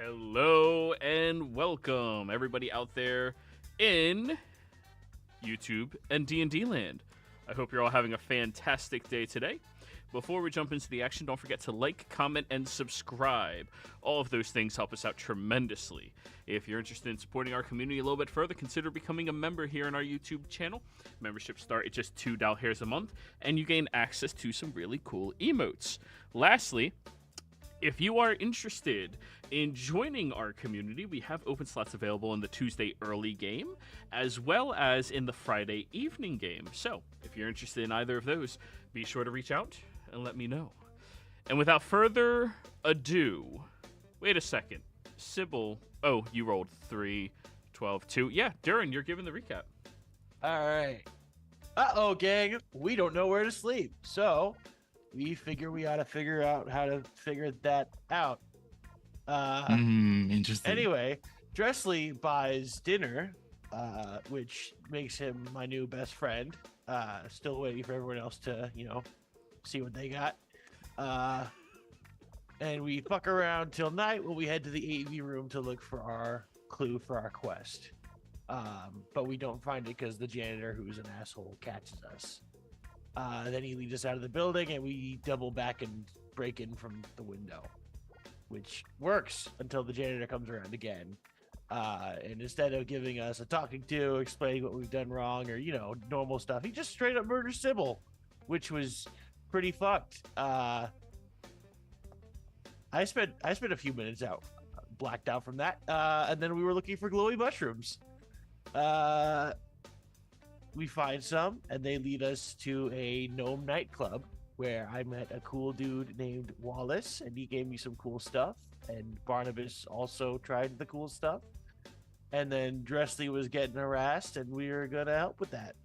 Hello and welcome, everybody out there in YouTube and D&D land. I hope you're all having a fantastic day today. Before we jump into the action, don't forget to like, comment, and subscribe. All of those things help us out tremendously. If you're interested in supporting our community a little bit further, consider becoming a member here on our YouTube channel. Memberships start at just $2 a month, and you gain access to some really cool emotes. Lastly, if you are interested in joining our community, we have open slots available in the Tuesday early game, as well as in the Friday evening game. So, if you're interested in either of those, be sure to reach out and let me know. And without further ado, wait a second. Sybil, oh, you rolled 3, 12, 2. Yeah, Durin, you're giving the recap. All right. Uh-oh, gang. We don't know where to sleep. So we figure we ought to figure out how to figure that out. Interesting. Anyway, Dressley buys dinner, which makes him my new best friend. Still waiting for everyone else to, see what they got. And we fuck around till night when we head to the AV room to look for our clue for our quest. But we don't find it because the janitor, who's an asshole, catches us. Then he leads us out of the building and we double back and break in from the window, which works until the janitor comes around again. And instead of giving us a talking to, explaining what we've done wrong or, normal stuff, he just straight up murders Sybil, which was pretty fucked. I spent a few minutes out, blacked out from that. And then we were looking for glowy mushrooms. We find some, and they lead us to a gnome nightclub where I met a cool dude named Wallace, and he gave me some cool stuff. And Barnabas also tried the cool stuff. And then Dressley was getting harassed, and we were gonna help with that.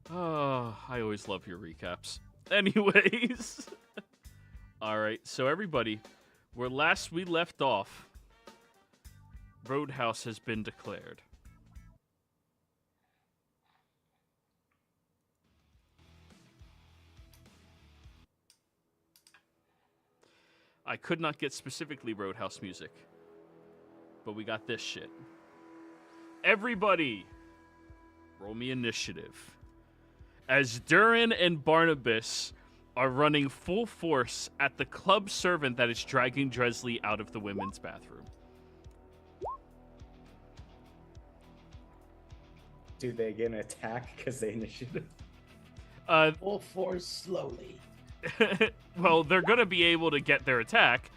Oh, I always love your recaps. Anyways. All right, so everybody, where last we left off, Roadhouse has been declared. I could not get specifically Roadhouse music, but we got this shit. Everybody, roll me initiative. As Durin and Barnabas are running full force at the club servant that is dragging Dressley out of the women's bathroom. Do they get an attack because they initiative? Full force slowly. Well, they're going to be able to get their attack,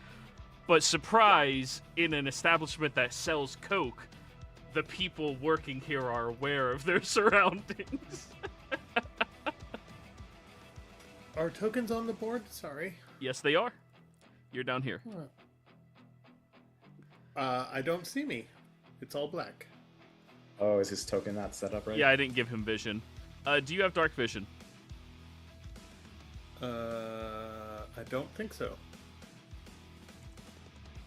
but surprise, in an establishment that sells Coke, the people working here are aware of their surroundings. Are tokens on the board? Sorry. Yes, they are. You're down here. I don't see me. It's all black. Oh, is his token not set up right? Yeah, I didn't give him vision. Do you have dark vision? I don't think so.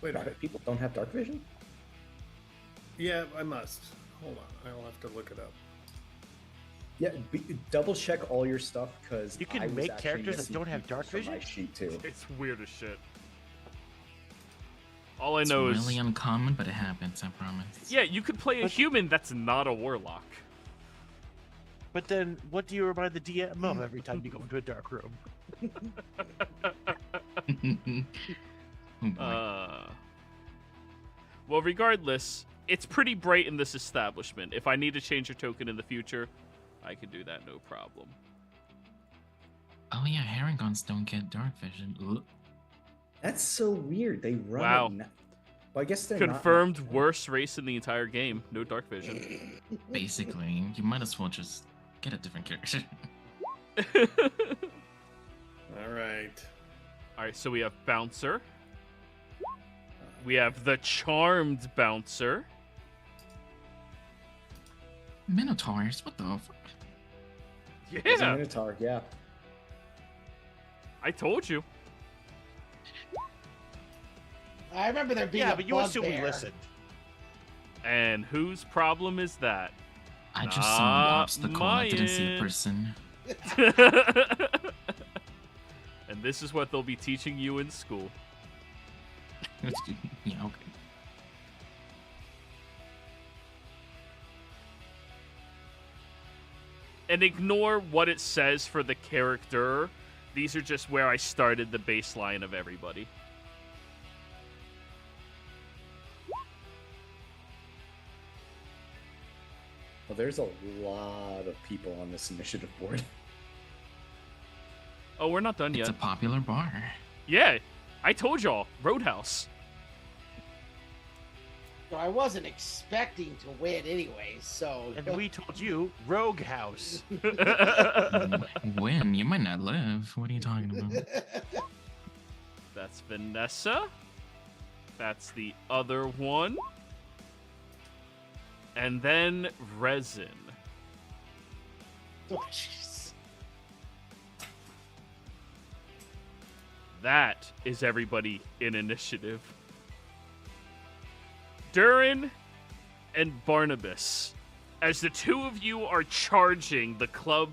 Wait a minute. People don't have dark vision? Yeah, I must. Hold on. I'll have to look it up. Yeah, double check all your stuff because You can make characters that don't have dark vision? My sheet too. It's weird as shit. All I know it's is... really uncommon, but it happens, I promise. Yeah, you could play a human that's not a warlock. But then, what do you remind the DM of every time you go into a dark room? Oh, boy. Well, regardless, it's pretty bright in this establishment. If I need to change your token in the future, I can do that, no problem. Oh yeah, Herringons don't get dark vision. Ugh. That's so weird. They run. Wow. Well, I guess they're Confirmed worst race in the entire game. No dark vision. Basically, you might as well just get a different character. All right. All right, so we have Bouncer. We have the Charmed Bouncer. Minotaurs, what the fuck? There's a Yeah, Minotaur, yeah. I told you. I remember there being Yeah, a but you assume we bugbear. listened. And whose problem is that? I just saw an Not obstacle. I didn't see mine. a person. And this is what they'll be teaching you in school. Yeah, okay. And ignore what it says for the character. These are just where I started the baseline of everybody. Well, there's a lot of people on this initiative board. Oh, we're not done It's yet. a popular bar. Yeah, I told y'all. Roadhouse. So I wasn't expecting to win anyways, so. And we told you, Rogue House. When? You might not live. What are you talking about? That's Vanessa. That's the other one. And then Resin. Oh, jeez. That is everybody in initiative. Durin and Barnabas, as the two of you are charging the club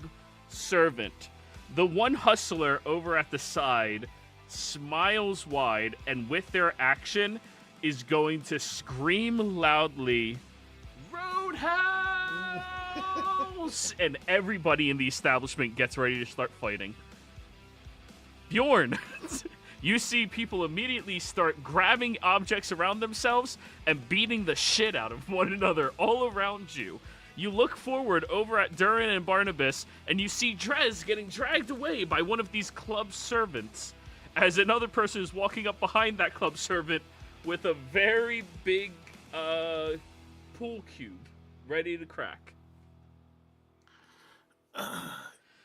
servant, the one hustler over at the side smiles wide and with their action is going to scream loudly, Roadhouse! And everybody in the establishment gets ready to start fighting. Bjorn, you see people immediately start grabbing objects around themselves and beating the shit out of one another all around you. You look forward over at Durin and Barnabas, and you see Drez getting dragged away by one of these club servants, as another person is walking up behind that club servant with a very big pool cube ready to crack.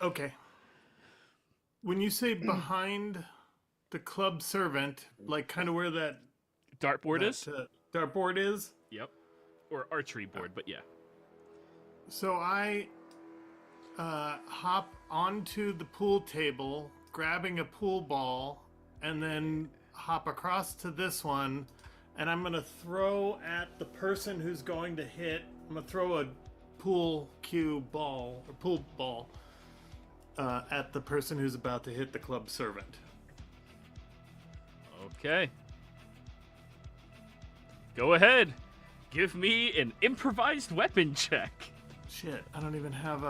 Okay. When you say behind the club servant, like kind of where that Dartboard is? dartboard is. Yep. Or archery board, but yeah. So I hop onto the pool table, grabbing a pool ball, and then hop across to this one, and I'm gonna throw at the person who's going to hit. I'm gonna throw a pool cue ball or pool ball at the person who's about to hit the club servant. Okay. Go ahead. Give me an improvised weapon check. Shit, I don't have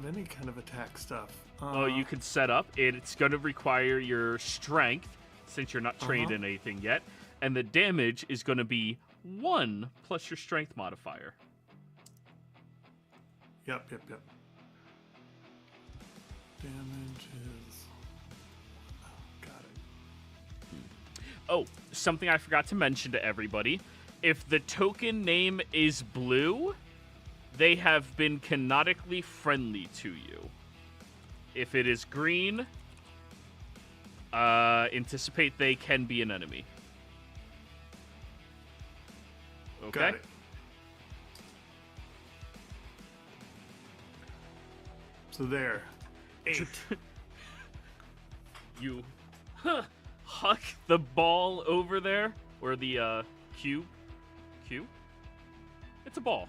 any kind of attack stuff. Oh, you could set up. It's going to require your strength, since you're not trained in anything yet. And the damage is going to be 1 plus your strength modifier. Yep. Damage is... Got it. Oh, something I forgot to mention to everybody. If the token name is blue, they have been canonically friendly to you. If it is green, anticipate they can be an enemy. Okay? Got it. So there. 8. You huck the ball over there, or the cube. Cube? It's a ball.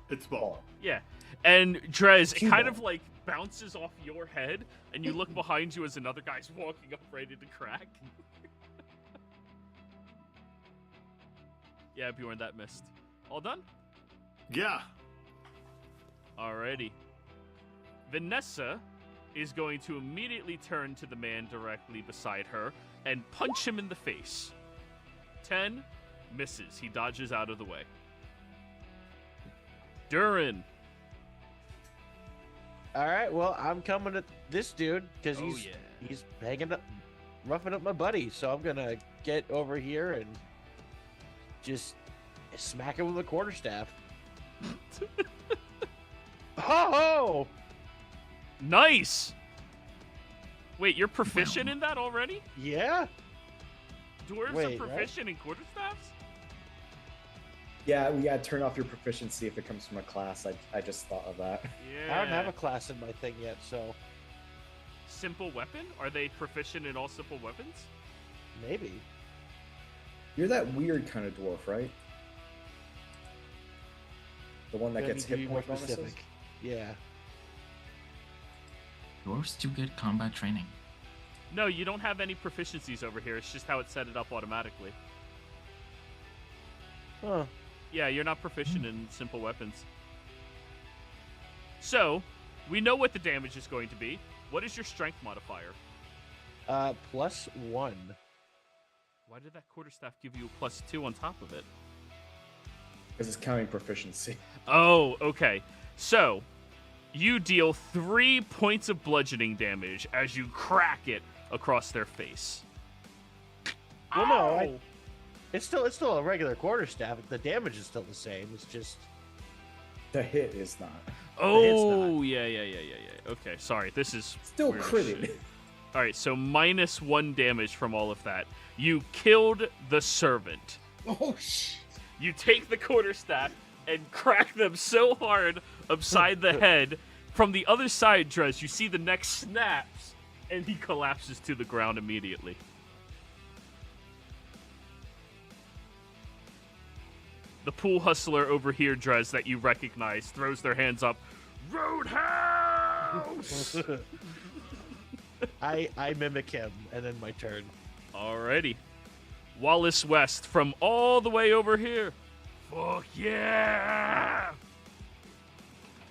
It's ball. Yeah. And Drez, it Cue kind ball. of like bounces off your head, and you look behind you as another guy's walking up ready to crack. Yeah, Bjorn, that missed. All done? Yeah. Alrighty. Vanessa is going to immediately turn to the man directly beside her and punch him in the face. 10 misses. He dodges out of the way. Durin. All right, well, I'm coming at this dude because Oh, he's yeah. he's hanging up, roughing up my buddy. So I'm gonna get over here and just smack him with a quarterstaff. Oh! Nice! Wait, you're proficient in that already? Yeah. Dwarves Wait, are right? proficient in quarterstaffs? Yeah, we gotta turn off your proficiency if it comes from a class. I just thought of that. Yeah. I don't have a class in my thing yet, so Simple weapon? Are they proficient in all simple weapons? maybe. You're that weird kind of dwarf, right? The one that Gonna gets need to hit be more point bonuses? specific. Yeah. Dwarves do get combat training. No, you don't have any proficiencies over here. It's just how it set it up automatically. Huh. Yeah, you're not proficient in simple weapons. So, we know what the damage is going to be. What is your strength modifier? +1. Why did that quarterstaff give you a +2 on top of it? Because it's counting proficiency. Oh, okay. So, you deal 3 points of bludgeoning damage as you crack it across their face. Well, no, Ow! it's still a regular quarterstaff. The damage is still the same. It's just The hit is not. Oh, yeah. Okay, sorry. This is Still weird as critted. shit. All right, so -1 damage from all of that. You killed the servant. Oh shit! You take the quarterstaff and crack them so hard upside the head. From the other side, Drez, you see the neck snaps, and he collapses to the ground immediately. The pool hustler over here, Drez, that you recognize, throws their hands up. Roadhouse! I mimic him, and then my turn. Alrighty. Wallace West from all the way over here. Fuck yeah!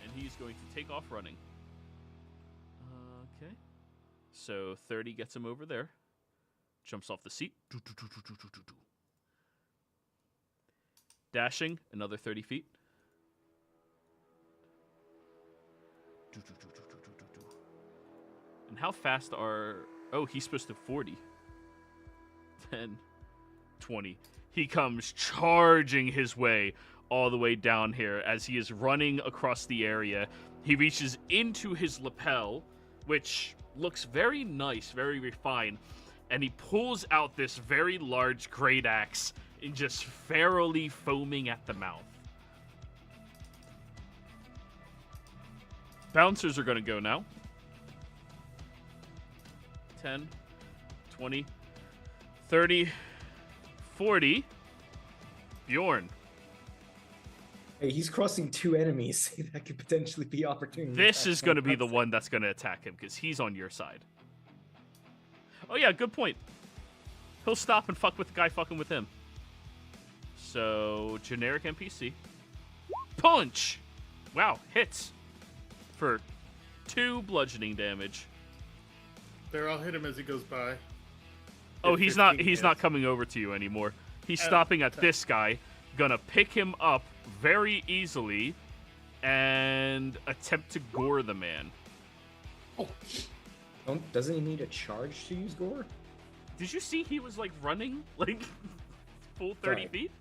And he's going to take off running. Okay. So 30 gets him over there. Jumps off the seat. Dashing, another 30 feet. And how fast are... Oh, he's supposed to 40. 10, 20. He comes charging his way all the way down here as he is running across the area. He reaches into his lapel, which looks very nice, very refined, and he pulls out this very large great axe and just ferally foaming at the mouth. Bouncers are going to go now. 10, 20, 30, 40. Bjorn. Hey, he's crossing 2 enemies. That could potentially be opportunity. This is going to be the one that's going to attack him because he's on your side. Oh, yeah, good point. He'll stop and fuck with the guy fucking with him. So, generic NPC. Punch! Wow, hits. For 2 bludgeoning damage. There, I'll hit him as he goes by. Oh, If he's 15 not hits. coming over to you anymore. He's stopping at this guy, gonna pick him up very easily and attempt to gore the man. Oh, Doesn't he need a charge to use gore? Did you see he was like running like full 30 Sorry. feet?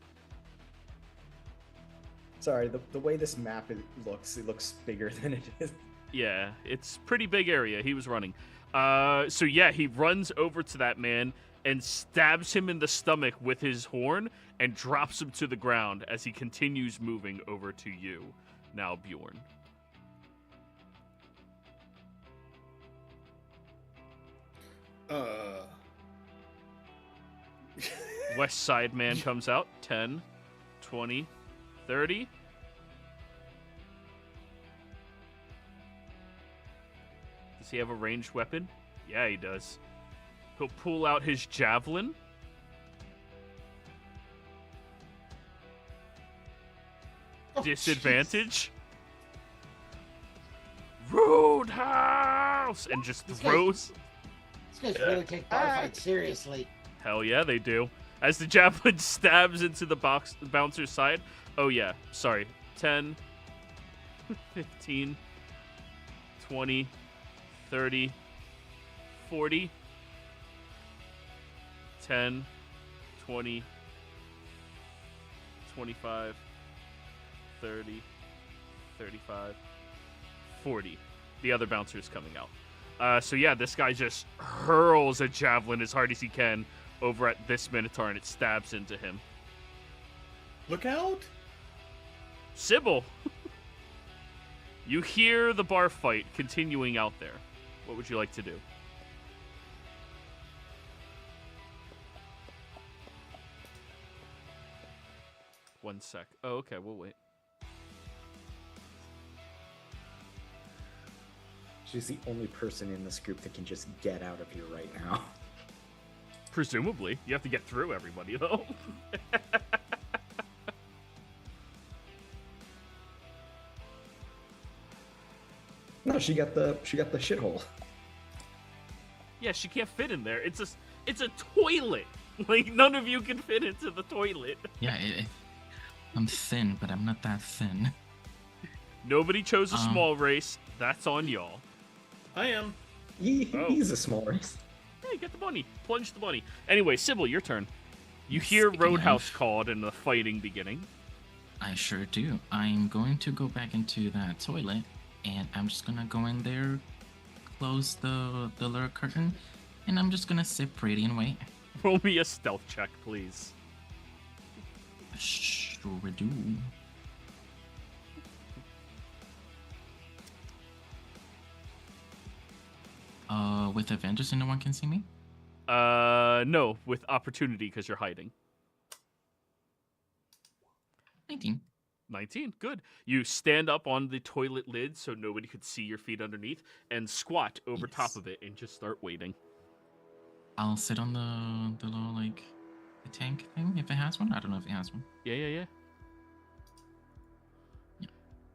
Sorry, the way this map it looks bigger than it is. Yeah, it's pretty big area. He was running. So yeah, he runs over to that man and stabs him in the stomach with his horn and drops him to the ground as he continues moving over to you. Now, Bjorn. West Side Man comes out. 10, 20, 30. Does he have a ranged weapon? Yeah, he does. He'll pull out his javelin. oh, Disadvantage. Roadhouse! And just This guy- throws. jeez. These guys really take bar fights seriously. Hell yeah, they do. As the javelin stabs into the bouncer's side. Oh yeah, sorry. 10, 15, 20, 30, 40, 10, 20, 25, 30, 35, 40. The other bouncer is coming out. So yeah, this guy just hurls a javelin as hard as he can over at this Minotaur, and it stabs into him. Look out! Sybil! You hear the bar fight continuing out there. What would you like to do? One sec. Oh, okay, we'll wait. She's the only person in this group that can just get out of here right now. Presumably. You have to get through everybody, though. No, she got the shithole. Yeah, she can't fit in there. It's a toilet. Like, none of you can fit into the toilet. Yeah, I'm thin, but I'm not that thin. Nobody chose a small race. That's on y'all. I am. He's a small race. Hey, get the bunny. Plunge the bunny. Anyway, Sybil, your turn. You hear Speaking Roadhouse of- called and the fighting beginning. I sure do. I'm going to go back into that toilet, and I'm just gonna go in there, close the little curtain, and I'm just gonna sit pretty and wait. Roll me a stealth check, please. Sure do. With advantage, so no one can see me? No, with opportunity because you're hiding. 19. 19, good. You stand up on the toilet lid so nobody could see your feet underneath and squat over top Yes. of it and just start waiting. I'll sit on the little, like, the tank thing, if it has one. I don't know if it has one. Yeah. Yeah.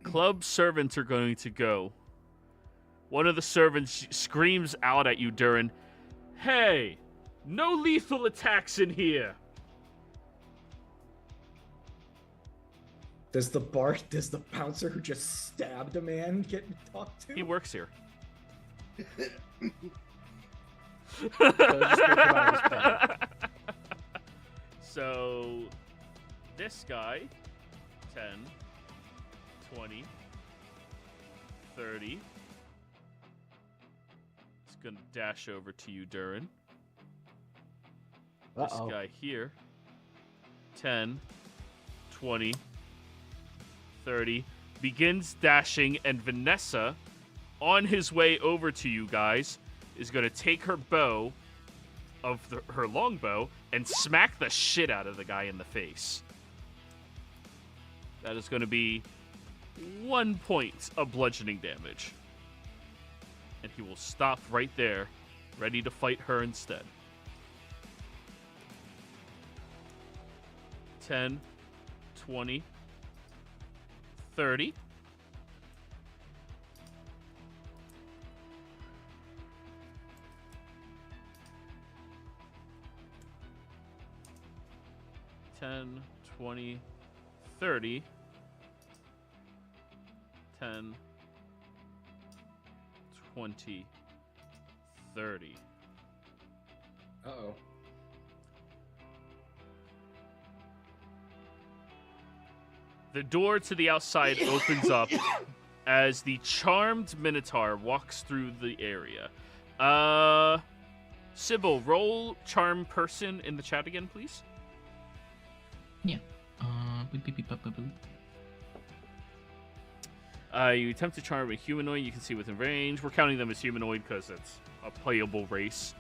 Club servants are going to go. One of the servants screams out at you, Durin. Hey, no lethal attacks in here. Does the bouncer who just stabbed a man get talked to? He works here. So just get him out of his bed. So, this guy, 10, 20, 30, is going to dash over to you, Durin. This Uh-oh. guy here, 10, 20, 30, begins dashing, and Vanessa, on his way over to you guys, is going to take her bow, her longbow, and smack the shit out of the guy in the face. That is going to be 1 point of bludgeoning damage. And he will stop right there, ready to fight her instead. 10, 20, 30. $10, 20, 30. 10, 20, 30. Uh-oh. The door to the outside opens up as the charmed Minotaur walks through the area. Sybil, roll charm person in the chat again, please. Yeah. Boop, beep, beep, boop, boop, boop. You attempt to charm a humanoid you can see within range. We're counting them as humanoid because it's a playable race.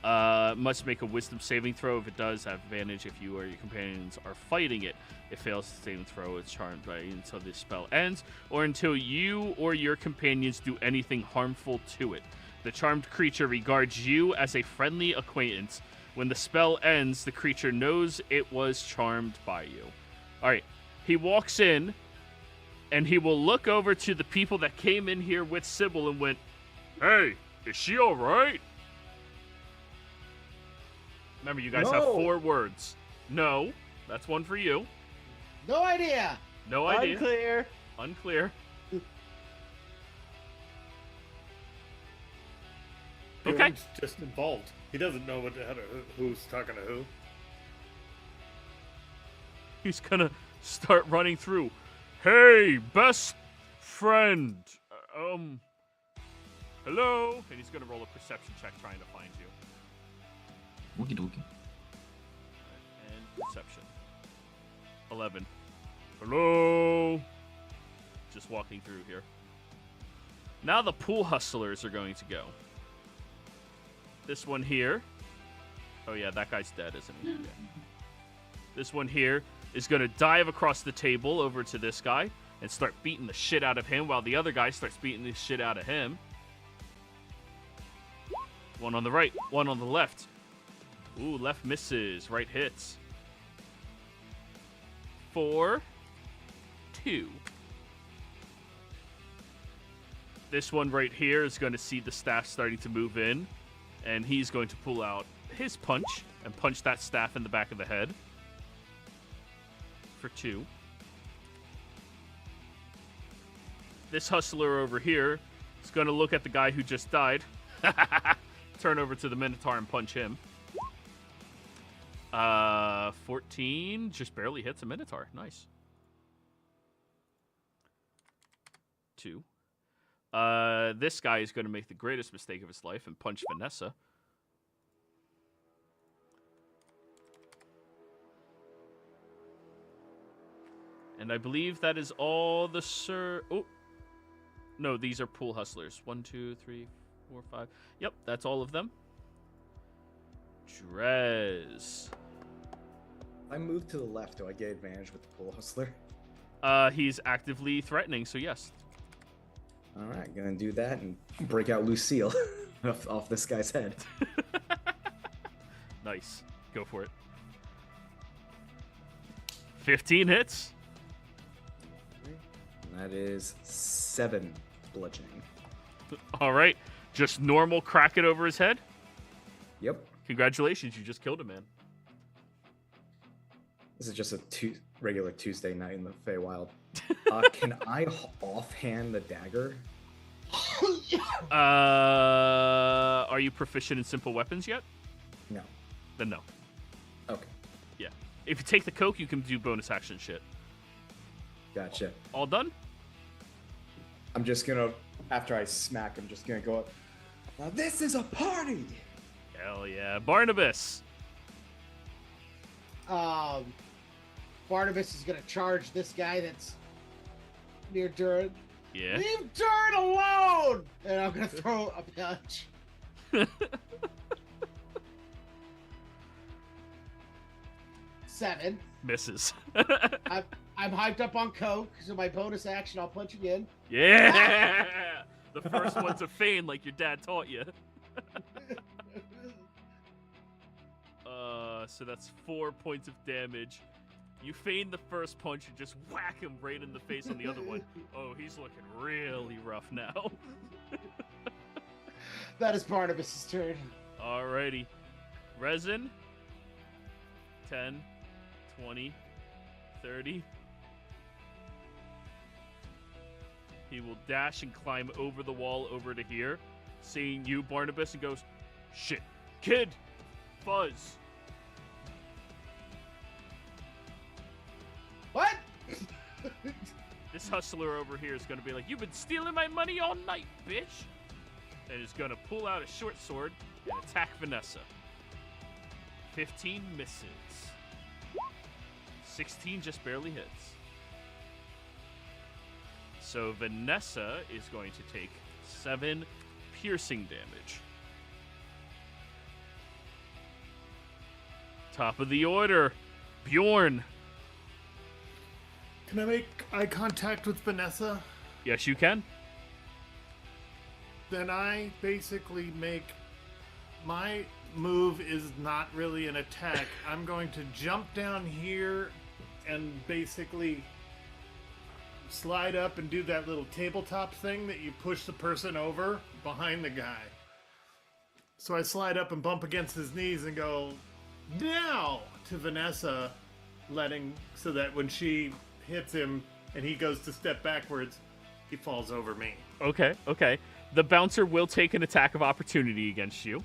Must make a wisdom saving throw. If it does, have advantage if you or your companions are fighting it. If fails to saving throw, it's charmed by until the spell ends, or until you or your companions do anything harmful to it. The charmed creature regards you as a friendly acquaintance. When the spell ends, the creature knows it was charmed by you. Alright, he walks in, and he will look over to the people that came in here with Sybil and went, "Hey, is she alright?" Remember, you guys have No. 4 words. No, that's one for you. No idea. No idea. Unclear. Unclear. Okay. Durin's just involved. He doesn't know who's talking to who. He's gonna start running through. Hey, best friend. Hello? And he's gonna roll a perception check trying to find you. Wookie dookie. And perception. 11. Hello? Just walking through here. Now the pool hustlers are going to go. This one here. Oh yeah, that guy's dead, isn't he? Yeah. This one here is going to dive across the table over to this guy and start beating the shit out of him while the other guy starts beating the shit out of him. One on the right, one on the left. Ooh, left misses, right hits. 4, 2. This one right here is going to see the staff starting to move in, and he's going to pull out his punch and punch that staff in the back of the head for 2. This hustler over here is going to look at the guy who just died, turn over to the Minotaur and punch him. 14 just barely hits a Minotaur. Nice. 2. This guy is going to make the greatest mistake of his life and punch Vanessa. And I believe that is all the Oh. No, these are pool hustlers. 1, 2, 3, 4, 5. Yep, that's all of them. Drez. I moved to the left. Do I get advantage with the pool hustler? He's actively threatening, so yes. All right, gonna do that and break out Lucille off this guy's head. Nice. Go for it. 15 hits. And that is 7 bludgeoning. All right. Just normal crack it over his head? Yep. Congratulations, you just killed a man. This is just a regular Tuesday night in the Feywild. Can I offhand the dagger? Are you proficient in simple weapons yet? No. Then no. Okay. Yeah. If you take the coke, you can do bonus action shit. Gotcha. All done? I'm just gonna, after I smack, I'm just gonna go up. Now this is a party! Hell yeah. Barnabas. Barnabas is gonna charge this guy that's near Durin. Yeah. Leave Durin alone! And I'm gonna throw a punch. 7. Misses. I'm hyped up on coke, so my bonus action, I'll punch again. Yeah! The first one's a feign like your dad taught you. So that's 4 points of damage. You feign the first punch and just whack him right in the face on the other one. Oh, he's looking really rough now. That is Barnabas' turn. Alrighty. Resin. 10, 20, 30. He will dash and climb over the wall over to here, seeing you, Barnabas, and goes, "Shit, kid, Fuzz." What? This hustler over here is going to be like, "You've been stealing my money all night, bitch." And is going to pull out a short sword and attack Vanessa. 15 misses. 16 just barely hits. So Vanessa is going to take 7 piercing damage. Top of the order, Bjorn. Can I make eye contact with Vanessa? Yes, you can. Then I basically make... My move is not really an attack. I'm going to jump down here and basically slide up and do that little tabletop thing that you push the person over behind the guy. So I slide up and bump against his knees and go, "Now!" to Vanessa, so that when she hits him and he goes to step backwards, he falls over me. Okay. The bouncer will take an attack of opportunity against you.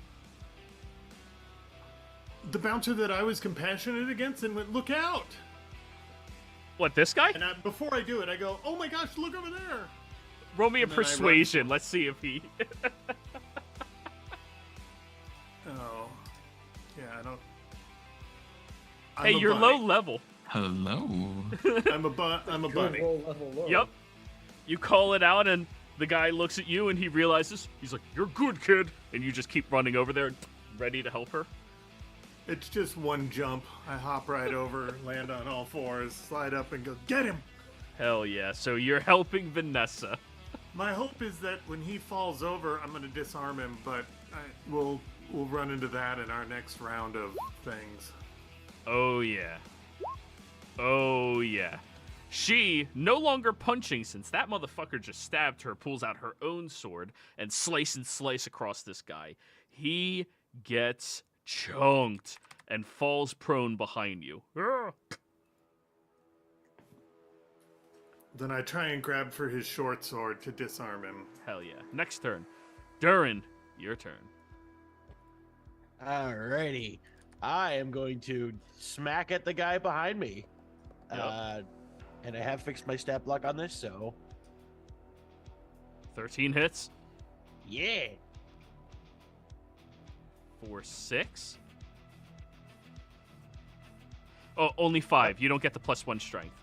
The bouncer that I was compassionate against and went, "Look out!" What, this guy? And before I do it, I go, "Oh my gosh, look over there!" Roll me a and then I run. persuasion. Let's see if he... Oh. Yeah, I don't... Hey, you're low level. Hello. I'm a Good bunny. roll level low. Yep. You call it out, and the guy looks at you, and he realizes, he's like, "You're good, kid." And you just keep running over there, ready to help her. It's just one jump. I hop right over, land on all fours, slide up and go, "Get him!" Hell yeah. So you're helping Vanessa. My hope is that when he falls over, I'm going to disarm him, but We'll run into that in our next round of things. Oh, yeah. Oh, yeah. She, no longer punching since that motherfucker just stabbed her, pulls out her own sword and slice across this guy. He gets chunked and falls prone behind you. Then I try and grab for his short sword to disarm him. Hell yeah. Next turn. Durin, your turn. Alrighty. I am going to smack at the guy behind me. Yep. And I have fixed my stat block on this, so 13 hits. yeah. For 6. Oh, only 5. You don't get the +1 strength.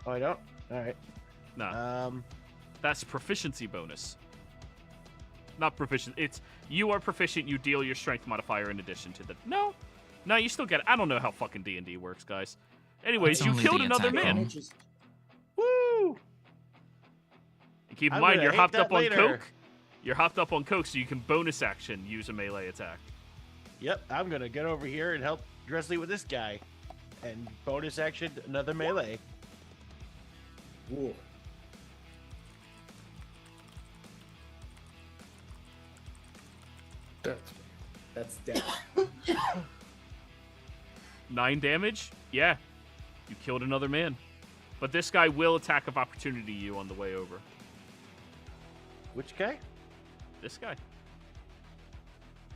Oh, I don't? Alright. Nah. That's proficiency bonus. Not proficient. It's you are proficient. You deal your strength modifier in addition to the. No, you still get it. I don't know how fucking D&D works, guys. Anyways, It's you only killed the another attack man. roll. Woo! And keep in I'm mind, gonna you're hate hopped that up on later. coke. You're hopped up on coke, so you can bonus action use a melee attack. Yep, I'm gonna get over here and help Dresley with this guy. And bonus action, another melee. Ooh. That's dead. 9 damage. Yeah, you killed another man. But this guy will attack of opportunity you on the way over. Which guy? This guy.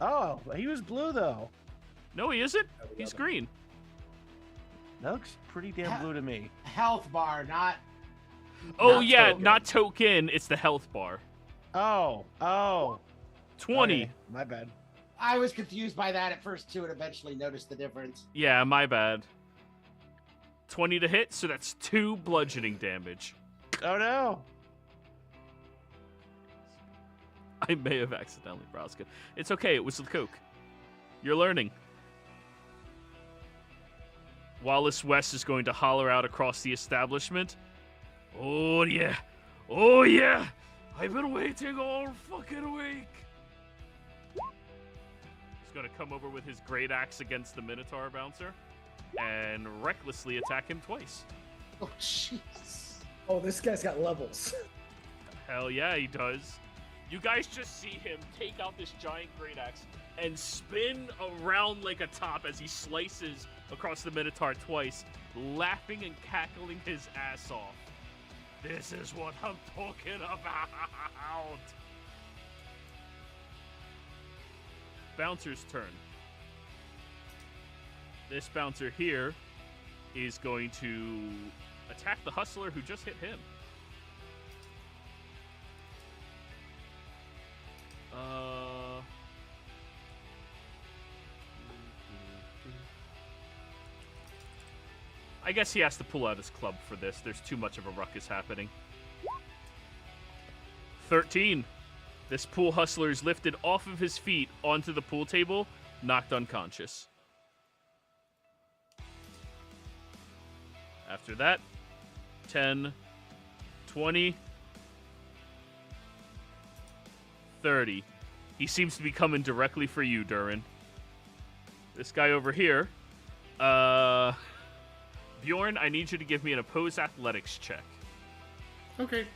Oh, he was blue though. No, he isn't. He's green. That looks pretty damn blue to me. Health bar, not. Oh Not yeah, token. not token. It's the health bar. Oh. 20. Okay, my bad. I was confused by that at first too, and eventually noticed the difference. Yeah, my bad. 20 to hit, so that's 2 bludgeoning damage. Oh no. I may have accidentally browsed it. It's okay, it was the coke. You're learning. Wallace West is going to holler out across the establishment. Oh yeah. Oh yeah. I've been waiting all fucking week. He's going to come over with his great axe against the Minotaur bouncer and recklessly attack him twice. Oh, jeez. Oh, this guy's got levels. Hell yeah, he does. You guys just see him take out this giant great axe and spin around like a top as he slices across the Minotaur twice, laughing and cackling his ass off. This is what I'm talking about. Bouncer's turn. This bouncer here is going to attack the hustler who just hit him. I guess he has to pull out his club for this. There's too much of a ruckus happening. 13. This pool hustler is lifted off of his feet onto the pool table, knocked unconscious. After that, 10, 20, 30. He seems to be coming directly for you, Durin. This guy over here, Bjorn, I need you to give me an opposed athletics check. Okay.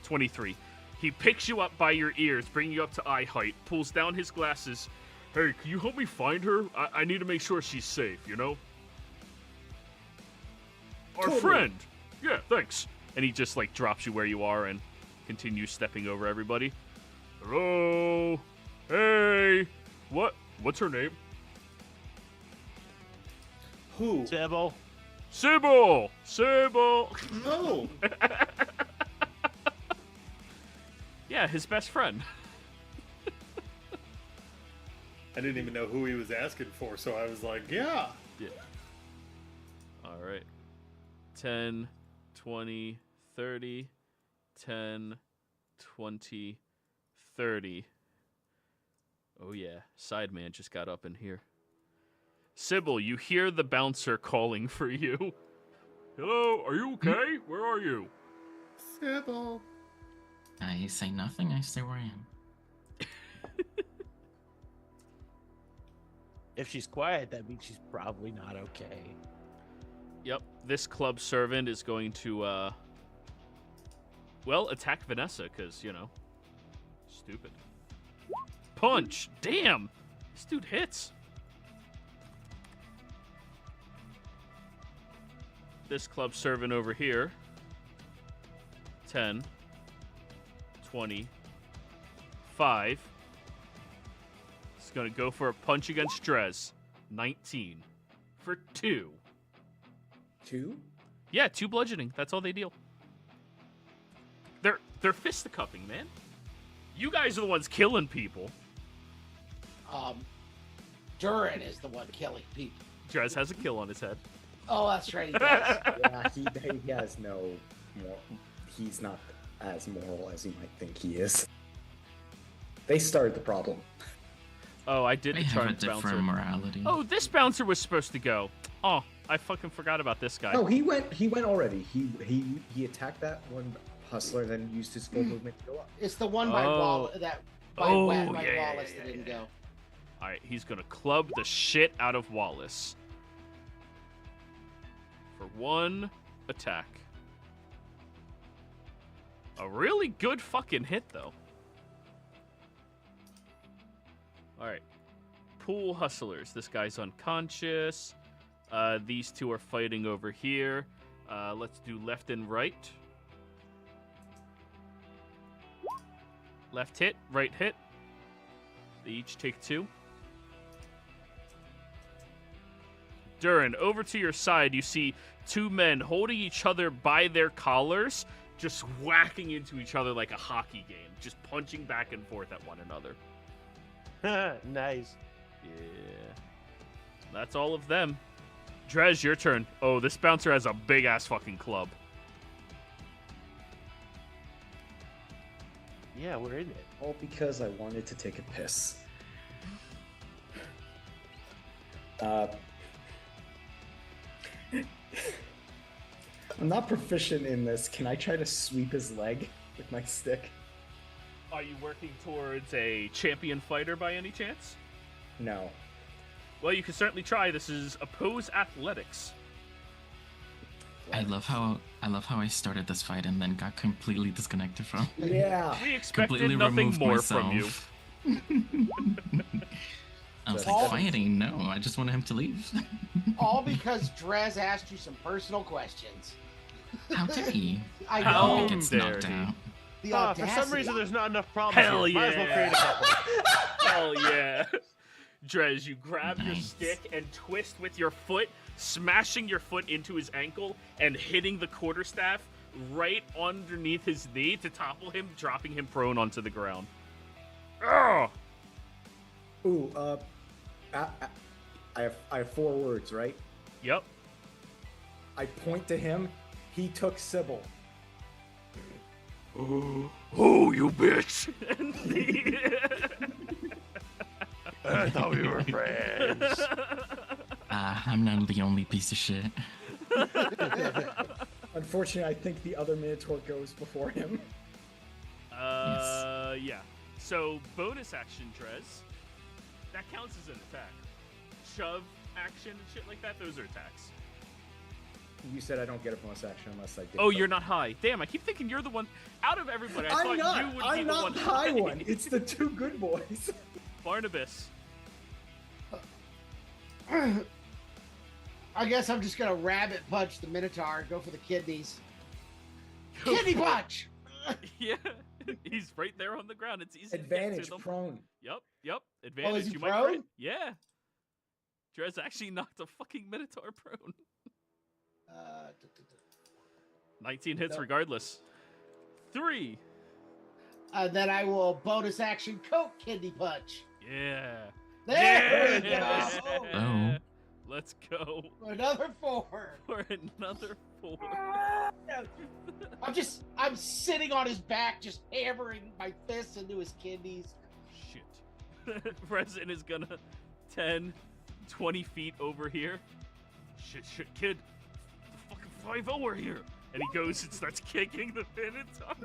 .23. He picks you up by your ears, bringing you up to eye height, pulls down his glasses. Hey, can you help me find her? I need to make sure she's safe, you know? Our Totally. friend! Yeah, thanks. And he just, like, drops you where you are and continues stepping over everybody. Hello? Hey! What's her name? Who? Sybil. Sybil! Sybil! No. Yeah, his best friend. I didn't even know who he was asking for, so I was like, yeah. Yeah. All right. 10, 20, 30. 10, 20, 30. Oh, yeah. Sideman just got up in here. Sybil, you hear the bouncer calling for you. Hello, are you okay? Where are you? Sybil. I say nothing, I stay where I am. If she's quiet, that means she's probably not okay. Yep, this club servant is going to, attack Vanessa, because, stupid. Punch! Damn! This dude hits. This club servant over here. 10. 20. 5. He's going to go for a punch against Drez. 19. For 2. 2? Yeah, 2 bludgeoning. That's all they deal. They're fisticuffing, man. You guys are the ones killing people. Durin is the one killing people. Drez has a kill on his head. Oh, that's right. He does. Yeah, he has no more. He's not as moral as you might think he is. They started the problem. Oh, I did I the have a charmed different bouncer. morality. Oh, this bouncer was supposed to go. Oh, I fucking forgot about this guy. No, he went already. He attacked that one hustler, then used his full movement to go up. It's the one by Oh. Wallace that by Oh, Wallace yeah, that yeah, didn't yeah. go. All right, he's gonna club the shit out of Wallace for 1 attack. A really good fucking hit, though. All right, pool hustlers. This guy's unconscious. These 2 are fighting over here. Let's do left and right. Left hit, right hit. They each take 2. Durin, over to your side, you see 2 men holding each other by their collars, just whacking into each other like a hockey game, just punching back and forth at one another. Nice. Yeah. That's all of them. Drez, your turn. Oh, this bouncer has a big-ass fucking club. Yeah, we're in it. All because I wanted to take a piss. I'm not proficient in this. Can I try to sweep his leg with my stick? Are you working towards a champion fighter by any chance? No. Well, you can certainly try. This is oppose athletics. I love how I started this fight and then got completely disconnected from. Yeah. We expected Completely nothing removed more myself. from you. I was Paul- like, fighting? No, I just wanted him to leave. All because Drez asked you some personal questions. How dare he? I How know. He gets dare knocked he. out. The For audacity. some reason, there's not enough problems. Hell here. Might as well yeah. create a couple. Hell yeah. Drez, you grab your Nice. stick and twist with your foot, smashing your foot into his ankle and hitting the quarterstaff right underneath his knee to topple him, dropping him prone onto the ground. Ugh! Ooh, I have 4 words, right? Yep. I point to him. He took Sybil. Oh, you bitch! I thought we were friends. I'm not the only piece of shit. Unfortunately, I think the other Minotaur goes before him. Yeah. So, bonus action, Drez. That counts as an attack. Shove action and shit like that, those are attacks. You said I don't get a bonus action unless I did. Oh, you're not high. Damn, I keep thinking you're the one. Out of everybody, I thought I'm not. you would be I'm the not one the high one. It's the 2 good boys. Barnabas. I guess I'm just gonna rabbit punch the Minotaur and go for the kidneys. Go Kidney for it. punch! Yeah, he's right there on the ground. It's easy to get Advantage to them. prone. Yep. Advantage. he you might prone? crit. Yeah. Drez actually knocked a fucking Minotaur prone. 19 hits No. regardless. 3. Then I will bonus action Coke kidney punch. Yeah. There we Yeah. go. Oh. Let's go Another 4. for another 4. I'm sitting on his back, just hammering my fists into his kidneys. Shit. Resin is gonna 10, 20 feet over here. Shit, kid. 5 over here. And he goes and starts kicking the Minotaur.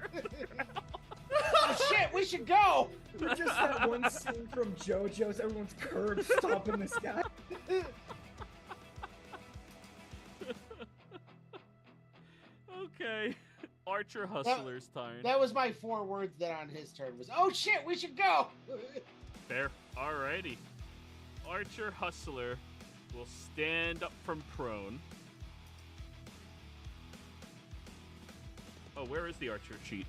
Oh shit, we should go! We're just that one scene from JoJo's. Everyone's curb stomping this guy. Okay. Archer Hustler's turn. That was my 4 words then on his turn was, oh shit, we should go! Fair. Alrighty. Archer Hustler will stand up from prone. Oh, where is the Archer sheet?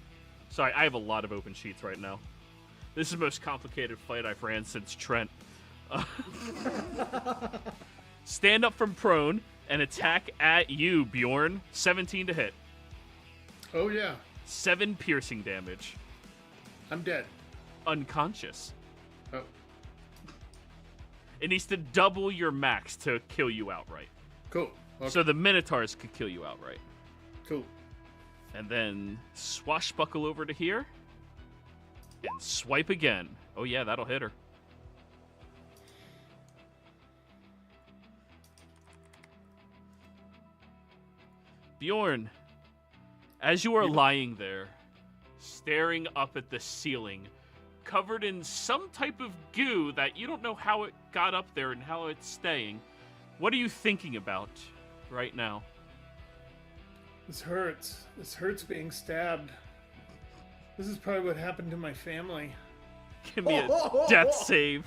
Sorry, I have a lot of open sheets right now. This is the most complicated fight I've ran since Trent. Stand up from prone and attack at you, Bjorn. 17 to hit. Oh, yeah. 7 piercing damage. I'm dead. Unconscious. Oh. It needs to double your max to kill you outright. Cool. Okay. So the Minotaurs could kill you outright. Cool. And then swashbuckle over to here. And swipe again. Oh yeah, that'll hit her. Bjorn, as you are lying there, staring up at the ceiling, covered in some type of goo that you don't know how it got up there and how it's staying, what are you thinking about right now? This hurts. This hurts being stabbed. This is probably what happened to my family. Give me a death save.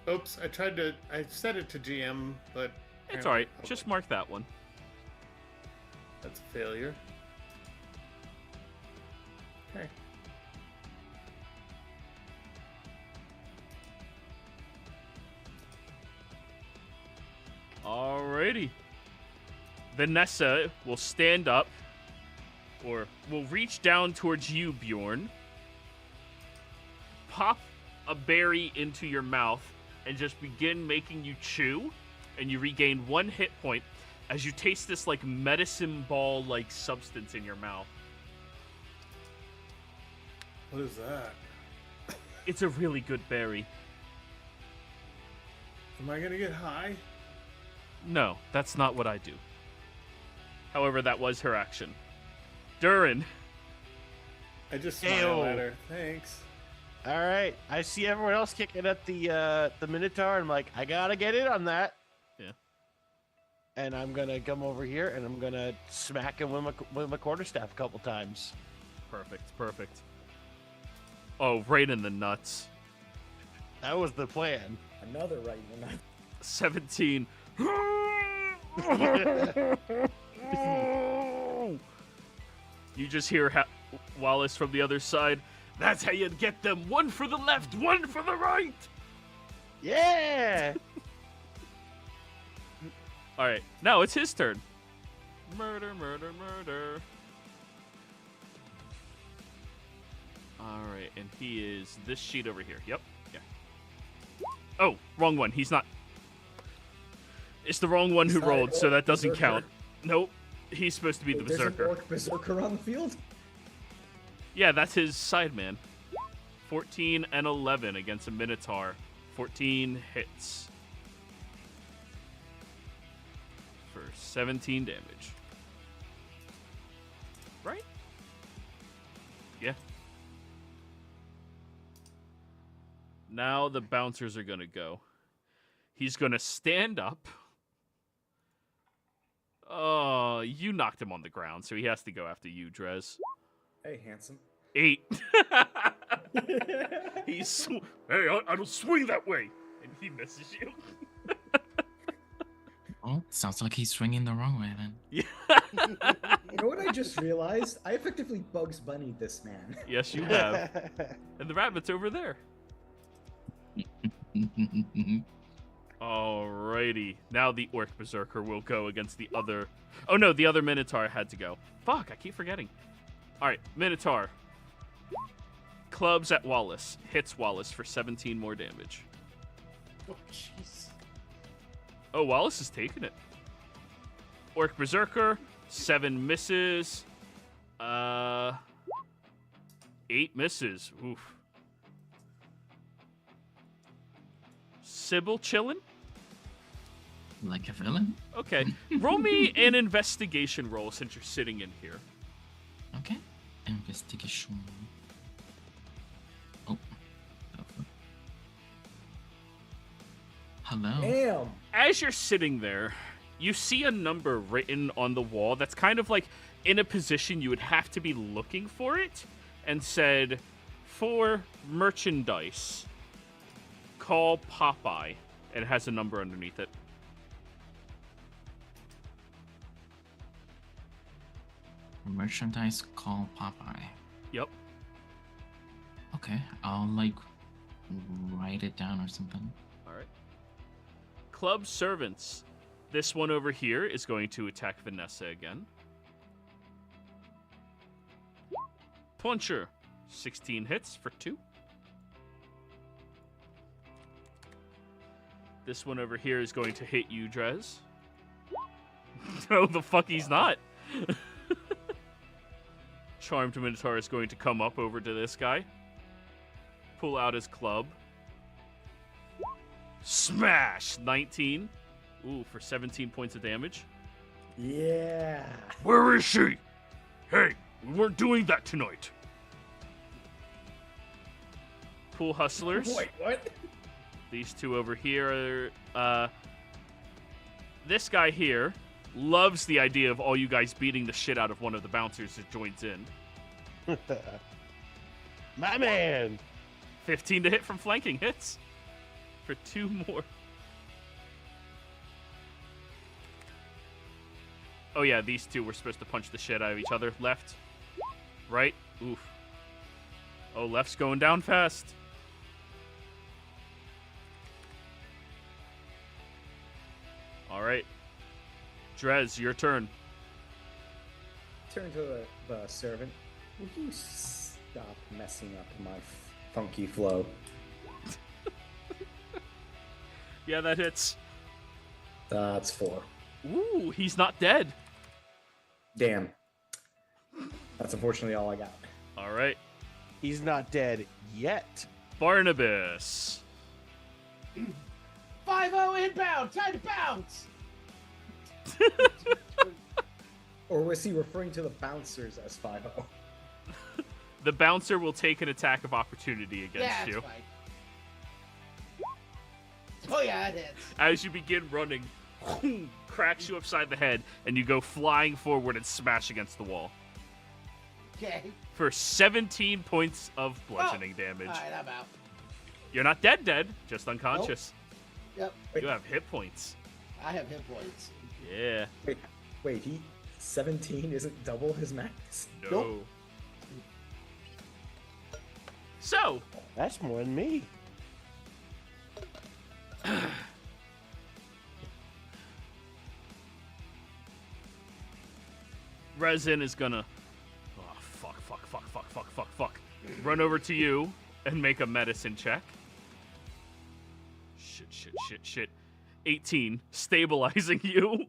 Oops, I set it to GM, but... It's alright, just mark that one. That's a failure. Okay. Alrighty. Vanessa will stand up, or will reach down towards you, Bjorn. Pop a berry into your mouth and just begin making you chew, and you regain 1 hit point as you taste this like medicine ball-like substance in your mouth. What is that? It's a really good berry. Am I gonna get high? No, that's not what I do. However, that was her action. Durin. I just Ew. smile at her. Thanks. All right, I see everyone else kicking at the Minotaur, and I'm like, I gotta get in on that. Yeah. And I'm gonna come over here, and I'm gonna smack him with my quarterstaff a couple times. Perfect, perfect. Oh, right in the nuts. That was the plan. Another right in the nuts. 17. You just hear Wallace from the other side. That's how you get them. 1 for the left, 1 for the right. Yeah. All right, now it's his turn. Murder, murder, murder. All right, and he is this sheet over here. Yep. Yeah. Oh, wrong one. He's not. It's the wrong one who rolled, so that doesn't count. Nope. He's supposed to be the There's berserker. an orc berserker on the field? Yeah, that's his side man. 14 and 11 against a Minotaur. 14 hits. For 17 damage. Right? Yeah. Now the bouncers are going to go. He's going to stand up. Oh, you knocked him on the ground, so he has to go after you, Drez. Hey, handsome. 8. Hey, I don't swing that way. And he misses you. Oh, sounds like he's swinging the wrong way then. Yeah. You know what I just realized? I effectively Bugs Bunny this man. Yes, you have. And the rabbit's over there. Alrighty. Now the Orc Berserker will go against the other... Oh no, the other Minotaur had to go. Fuck, I keep forgetting. Alright, Minotaur. Clubs at Wallace. Hits Wallace for 17 more damage. Oh, jeez. Oh, Wallace is taking it. Orc Berserker. 7 misses. 8 misses. Oof. Sybil chillin'? Like a villain? Okay. Roll me an investigation roll since you're sitting in here. Okay. Investigation. Oh. Hello. Damn. As you're sitting there, you see a number written on the wall that's kind of like in a position you would have to be looking for it, and said, "For merchandise, call Popeye." It has a number underneath it. Merchandise call Popeye. Yep. Okay, I'll like write it down or something. All right. Club servants. This one over here is going to attack Vanessa again. Puncher. 16 hits for 2. This one over here is going to hit you, Drez. No, the fuck he's not. Charmed Minotaur is going to come up over to this guy. Pull out his club. Smash! 19. Ooh, for 17 points of damage. Yeah. Where is she? Hey, we weren't doing that tonight. Pool Hustlers. Wait, what? These two over here are, this guy here loves the idea of all you guys beating the shit out of one of the bouncers that joins in. My man. 15 to hit from flanking hits. For 2 more. Oh yeah, these two were supposed to punch the shit out of each other. Left. Right. Oof. Oh, left's going down fast. All right. Drez, your turn. Turn to the servant. Will you stop messing up my funky flow? Yeah, that hits. That's 4. Ooh, he's not dead. Damn. That's unfortunately all I got. All right. He's not dead yet. Barnabas. 5-0 inbound. Time to bounce. Or was he referring to the bouncers as 5-0? The bouncer will take an attack of opportunity against Yeah, you. that's fine. Oh yeah, it hits. As you begin running, cracks you upside the head, and you go flying forward and smash against the wall. Okay. For 17 points of bludgeoning damage. Alright, I'm out. You're not dead, just unconscious. Yep, You have hit points. I have hit points. Yeah. Wait, he 17 isn't double his max? No. Nope. So, That's more than me. Resin is gonna... Oh, fuck. Run over to you and make a medicine check. Shit. 18, stabilizing you.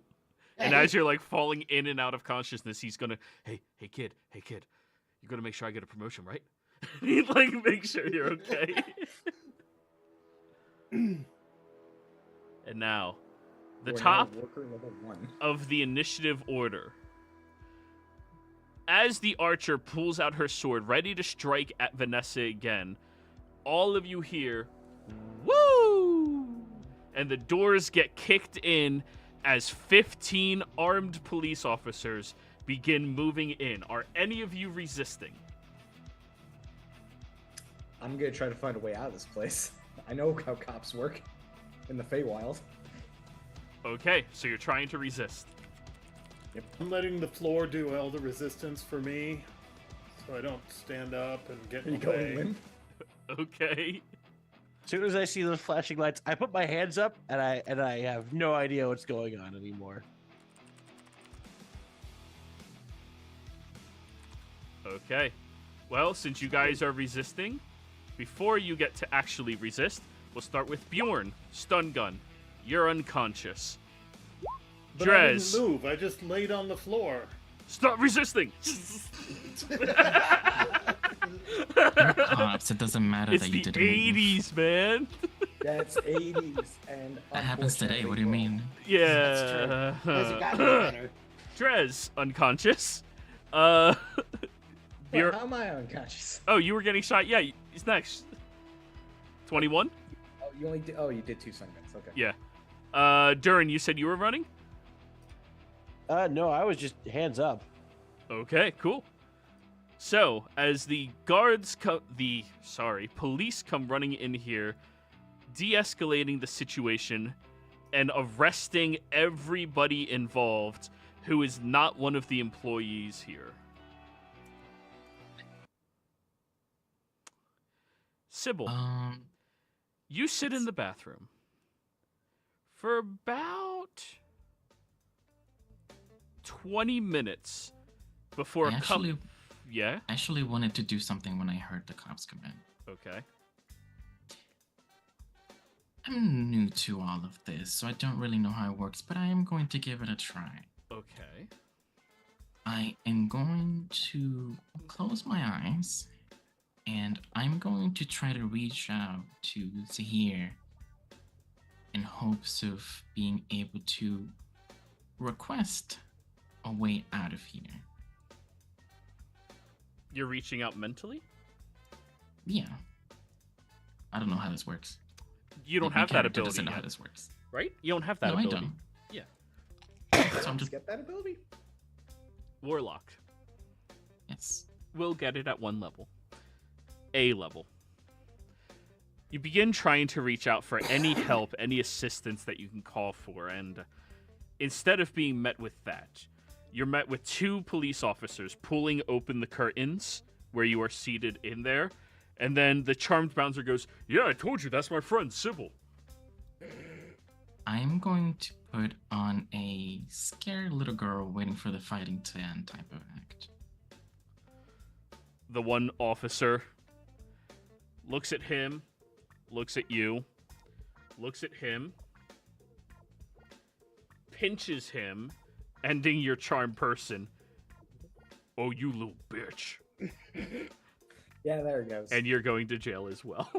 And as you're like falling in and out of consciousness, he's gonna, hey kid, you're gonna make sure I get a promotion, right? He'd like make sure you're okay. And now, the We're now top worker level 1. of the initiative order. As the archer pulls out her sword, ready to strike at Vanessa again, all of you hear, woo! And the doors get kicked in as 15 armed police officers begin moving in. Are any of you resisting? I'm gonna try to find a way out of this place. I know how cops work in the Feywild. Okay, so you're trying to resist. I'm letting the floor do all the resistance for me, so I don't stand up and get Are you in the going way. limp? Okay. As soon as I see those flashing lights, I put my hands up and I have no idea what's going on anymore. Okay. Well, since you guys are resisting, before you get to actually resist, we'll start with Bjorn. Stun gun. You're unconscious. But I didn't Drez, move. I just laid on the floor. stop resisting! Cops, it doesn't matter It's that the you didn't move. 80s, man! That's 80s, and That happens today. What do you mean? Yeah. Hasn't gotten any better. Drez, unconscious. Wait, You're- how am I unconscious? Oh, you were getting shot. Yeah, he's next. 21? Oh, you only did. Oh, you did 2 segments. Okay. Yeah. Durin, you said you were running? No, I was just hands up. Okay, cool. So, as the police come running in here, de-escalating the situation and arresting everybody involved who is not one of the employees here. Sybil, you sit in the bathroom for about 20 minutes before Yeah? I actually wanted to do something when I heard the cops come in. Okay. I'm new to all of this, so I don't really know how it works, but I am going to give it a try. Okay. I am going to close my eyes, and I'm going to try to reach out to Zahir in hopes of being able to request a way out of here. You're reaching out mentally? Yeah. I don't know how this works. You don't My have that character ability doesn't know how yet, this works. right? You don't have that No, I ability. don't. Yeah. So I'm just... Get that ability? Warlock. Yes. We'll get it at 1 level. A level. You begin trying to reach out for any help, any assistance that you can call for, and instead of being met with that, you're met with 2 police officers pulling open the curtains where you are seated in there, and then the charmed bouncer goes, "Yeah, I told you, that's my friend, Sybil." I'm going to put on a scared little girl waiting for the fighting to end type of act. The one officer looks at him, looks at you, looks at him, pinches him, ending your charm person. "Oh, you little bitch." Yeah, there it goes. And you're going to jail as well.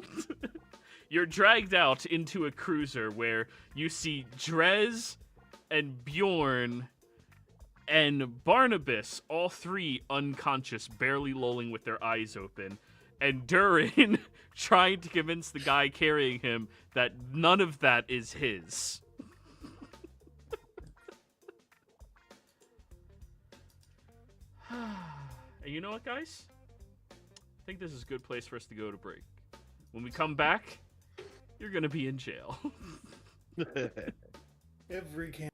You're dragged out into a cruiser where you see Drez and Bjorn and Barnabas, all 3 unconscious, barely lolling with their eyes open, and Durin trying to convince the guy carrying him that none of that is his. And you know what, guys? I think this is a good place for us to go to break. When we come back, you're going to be in jail. Every can.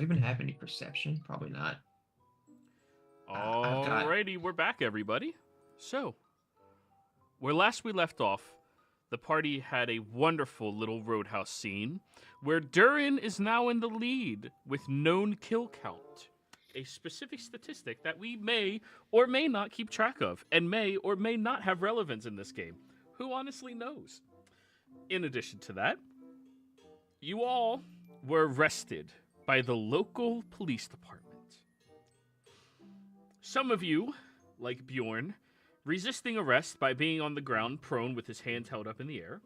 I even have any perception? Probably not. I've got- Alrighty, we're back, everybody. So, where last we left off, the party had a wonderful little roadhouse scene where Durin is now in the lead with known kill count, a specific statistic that we may or may not keep track of and may or may not have relevance in this game. Who honestly knows? In addition to that, you all were arrested by the local police department. Some of you, like Bjorn, resisting arrest by being on the ground prone with his hands held up in the air.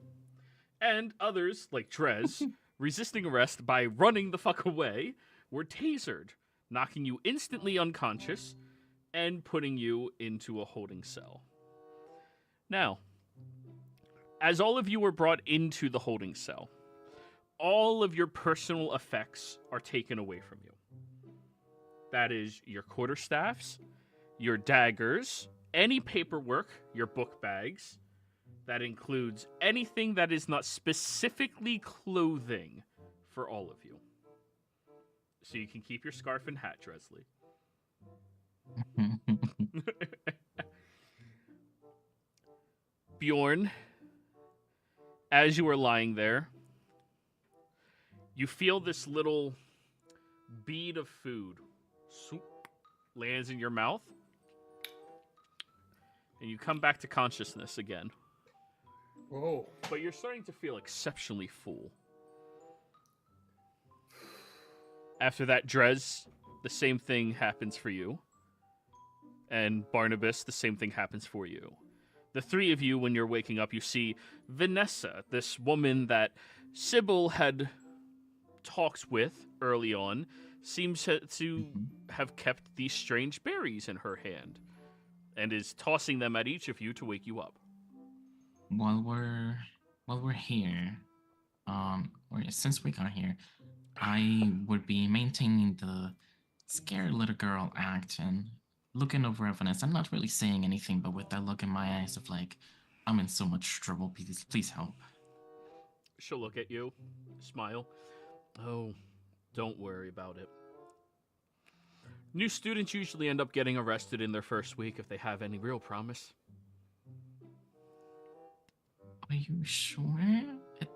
And others, like Drez, resisting arrest by running the fuck away, were tasered, knocking you instantly unconscious and putting you into a holding cell. Now, as all of you were brought into the holding cell, all of your personal effects are taken away from you. That is your quarterstaffs, your daggers, any paperwork, your book bags. That includes anything that is not specifically clothing for all of you. So you can keep your scarf and hat, Dresley. Bjorn, as you are lying there, you feel this little bead of food lands in your mouth, and you come back to consciousness again. Whoa. But you're starting to feel exceptionally full. After that, Drez, the same thing happens for you. And Barnabas, the same thing happens for you. The three of you, when you're waking up, you see Vanessa, this woman that Sybil had talks with early on, seems to have kept these strange berries in her hand and is tossing them at each of you to wake you up. While we're here, since we got here, I would be maintaining the scared little girl act and looking over at Vanessa. I'm not really saying anything, but with that look in my eyes of like, I'm in so much trouble, please help. She'll look at you, smile. Oh, don't worry about it. New students usually end up getting arrested in their first week if they have any real promise. Are you sure?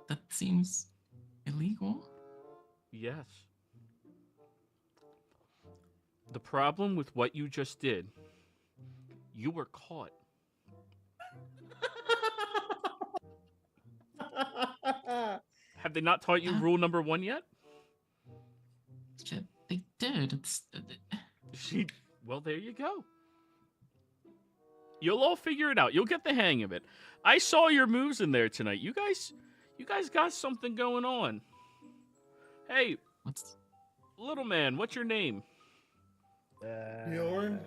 That seems illegal. Yes. The problem with what you just did, you were caught. Have they not taught you rule number 1 yet? Yeah, they did. Well, there you go. You'll all figure it out. You'll get the hang of it. I saw your moves in there tonight. You guys got something going on. Hey, little man, what's your name? Bjorn?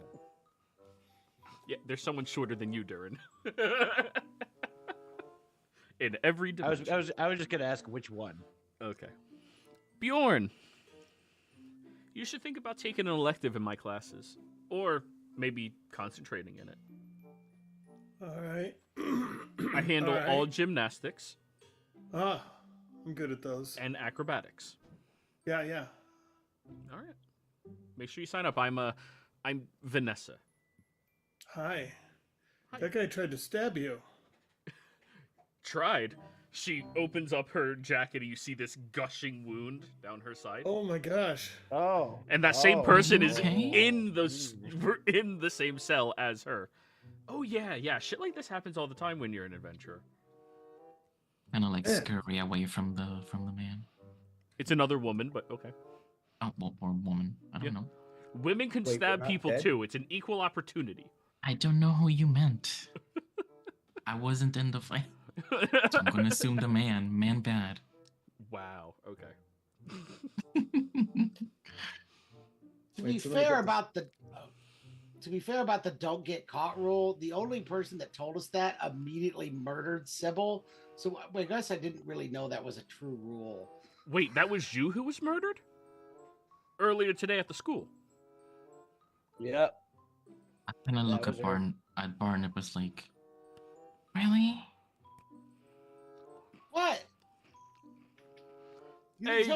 Yeah, there's someone shorter than you, Durin. In every dimension. I was just gonna ask which one. Okay. Bjorn, you should think about taking an elective in my classes. Or maybe concentrating in it. Alright. I handle all gymnastics. I'm good at those. And acrobatics. Yeah. Alright. Make sure you sign up. I'm Vanessa. Hi. That guy tried to stab you. Tried. She opens up her jacket and you see this gushing wound down her side. Oh my gosh. Oh. And that same person is okay? in the same cell as her. Oh yeah. Shit like this happens all the time when you're an adventurer. Kind of like scurry away from the man. It's another woman, but okay. Oh, well, or woman. I don't know. Women can Wait, stab we're not people dead? too. It's an equal opportunity. I don't know who you meant. I wasn't in the fight. So I'm gonna assume the man bad. Wow. Okay. To Wait, be so let me fair get about the don't get caught rule, the only person that told us that immediately murdered Sybil. So I guess I didn't really know that was a true rule. Wait, that was you who was murdered? Earlier today at the school. Yep. I kind of look was at her. Barnabas like, really? What? You Hey. didn't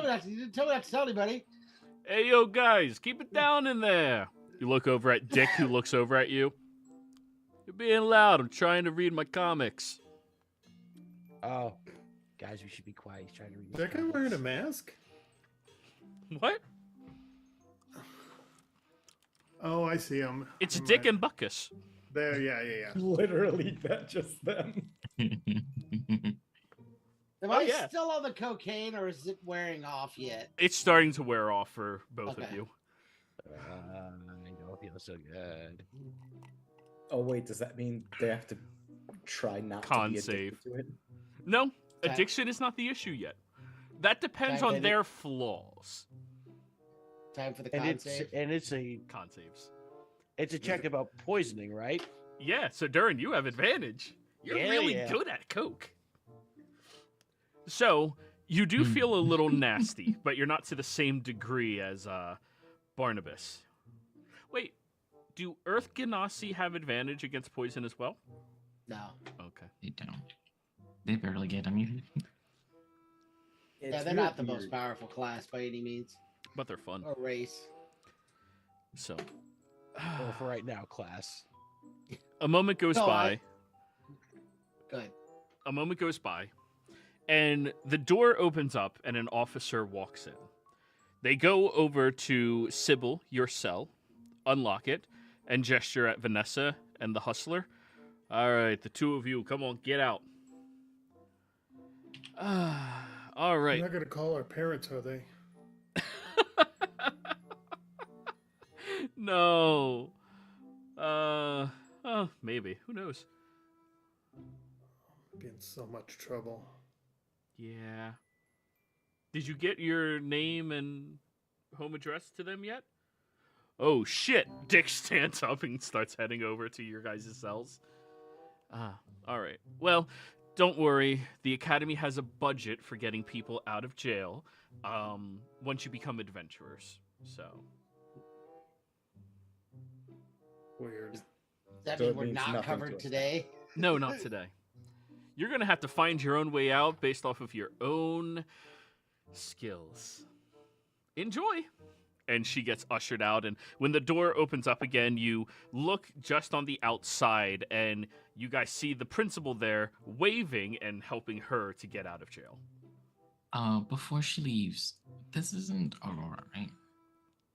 tell me not to tell anybody. Hey, yo, guys, keep it down in there. You look over at Dick, who looks over at you. You're being loud. I'm trying to read my comics. Oh, guys, we should be quiet. He's trying to read. Is that guy wearing a mask? What? Oh, I see him. It's Never Dick mind. and Buckus. There, yeah. Literally, that just them. Am Oh, I yeah. still on the cocaine or is it wearing off yet? It's starting to wear off for both of Okay. you. I don't feel so good. Oh wait, does that mean they have to try not Con to be save. addicted to it? No, Okay. addiction is not the issue yet. That depends Okay, on then their flaws. Time for the And con it's save. and it's a Con saves. check about poisoning, right? Yeah, so Durin, you have advantage. You're Yeah, really yeah. good at coke. So, you do feel a little nasty, but you're not to the same degree as Barnabas. Wait, do Earth Ganassi have advantage against poison as well? No. Okay. They don't. They barely get immunity. Yeah, It's they're real not the most weird. powerful class by any means. But they're fun. Or race. So, Well, for right now, class. a moment goes No, by. Good. A moment goes by, and the door opens up, and an officer walks in. They go over to Sybil, your cell, unlock it, and gesture at Vanessa and the hustler. All right, the two of you, come on, get out. All They're right. not gonna call our parents, are they? No. Oh, maybe. Who knows? Be in so much trouble. Yeah. Did you get your name and home address to them yet? Oh, shit. Dick stands up and starts heading over to your guys' cells. All right. Well, don't worry. The Academy has a budget for getting people out of jail once you become adventurers. So, Weird. Does that So mean it we're means not nothing to covered us. today? no, not today. You're going to have to find your own way out based off of your own skills. Enjoy. And she gets ushered out, and when the door opens up again, you look just on the outside, and you guys see the principal there waving and helping her to get out of jail. Before she leaves, this isn't Aurora, right?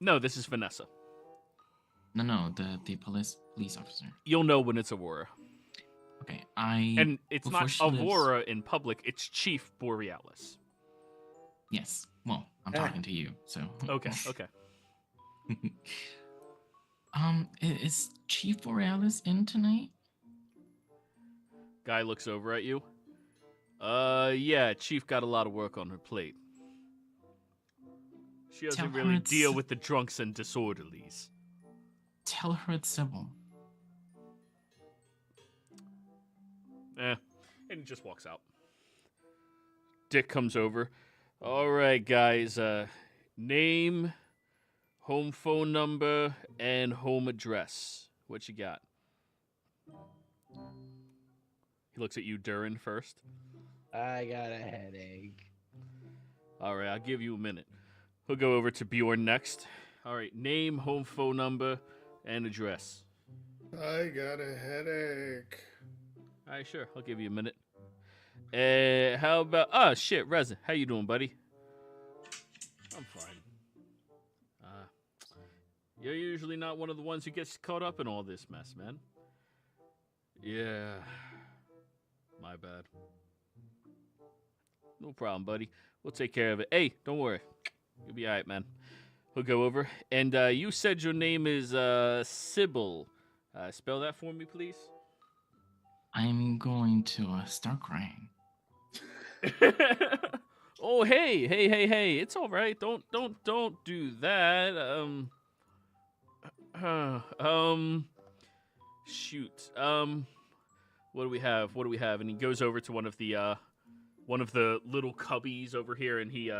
No, this is Vanessa. No, the police officer. You'll know when it's Aurora. Okay, And it's before not she leaves- Aurora in public, it's Chief Borealis. Yes. Well, I'm talking to you, so. Okay, okay. Is Chief Borealis in tonight? Guy looks over at you. Yeah, Chief got a lot of work on her plate. She doesn't Tell her really it's- deal with the drunks and disorderlies. Tell her it's Sybil. And he just walks out. Dick comes over. All right, guys. Name, home phone number, and home address. What you got? He looks at you, Durin, first. I got a headache. All right, I'll give you a minute. He'll go over to Bjorn next. All right, name, home phone number, and address. I got a headache. All right, sure. I'll give you a minute. How about... Oh, shit, Resin. How you doing, buddy? I'm fine. You're usually not one of the ones who gets caught up in all this mess, man. Yeah. My bad. No problem, buddy. We'll take care of it. Hey, don't worry. You'll be all right, man. He'll go over. And you said your name is Sybil. Spell that for me, please. I'm going to start crying. Oh, hey. It's all right. Don't do that. Shoot. What do we have? And he goes over to one of the little cubbies over here, and he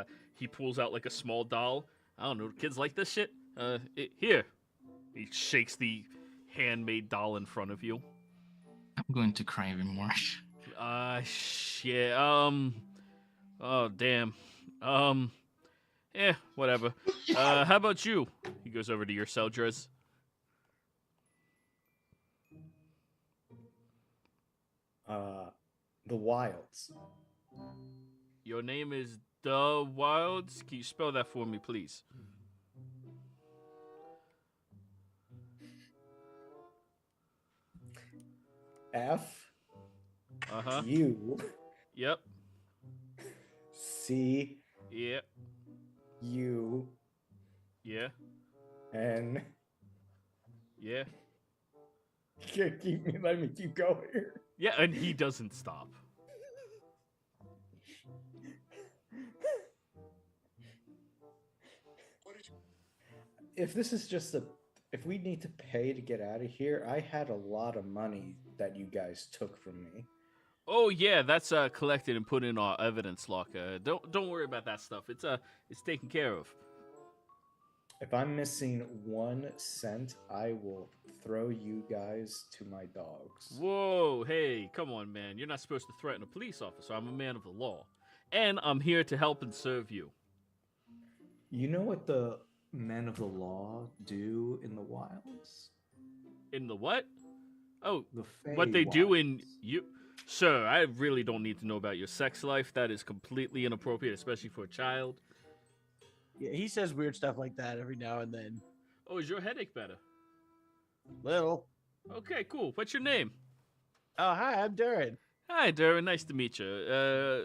pulls out like a small doll. I don't know. Kids like this shit. Here. He shakes the handmade doll in front of you. I'm going to cry even more. Shit. Oh, damn. Whatever. How about you? He goes over to your cell, Drez. The Wilds. Your name is The Wilds? Can you spell that for me, please? F. Uh-huh. U. Yep. C. Yep. U. Yeah. N. Yeah. You can't let me keep going here. Yeah, and he doesn't stop. If this is just if we need to pay to get out of here, I had a lot of money that you guys took from me. Oh yeah, that's collected and put in our evidence locker. Don't worry about that stuff. It's taken care of. If I'm missing 1 cent, I will throw you guys to my dogs. Whoa, hey, come on, man. You're not supposed to threaten a police officer. I'm a man of the law. And I'm here to help and serve you. You know what the men of the law do in the wilds? In the what? Oh, The what they do in Wilds. you. Sir, I really don't need to know about your sex life. That is completely inappropriate, especially for a child. Yeah, he says weird stuff like that every now and then. Oh, is your headache better? Little. Okay, cool. What's your name? Oh, hi, I'm Darren. Hi, Darren. Nice to meet you.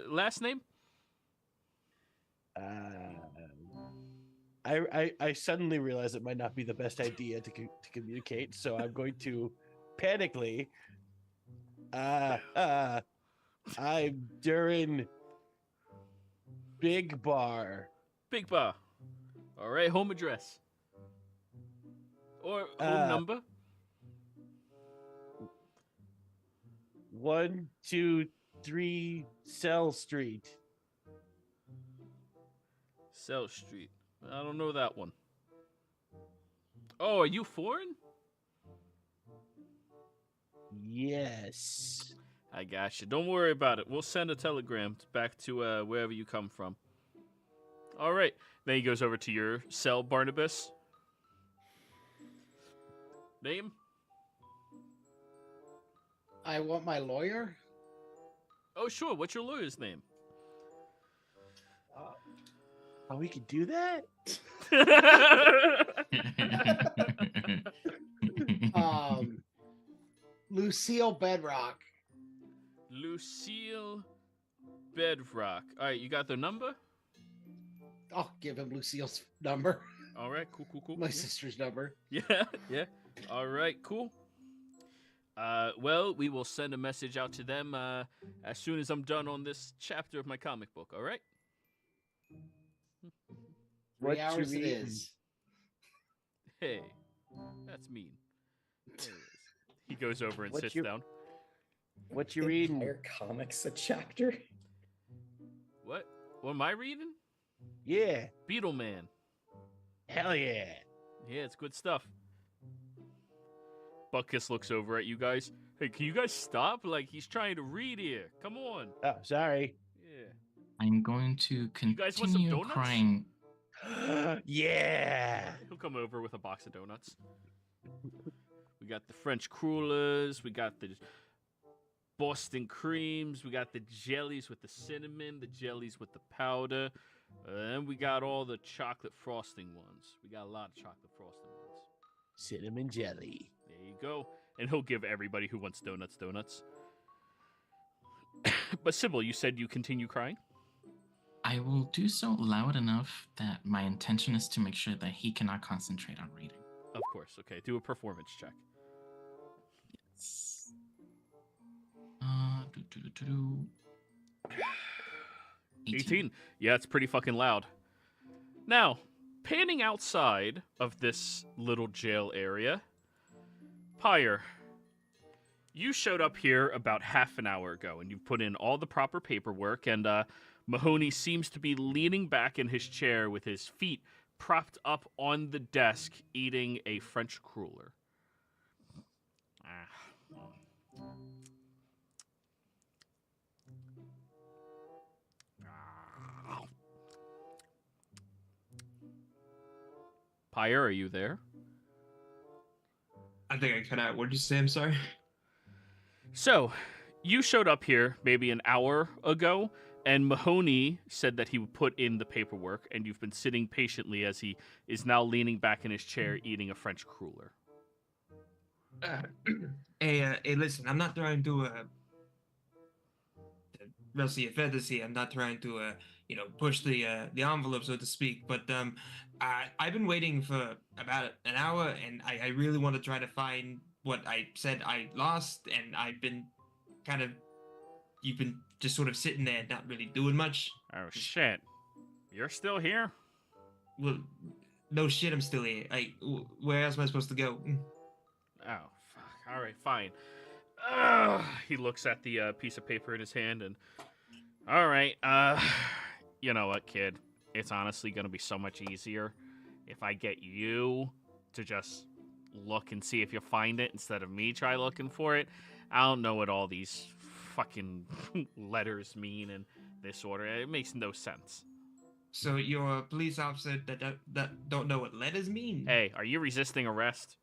Last name? I suddenly realize it might not be the best idea to communicate, so I'm going to panically. I'm Darren Big Bar. Big Bar. All right, home address. Or home number? 123 Cell Street. Cell Street. I don't know that one. Oh, are you foreign? Yes. I got you. Don't worry about it. We'll send a telegram back to wherever you come from. All right. Then he goes over to your cell, Barnabas. Name? I want my lawyer. Oh, sure. What's your lawyer's name? Oh, we could do that? Lucille Bedrock. Lucille Bedrock. All right, you got their number? I'll give him Lucille's number. All right, cool. My sister's number. Yeah. All right, cool. Well, we will send a message out to them as soon as I'm done on this chapter of my comic book, all right? 3 hours it is. Hey, that's mean. Anyways, he goes over and sits down. What you reading? Entire comics a chapter? What? What am I reading? Yeah. Beetle Man. Hell yeah. Yeah, it's good stuff. Buckus looks over at you guys. Hey, can you guys stop? Like, he's trying to read here. Come on. Oh, sorry. Yeah. I'm going to guys want some continue donuts? crying. Yeah. He'll come over with a box of donuts. We got the French crullers. We got the Boston creams. We got the jellies with the cinnamon, the jellies with the powder. And we got all the chocolate frosting ones. We got a lot of chocolate frosting ones. Cinnamon jelly. There you go. And he'll give everybody who wants donuts. But Sybil, you said you continue crying? I will do so loud enough that my intention is to make sure that he cannot concentrate on reading. Of course. Okay, do a performance check. Yes. 18. Yeah, it's pretty fucking loud. Now, panning outside of this little jail area, Pyre, you showed up here about half an hour ago, and you've put in all the proper paperwork, and Mahoney seems to be leaning back in his chair with his feet propped up on the desk, eating a French cruller. Pyre, are you there? I think I cut out. What did you say? I'm sorry. So, you showed up here maybe an hour ago, and Mahoney said that he would put in the paperwork, and you've been sitting patiently as he is now leaning back in his chair eating a French cruller. Hey, listen, I'm not trying to rustle your feathers here. I'm not trying to push the envelope, so to speak. But I've been waiting for about an hour, and I really want to try to find what I said I lost, and you've been just sort of sitting there, not really doing much. Oh, shit. You're still here? Well, no shit, I'm still here. Where else am I supposed to go? Oh, fuck. All right, fine. He looks at the piece of paper in his hand and... All right, you know what, kid? It's honestly going to be so much easier if I get you to just look and see if you find it instead of me try looking for it. I don't know what all these fucking letters mean in this order. It makes no sense. So you're a police officer that don't know what letters mean? Hey, are you resisting arrest?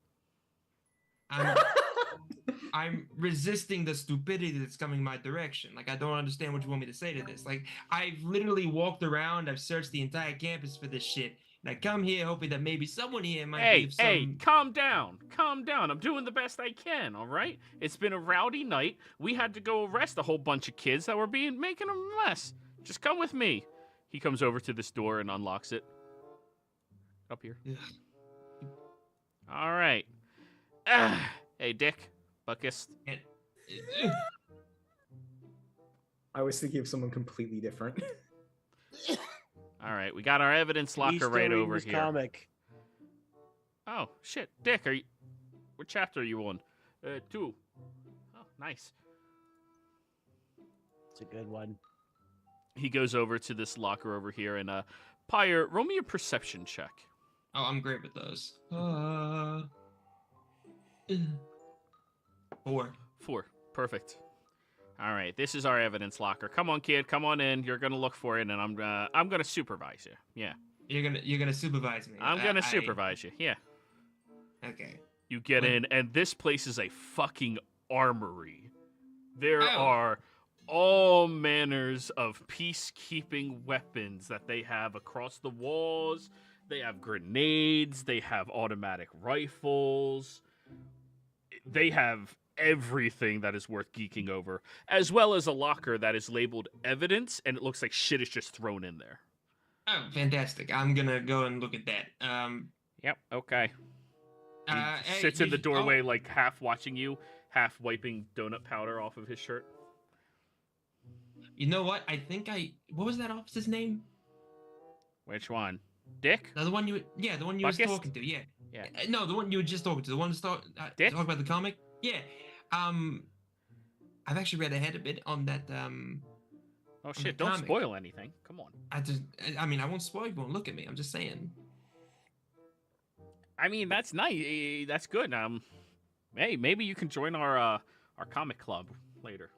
I'm resisting the stupidity that's coming my direction. Like, I don't understand what you want me to say to this. Like, I've literally walked around, I've searched the entire campus for this shit, and I come here hoping that maybe someone here might give some... Hey, calm down. Calm down. I'm doing the best I can, all right? It's been a rowdy night. We had to go arrest a whole bunch of kids that were making a mess. Just come with me. He comes over to this door and unlocks it. Up here. Ugh. All right. Hey, Dick. Buckus. I was thinking of someone completely different. All right, we got our evidence locker right over here. Comic. Oh shit, Dick, what chapter are you on? 2. Oh, nice. It's a good one. He goes over to this locker over here and Pyre, roll me a perception check. Oh, I'm great with those. 4. Perfect. All right, this is our evidence locker. Come on, kid, come on in. You're gonna look for it, and I'm gonna supervise you. Yeah. You're gonna supervise me. I'm gonna supervise you. Yeah. Okay. You get in, and this place is a fucking armory. There are all manners of peacekeeping weapons that they have across the walls. They have grenades. They have automatic rifles. They have everything that is worth geeking over, as well as a locker that is labeled evidence, and it looks like shit is just thrown in there. Oh, fantastic. I'm gonna go and look at that. Yep, okay. He sits in the doorway, like half watching you, half wiping donut powder off of his shirt. You know what? I think what was that officer's name? Which one? Dick? The one you were talking to, yeah. Yeah. No, the one you were just talking to, the one to Dick? talk about the comic? Yeah. I've actually read ahead a bit on that, Oh shit, don't comic. spoil anything. Come on. I won't spoil, you won't look at me, I'm just saying. I mean, that's nice. That's good. Hey, maybe you can join our comic club later.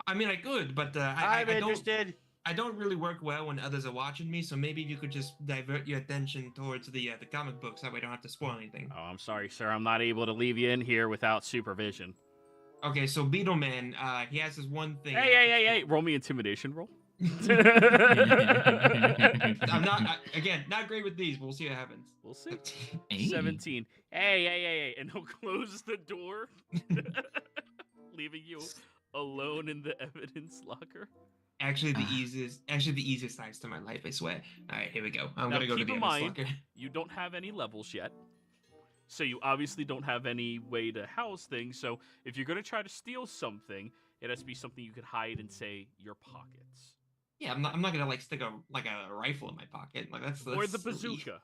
I mean, I could, but I'm interested. I don't really work well when others are watching me, so maybe you could just divert your attention towards the comic books. That way I don't have to spoil anything. Oh, I'm sorry, sir. I'm not able to leave you in here without supervision. Okay, so Beetleman, he has this one thing. Hey! Roll me intimidation roll. I'm not great with these. We'll see what happens. We'll see. Hey. 17. Hey. And he'll close the door, leaving you alone in the evidence locker. Actually, the easiest nights to my life, I swear. All right, here we go. I'm gonna go to the evidence locker. You don't have any levels yet, so you obviously don't have any way to house things. So if you're gonna try to steal something, it has to be something you could hide in, say, your pockets. Yeah, I'm not gonna stick a rifle in my pocket. Like that's or the bazooka.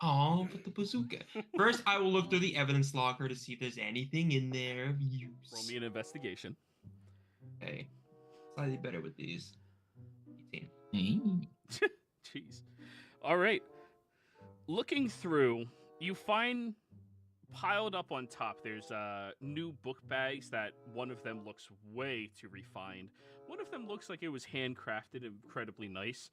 Oh, but the bazooka. First, I will look through the evidence locker to see if there's anything in there of use. Roll me an investigation. Okay. Slightly better with these. 18. Hey. Jeez. All right. Looking through, you find piled up on top, there's new book bags that one of them looks way too refined. One of them looks like it was handcrafted, incredibly nice.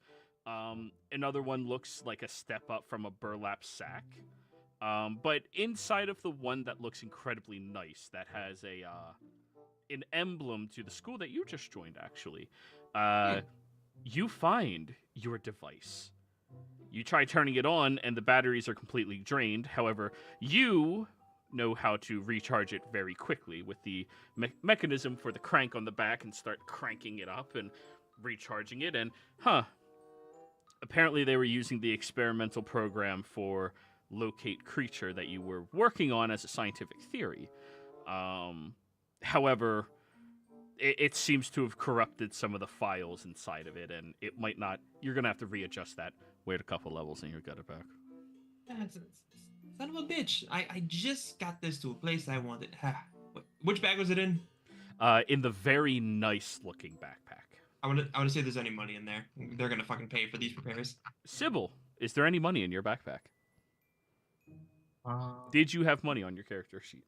Another one looks like a step up from a burlap sack. But inside of the one that looks incredibly nice, that has an emblem to the school that you just joined, actually, you find your device. You try turning it on, and the batteries are completely drained. However, you know how to recharge it very quickly with the mechanism for the crank on the back and start cranking it up and recharging it. And, apparently they were using the experimental program for locate creature that you were working on as a scientific theory. However, it seems to have corrupted some of the files inside of it, and it might not. You're gonna have to readjust that. Wait a couple levels, and you'll get it back. Son of a bitch! I just got this to a place I wanted. Which bag was it in? In the very nice looking backpack. I want to see if there's any money in there. They're gonna fucking pay for these repairs. Sybil, is there any money in your backpack? Did you have money on your character sheet?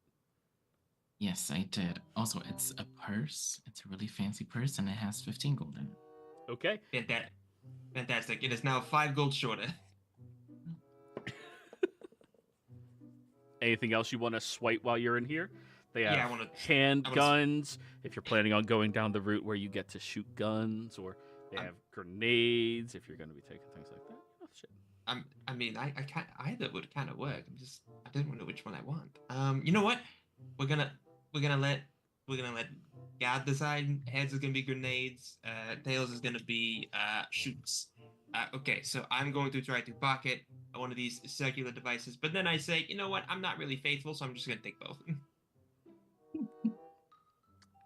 Yes, I did. Also, it's a purse. It's a really fancy purse, and it has 15 gold in it. Okay. Fantastic. It is now 5 gold shorter. Anything else you want to swipe while you're in here? They have Yeah, I wanna- handguns, if you're planning on going down the route where you get to shoot guns, or they have grenades, if you're going to be taking things like that. Oh, shit. I mean, I can't. Either would kind of work. I don't know which one I want. You know what? We're gonna let God decide. Heads is gonna be grenades. Tails is gonna be shoots. Okay, so I'm going to try to pocket one of these circular devices, but then I say, you know what? I'm not really faithful, so I'm just gonna take both.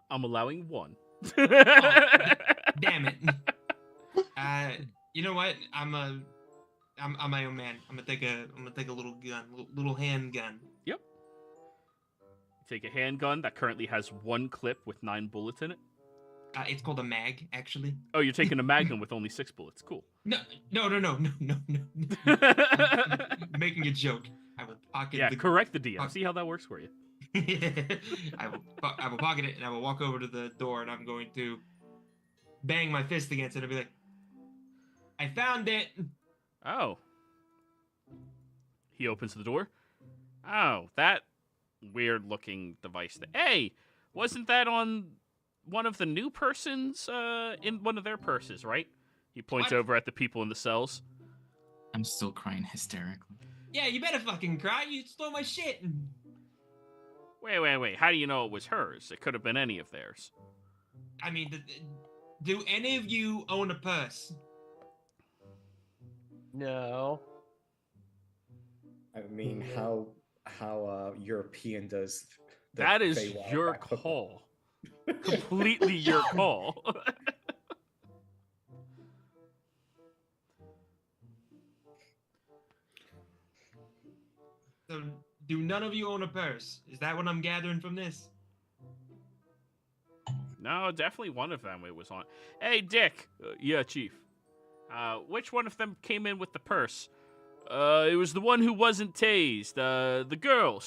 I'm allowing one. Damn it. You know what? I'm my own man. I'm gonna take a little gun, little handgun. Yep. Take a handgun that currently has 1 clip with 9 bullets in it. It's called a mag, actually. Oh, you're taking a magnum with only 6 bullets. Cool. No. Making a joke. I will pocket. Yeah, correct the DM. See how that works for you. I will pocket it, and I will walk over to the door, and I'm going to bang my fist against it and be like, "I found it." Oh. He opens the door. Oh, that weird-looking device. Hey, wasn't that on one of the new persons in one of their purses, right? He points What? over at the people in the cells. I'm still crying hysterically. Yeah, you better fucking cry. You stole my shit. Wait. How do you know it was hers? It could have been any of theirs. I mean, do any of you own a purse? No. I mean, how European does the That is Feywild your back football? call. Completely your call. So, do none of you own a purse? Is that what I'm gathering from this? No, definitely one of them it was on. Hey, Dick. Yeah, Chief. Which one of them came in with the purse? It was the one who wasn't tased. The girl.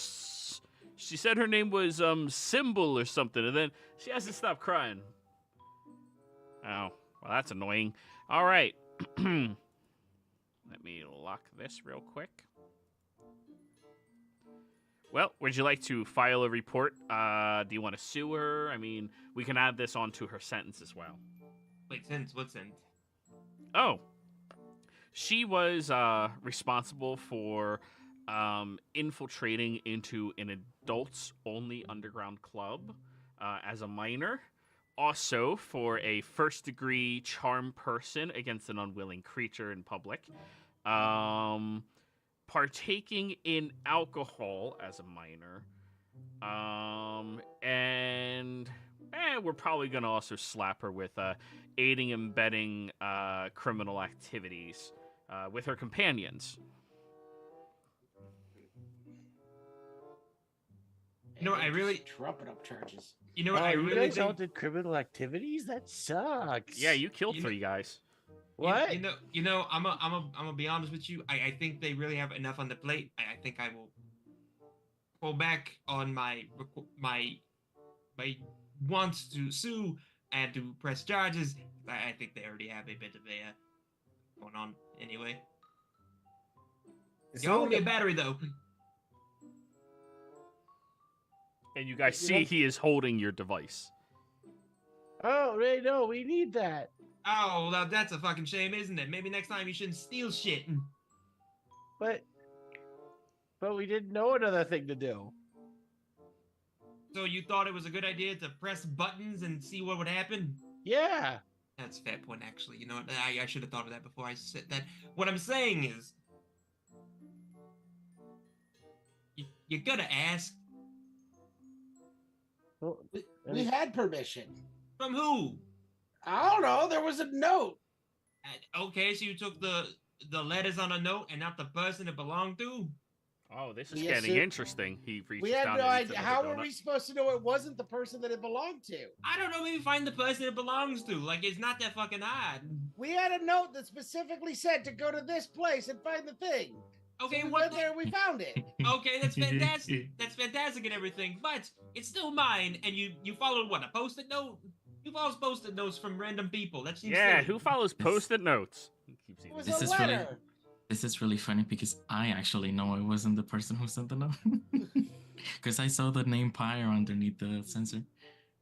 She said her name was, Symbol or something, and then she hasn't stopped crying. Oh, well, that's annoying. All right. Let me lock this real quick. Well, would you like to file a report? Do you want to sue her? I mean, we can add this onto her sentence as well. Wait, sentence? What sentence? Oh. She was responsible for infiltrating into an adults-only underground club as a minor. Also for a first-degree charm person against an unwilling creature in public. Partaking in alcohol as a minor. And we're probably going to also slap her with aiding and abetting criminal activities with her companions. You know, I really trumping up charges. You know what? Oh, I you really guys all think. did criminal activities? That sucks. Yeah, you killed You know- 3 guys. What? You know. I'm gonna be honest with you. I think they really have enough on the plate. I think I will pull back on my wants to sue and to press charges. I think they already have a bit of a going on anyway. Is You owe it me a like battery though. And you guys You see know- he is holding your device. Oh, Ray, no, we need that. Oh, well, that's a fucking shame, isn't it? Maybe next time you shouldn't steal shit. But we didn't know another thing to do. So you thought it was a good idea to press buttons and see what would happen? Yeah. That's a fair point, actually. You know what? I should have thought of that before I said that. What I'm saying is, you gotta ask. Well, We had permission. From who? I don't know. There was a note. Okay, so you took the letters on a note and not the person it belonged to? Oh, this is Yes, getting sir. interesting. He reaches We had down no and eats idea. another How were donut. we supposed to know it wasn't the person that it belonged to? I don't know, maybe find the person it belongs to. Like, it's not that fucking hard. We had a note that specifically said to go to this place and find the thing. Okay, So we what went the- there and we found it. Okay, that's fantastic. That's fantastic and everything, but it's still mine, and you followed what, a post-it note? Who follows post-it notes from random people? That seems Yeah, silly. who follows post-it notes? He keeps It eating was it. This a is really- letter. This is really funny because I actually know it wasn't the person who sent the note. Because I saw the name Pyre underneath the sensor.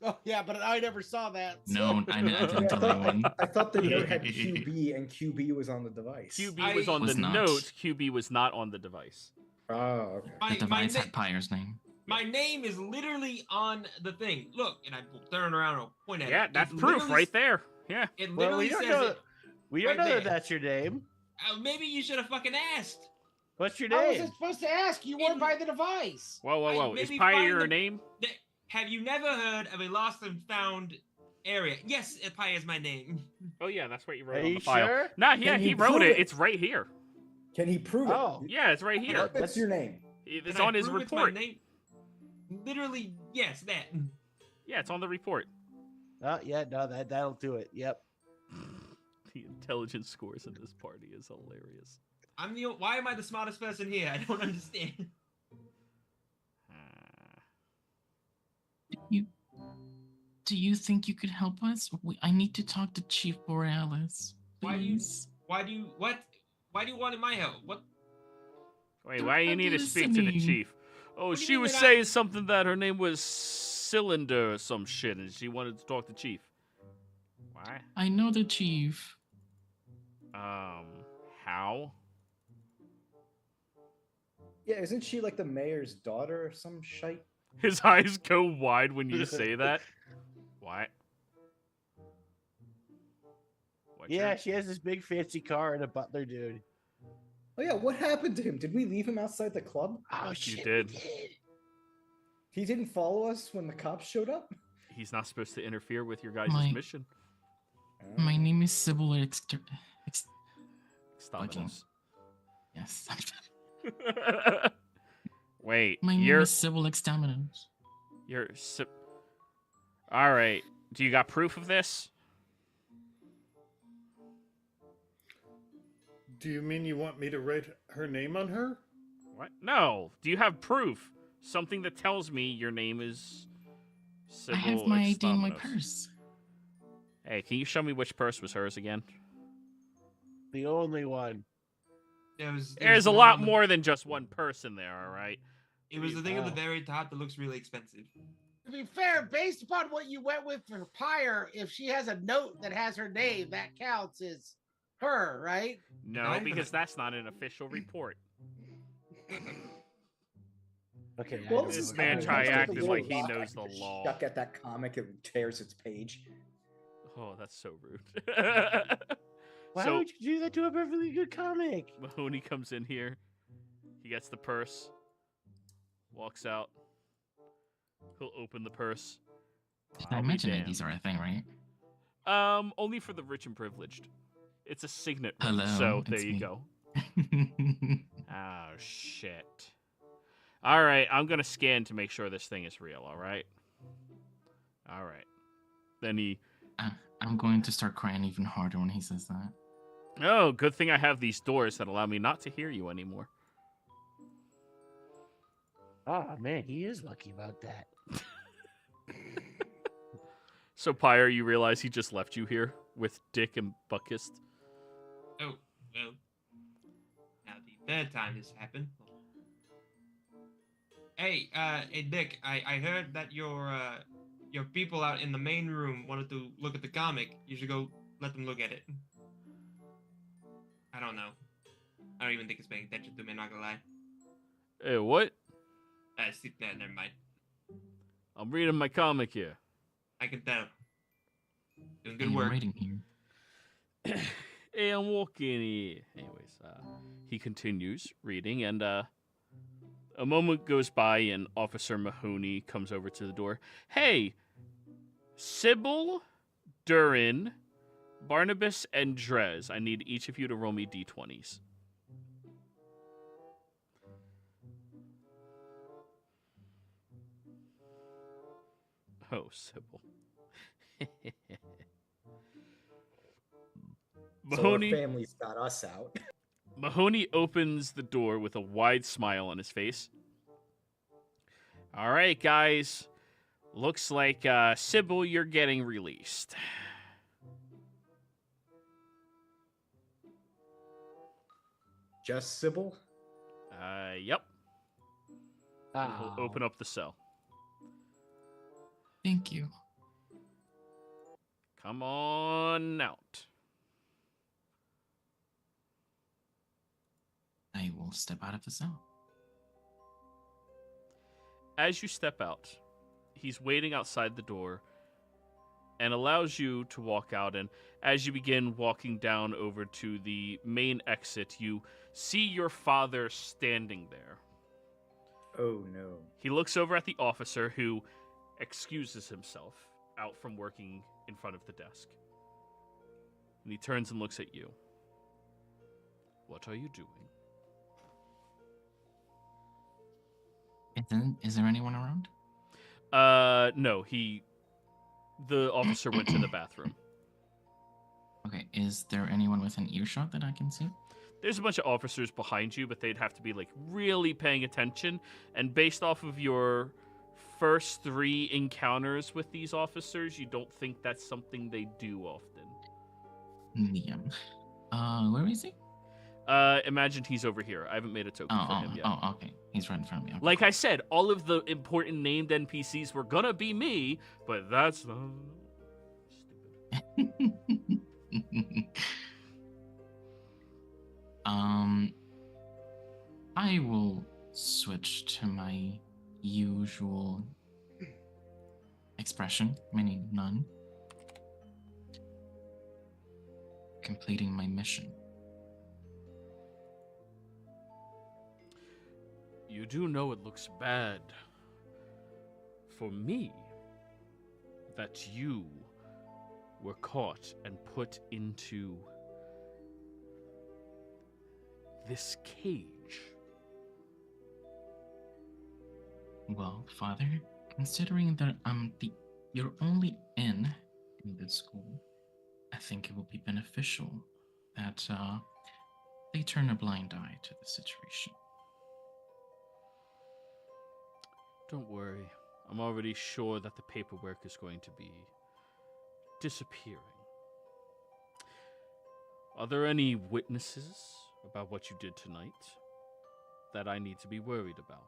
Oh yeah, but I never saw that. so- No, I didn't tell anyone. I thought the note had QB and QB was on the device. QB was on Was the not. note. QB was not on the device. Oh, okay. The device had Pyre's name. My name is literally on the thing. Look, and I will turn around and I'll point at it. Yeah, It that's proof literally- right there. Yeah. It Well, literally we don't says know. it. We don't right know that there. that's your name. Maybe you should have fucking asked. What's your How was name? I supposed to ask? You weren't by the device. Whoa, whoa, whoa. Is maybe Pyre find your the- name? Have you never heard of a lost and found area? Yes, Pi is my name. Oh yeah, that's what you Are wrote on you the file. sure? Nah, yeah, Can he you wrote prove it. it? It's right here. Can he prove it? Oh. Yeah, it's right here. What's your name? It's Can I on his prove it's my report. name? Literally, yes, that. Yeah, it's on the report. Oh, yeah, no, that'll do it. Yep. The intelligence scores in this party is hilarious. Why am I the smartest person here? I don't understand. Do you think you could help us? I need to talk to Chief Borealis. Why do you- Please. Why do you want my help? What? Wait, why you I'm need to speak to the listening. chief? Oh, What do you she mean was that I- saying something that her name was Cylinder or some shit, and she wanted to talk to chief. Why? I know the chief. How? Yeah, isn't she like the mayor's daughter or some shite? His eyes go wide when you say that. What? What's Yeah, your- she has this big fancy car and a butler dude. Oh yeah, what happened to him? Did we leave him outside the club? Oh You shit. did. we did. He didn't follow us when the cops showed up? He's not supposed to interfere with your guys' My- mission. My name is Sybil Stop Yes. Wait, My name you're is Sybil Exterminus. all right. Do you got proof of this? Do you mean you want me to write her name on her? What? No. Do you have proof? Something that tells me your name is Sybil I have my ID in my Exterminus. purse. Hey, can you show me which purse was hers again? The only one. There's a lot more than just one purse in there, all right? It was the thing at the Wow. very top that looks really expensive. To be fair, based upon what you went with for Pyre, if she has a note that has her name, that counts as her, right? No, Not even because a- that's not an official report. Okay. Well, I this don't man know. try Just acting a like little he rock knows I the could law. Chuck at that comic, it tears its page. Oh, that's so rude. Why So- would you do that to a perfectly good comic? Mahoney comes in here. He gets the purse. Walks out. He'll open the purse. I I'll be imagine damned. IDs are a thing, right? Only for the rich and privileged. It's a signet ring, Hello, so there it's you me. go. Oh, shit. All right, I'm going to scan to make sure this thing is real, all right? All right. Then he... I'm going to start crying even harder when he says that. Oh, good thing I have these doors that allow me not to hear you anymore. Ah, man, he is lucky about that. So, Pyre, you realize he just left you here with Dick and Buckist? Oh, well. Now the third time this happened. Hey, Dick, I heard that your people out in the main room wanted to look at the comic. You should go let them look at it. I don't know. I don't even think it's paying attention to me, I'm not gonna lie. Hey, what? Never mind. I'm reading my comic here. I can tell. Doing Hey, good I'm work. reading here. Hey, I'm walking here. Anyways, he continues reading, and a moment goes by, and Officer Mahoney comes over to the door. Hey, Sybil, Durin, Barnabas, and Drez. I need each of you to roll me d20s. Oh, Sybil. So our family's got us out. Mahoney opens the door with a wide smile on his face. All right, guys. Looks like, Sybil, you're getting released. Just Sybil? Yep. Oh. He'll open up the cell. Thank you. Come on out. I will step out of the cell. As you step out, he's waiting outside the door and allows you to walk out. And as you begin walking down over to the main exit, you see your father standing there. Oh no. He looks over at the officer, who excuses himself out from working in front of the desk. And he turns and looks at you. What are you doing? Is there anyone around? No, the officer went to the bathroom. Okay, is there anyone within earshot that I can see? There's a bunch of officers behind you, but they'd have to be, like, really paying attention. And based off of your first 3 encounters with these officers, you don't think that's something they do often. Yeah. Where is he? Imagine he's over here. I haven't made a token for him yet. Oh, okay. He's right in front of me. Okay. Like I said, all of the important named NPCs were gonna be me, but that's not stupid. I will switch to my usual expression, meaning none. Completing my mission. You do know it looks bad for me that you were caught and put into this cage. Well, Father, considering that I'm your only in this school, I think it will be beneficial that they turn a blind eye to the situation. Don't worry. I'm already sure that the paperwork is going to be disappearing. Are there any witnesses about what you did tonight that I need to be worried about?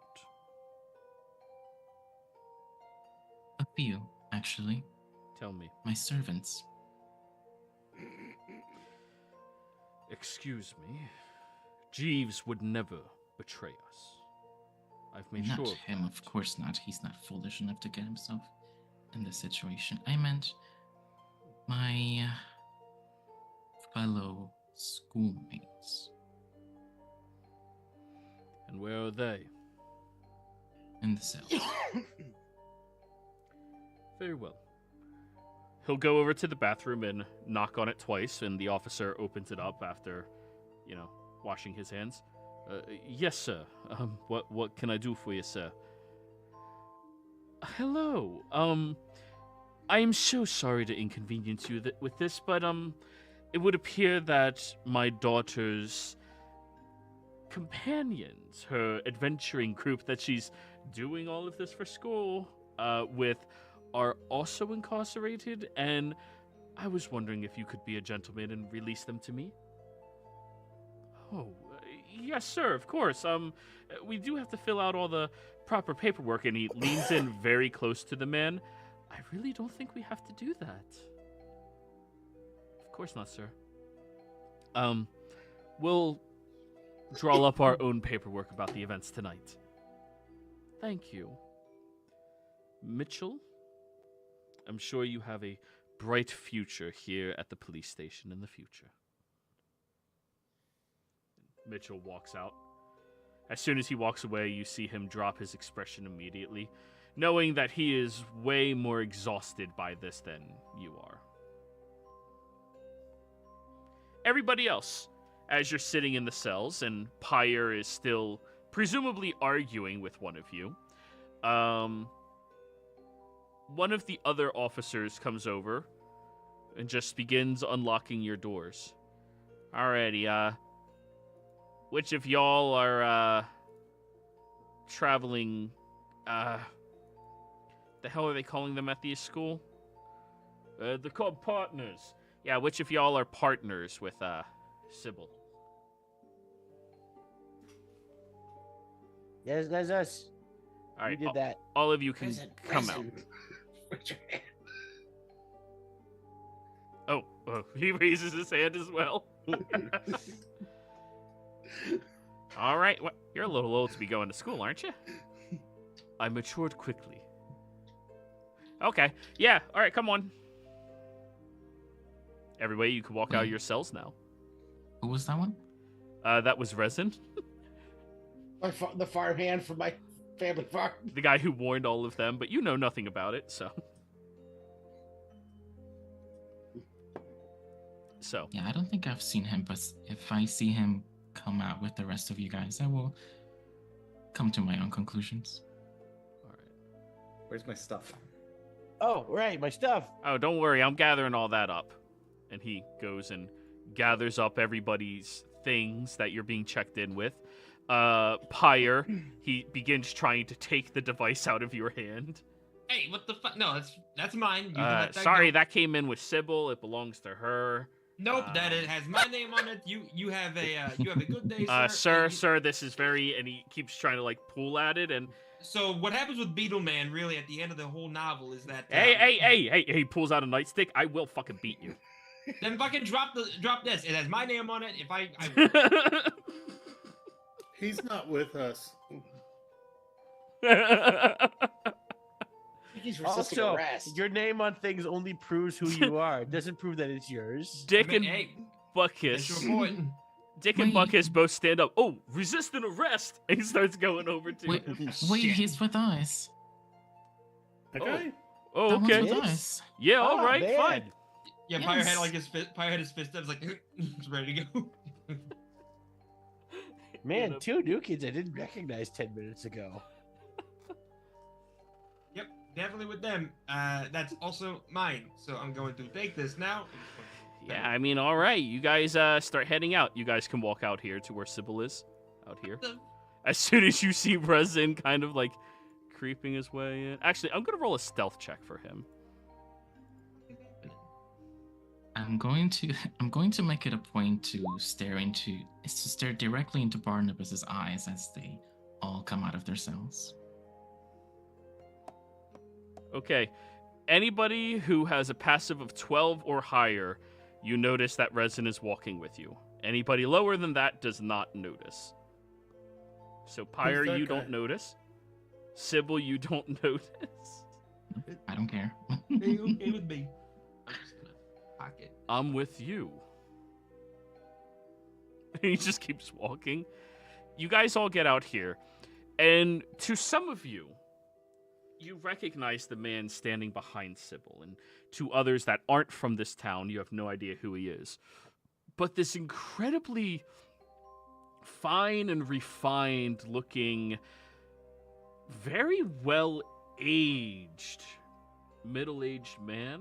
A few, actually. Tell me. My servants. Excuse me. Jeeves would never betray us. I've made Not sure of him, that. of course not. He's not foolish enough to get himself in this situation. I meant my fellow schoolmates. And where are they? In the cell. Very well. He'll go over to the bathroom and knock on it twice, and the officer opens it up after, washing his hands. Yes, sir. What can I do for you, sir? Hello. I am so sorry to inconvenience you with this, but it would appear that my daughter's companions, her adventuring group that she's doing all of this for school with, are also incarcerated, and I was wondering if you could be a gentleman and release them to me. Oh, Yes, sir, of course. We do have to fill out all the proper paperwork, and he leans in very close to the man. I really don't think we have to do that. Of course not, sir. We'll draw up our own paperwork about the events tonight. Thank you. Mitchell, I'm sure you have a bright future here at the police station in the future. Mitchell walks out. As soon as he walks away, you see him drop his expression immediately, knowing that he is way more exhausted by this than you are. Everybody else, as you're sitting in the cells, and Pyre is still presumably arguing with one of you, one of the other officers comes over and just begins unlocking your doors. Alrighty, which of y'all are, traveling, the hell are they calling them at the school? They're called partners. Yeah, which of y'all are partners with, Sybil? Yes, that's us. Alright, We did that. all of you can Prison, come out. prison. Raise your hand. Oh, he raises his hand as well. All right, you're a little old to be going to school, aren't you? I matured quickly. Okay, yeah, all right, come on. Everybody, you can walk out of your cells now. Who was that one? That was Resin, The farmhand from my family farm. the guy who warned all of them, but you know nothing about it, so. So. Yeah, I don't think I've seen him, but if I see him come out with the rest of you guys, I will come to my own conclusions. All right. Where's my stuff? Oh, right, my stuff. Oh, don't worry, I'm gathering all that up. And he goes and gathers up everybody's things that you're being checked in with. Pyre, he begins trying to take the device out of your hand. Hey, what the fuck? No, that's mine. You can let that Sorry, go. that came in with Sybil. It belongs to her. Nope, that it has my name on it. You have a good day, sir. Sir, And sir, this is very, and he keeps trying to like pull at it, and So what happens with Beetleman, really, at the end of the whole novel, is that hey, he pulls out a nightstick. I will fucking beat you. then fucking drop this. It has my name on it. If I He's not with us. He's resisting Also, arrest. your name on things only proves who you are. It doesn't prove that it's yours. Dick and hey, Buckus. that's your point. Dick and Wait. Buckus both stand up. Oh, resist an arrest! And he starts going over to Wait, him. wait, Shit. he's with us. Okay. Oh, That one's okay. with Yes. us. Yeah, Oh, all right, man. fine. Yeah, Pyre had Yes. like his fist. Pyre had his fist up. He's like, he's ready to go. Man, two new kids I didn't recognize 10 minutes ago. Yep, definitely with them. That's also mine. So I'm going to take this now. Yeah, I mean, all right. You guys start heading out. You guys can walk out here to where Sybil is. Out here. The- As soon as you see Resin kind of like creeping his way in. Actually, I'm going to roll a stealth check for him. I'm going to make it a point to stare directly into Barnabas's eyes as they all come out of their cells. Okay. Anybody who has a passive of 12 or higher, you notice that Resin is walking with you. Anybody lower than that does not notice. So Pyre, that you guy? don't notice. Sybil, you don't notice. I don't care. Hey, okay with me. I'm just gonna pocket. I'm with you. He just keeps walking. You guys all get out here. And to some of you, you recognize the man standing behind Sybil. And to others that aren't from this town, you have no idea who he is. But this incredibly fine and refined looking, very well-aged, middle-aged man.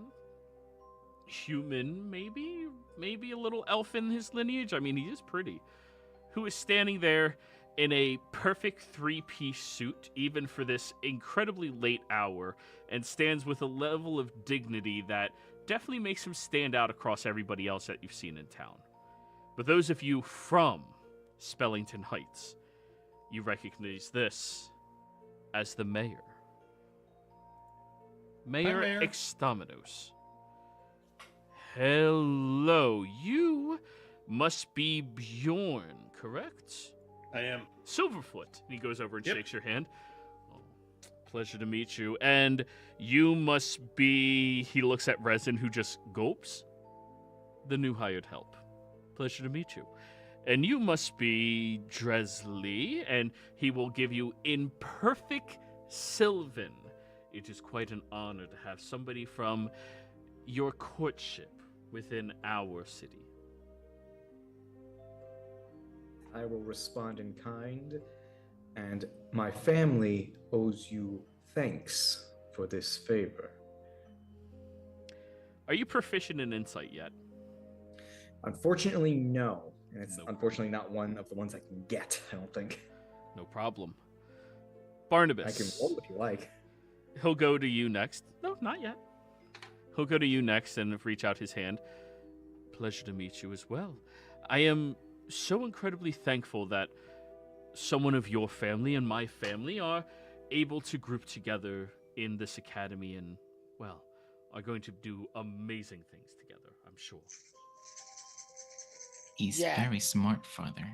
Human, maybe a little elf in his lineage. I mean, he is pretty. Who is standing there in a perfect three-piece suit, even for this incredibly late hour, and stands with a level of dignity that definitely makes him stand out across everybody else that you've seen in town. But those of you from Spellington Heights. You recognize this as the mayor. Mayor Mayor. Exterminos. Hello, you must be Bjorn, correct? I am. Silverfoot. He goes over and Yep. shakes your hand. Oh, pleasure to meet you. And you must be... He looks at Resin, who just gulps. The new hired help. Pleasure to meet you. And you must be Dresley, and he will give you in perfect Sylvan. It is quite an honor to have somebody from your courtship within our city. I will respond in kind, and my family owes you thanks for this favor. Are you proficient in insight yet? Unfortunately, no. And it's Nope. unfortunately not one of the ones I can get, I don't think. No problem. I Barnabas. can roll if you like. He'll go to you next. No, not yet. He'll go to you next and reach out his hand. Pleasure to meet you as well. I am so incredibly thankful that someone of your family and my family are able to group together in this academy and, well, are going to do amazing things together, I'm sure. He's Yeah. very smart, father.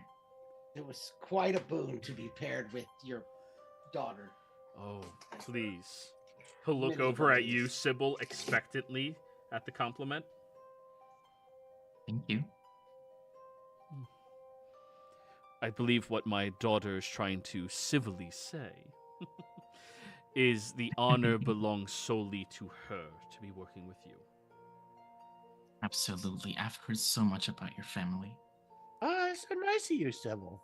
It was quite a boon to be paired with your daughter. Oh, please. He'll look Many over at you, ways. Sybil, expectantly at the compliment. Thank you. I believe what my daughter is trying to civilly say is the honor belongs solely to her to be working with you. Absolutely. I've heard so much about your family. It's so nice of you, Sybil.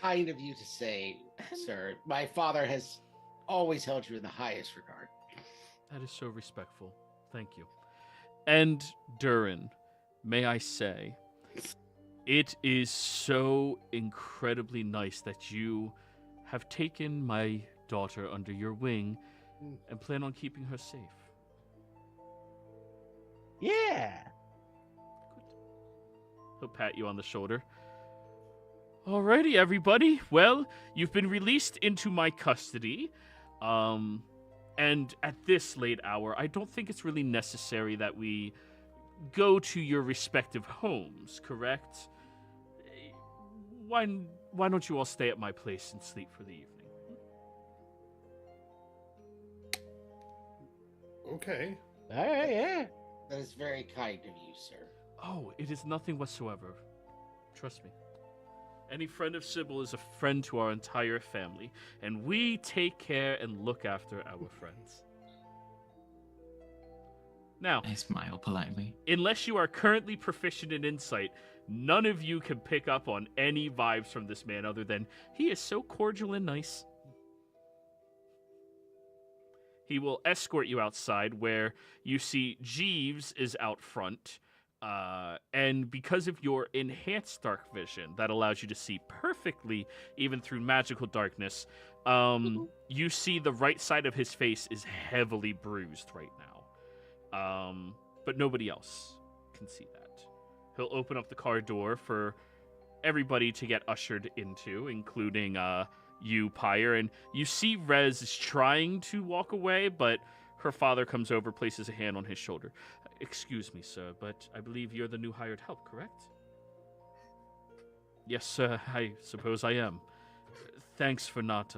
Kind of you to say, sir. My father has always held you in the highest regard. That is so respectful. Thank you. And Durin, may I say, it is so incredibly nice that you have taken my daughter under your wing and plan on keeping her safe. Yeah. He'll pat you on the shoulder. Alrighty, everybody. Well, you've been released into my custody. And at this late hour, I don't think it's really necessary that we go to your respective homes, correct? Why don't you all stay at my place and sleep for the evening? Okay. All right, yeah. That is very kind of you, sir. Oh, it is nothing whatsoever. Trust me. Any friend of Sybil is a friend to our entire family, and we take care and look after our friends. Now, I smile politely. unless you are currently proficient in insight, none of you can pick up on any vibes from this man other than he is so cordial and nice. He will escort you outside where you see Jeeves is out front. And because of your enhanced dark vision that allows you to see perfectly even through magical darkness, you see the right side of his face is heavily bruised right now. But nobody else can see that. He'll open up the car door for everybody to get ushered into, including you, Pyre. And you see Rez is trying to walk away, but her father comes over, places a hand on his shoulder. Excuse me, sir, but I believe you're the new hired help, correct? Yes, sir, I suppose I am. Thanks for not,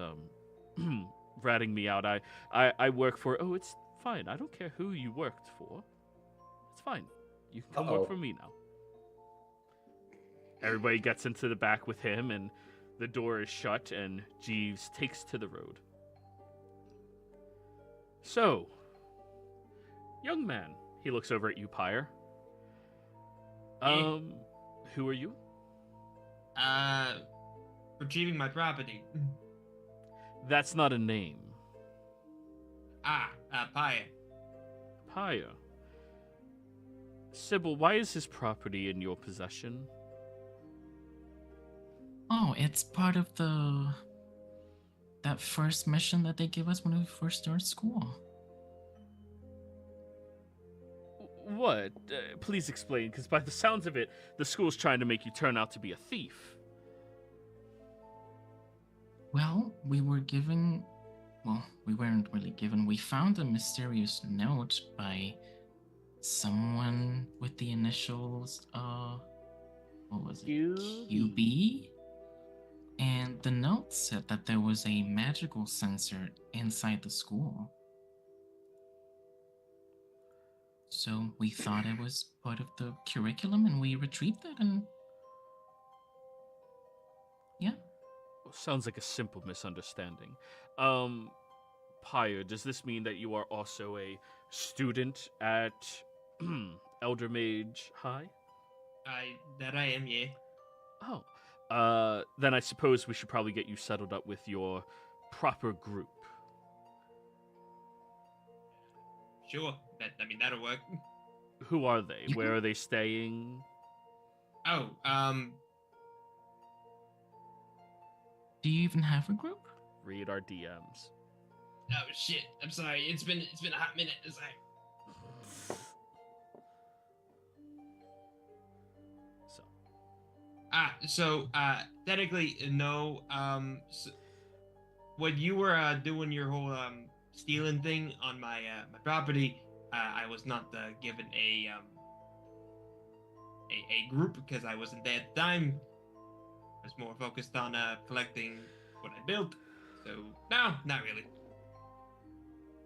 ratting me out. I work for... Oh, it's fine. I don't care who you worked for. It's fine. You can come work for me now. Everybody gets into the back with him, and the door is shut, and Jeeves takes to the road. So, young man, he looks over at you, Pyre. Who are you? Retrieving my property. That's not a name. Paya. Pyre. Sybil, why is his property in your possession? Oh, it's part of that first mission that they gave us when we first started school. What? Please explain, because by the sounds of it, the school's trying to make you turn out to be a thief. Well, we were given. Well, we weren't really given. We found a mysterious note by someone with the initials. What was it? QB. And the note said that there was a magical sensor inside the school. So we thought it was part of the curriculum, and we retrieved it, and yeah. Sounds like a simple misunderstanding. Pyre, does this mean that you are also a student at Eldermage High? I am, yeah. Oh. Then I suppose we should probably get you settled up with your proper group. Sure. That'll work. Who are they? Where are they staying? Oh, Do you even have a group? Read our DMs. oh shit. I'm sorry. It's been a hot minute. Sorry. So technically, no. When you were doing your whole stealing thing on my my property, I was not given a group because I wasn't there at the time. I was more focused on collecting what I built. So no, not really.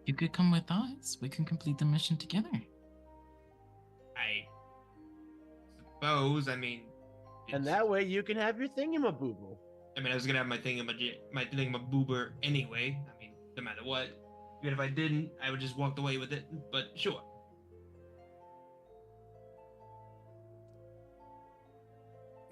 You could come with us. We can complete the mission together. I suppose. I mean. And that way you can have your thingamabooble. I was gonna have my thingamaboober anyway. I mean, no matter what. Even if I didn't, I would just walk away with it. But sure.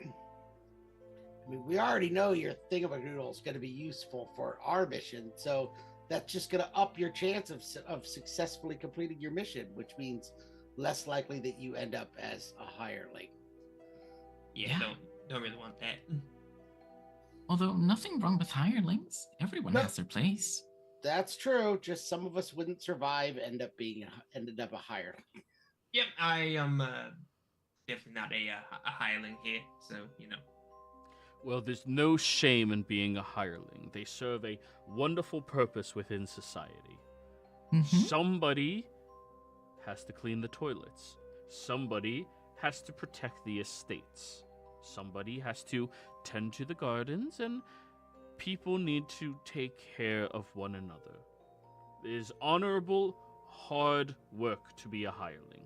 I mean, we already know your thingamadoodle is going to be useful for our mission, so that's just going to up your chance of successfully completing your mission, which means less likely that you end up as a hireling. Yeah. Don't really want that. Although nothing wrong with hirelings. Everyone has their place. That's true. Just some of us wouldn't survive, ended up a hireling. Yep, I am definitely not a hireling here, so you know. Well, there's no shame in being a hireling. They serve a wonderful purpose within society. Mm-hmm. Somebody has to clean the toilets. Somebody has to protect the estates. Somebody has to tend to the gardens, and people need to take care of one another. It is honorable, hard work to be a hireling.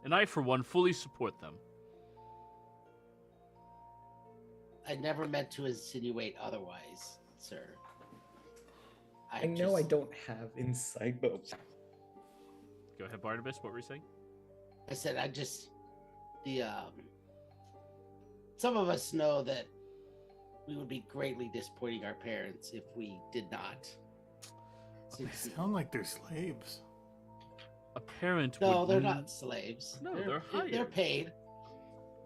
And I, for one, fully support them. I never meant to insinuate otherwise, sir. I know I don't have insight, but Go ahead, Barnabas. What were you saying? I said some of us know that we would be greatly disappointing our parents if we did not. They sound like they're slaves. A parent No, would... they're not slaves. No, they're hired. They're paid.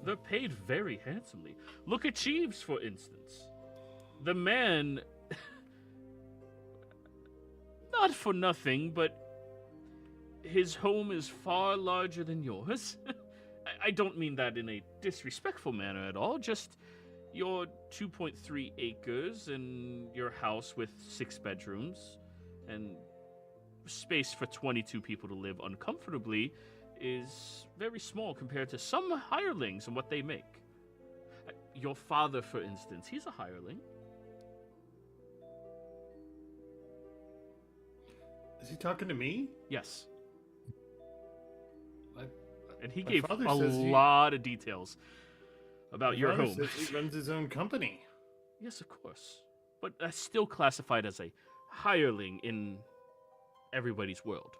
They're paid very handsomely. Look at Jeeves, for instance. The man... not for nothing, but his home is far larger than yours. I don't mean that in a disrespectful manner at all, just your 2.3 acres and your house with 6 bedrooms and space for 22 people to live uncomfortably is very small compared to some hirelings and what they make. Your father, for instance, he's a hireling. Is he talking to me? Yes. My And he my gave father a says lot of details about your father home. says he runs his own company. Yes, of course. But that's still classified as a hireling in everybody's world.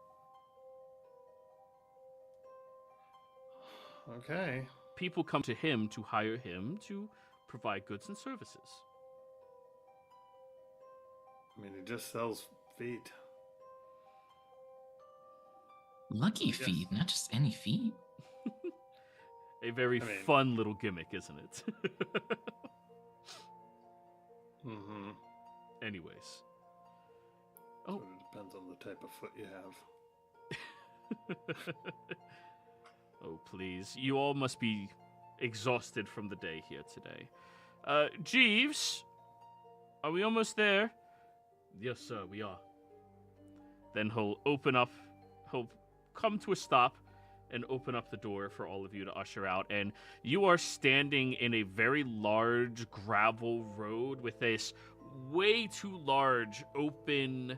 Okay. People come to him to hire him to provide goods and services. I mean, he just sells feet. Lucky Yes. feed, not just any feed. A very fun little gimmick, isn't it? Mm-hmm. Anyways. Oh. Oh. It depends on the type of foot you have. Oh, please. You all must be exhausted from the day here today. Jeeves, are we almost there? Yes, sir, we are. Then he'll come to a stop and open up the door for all of you to usher out. And you are standing in a very large gravel road with this way too large open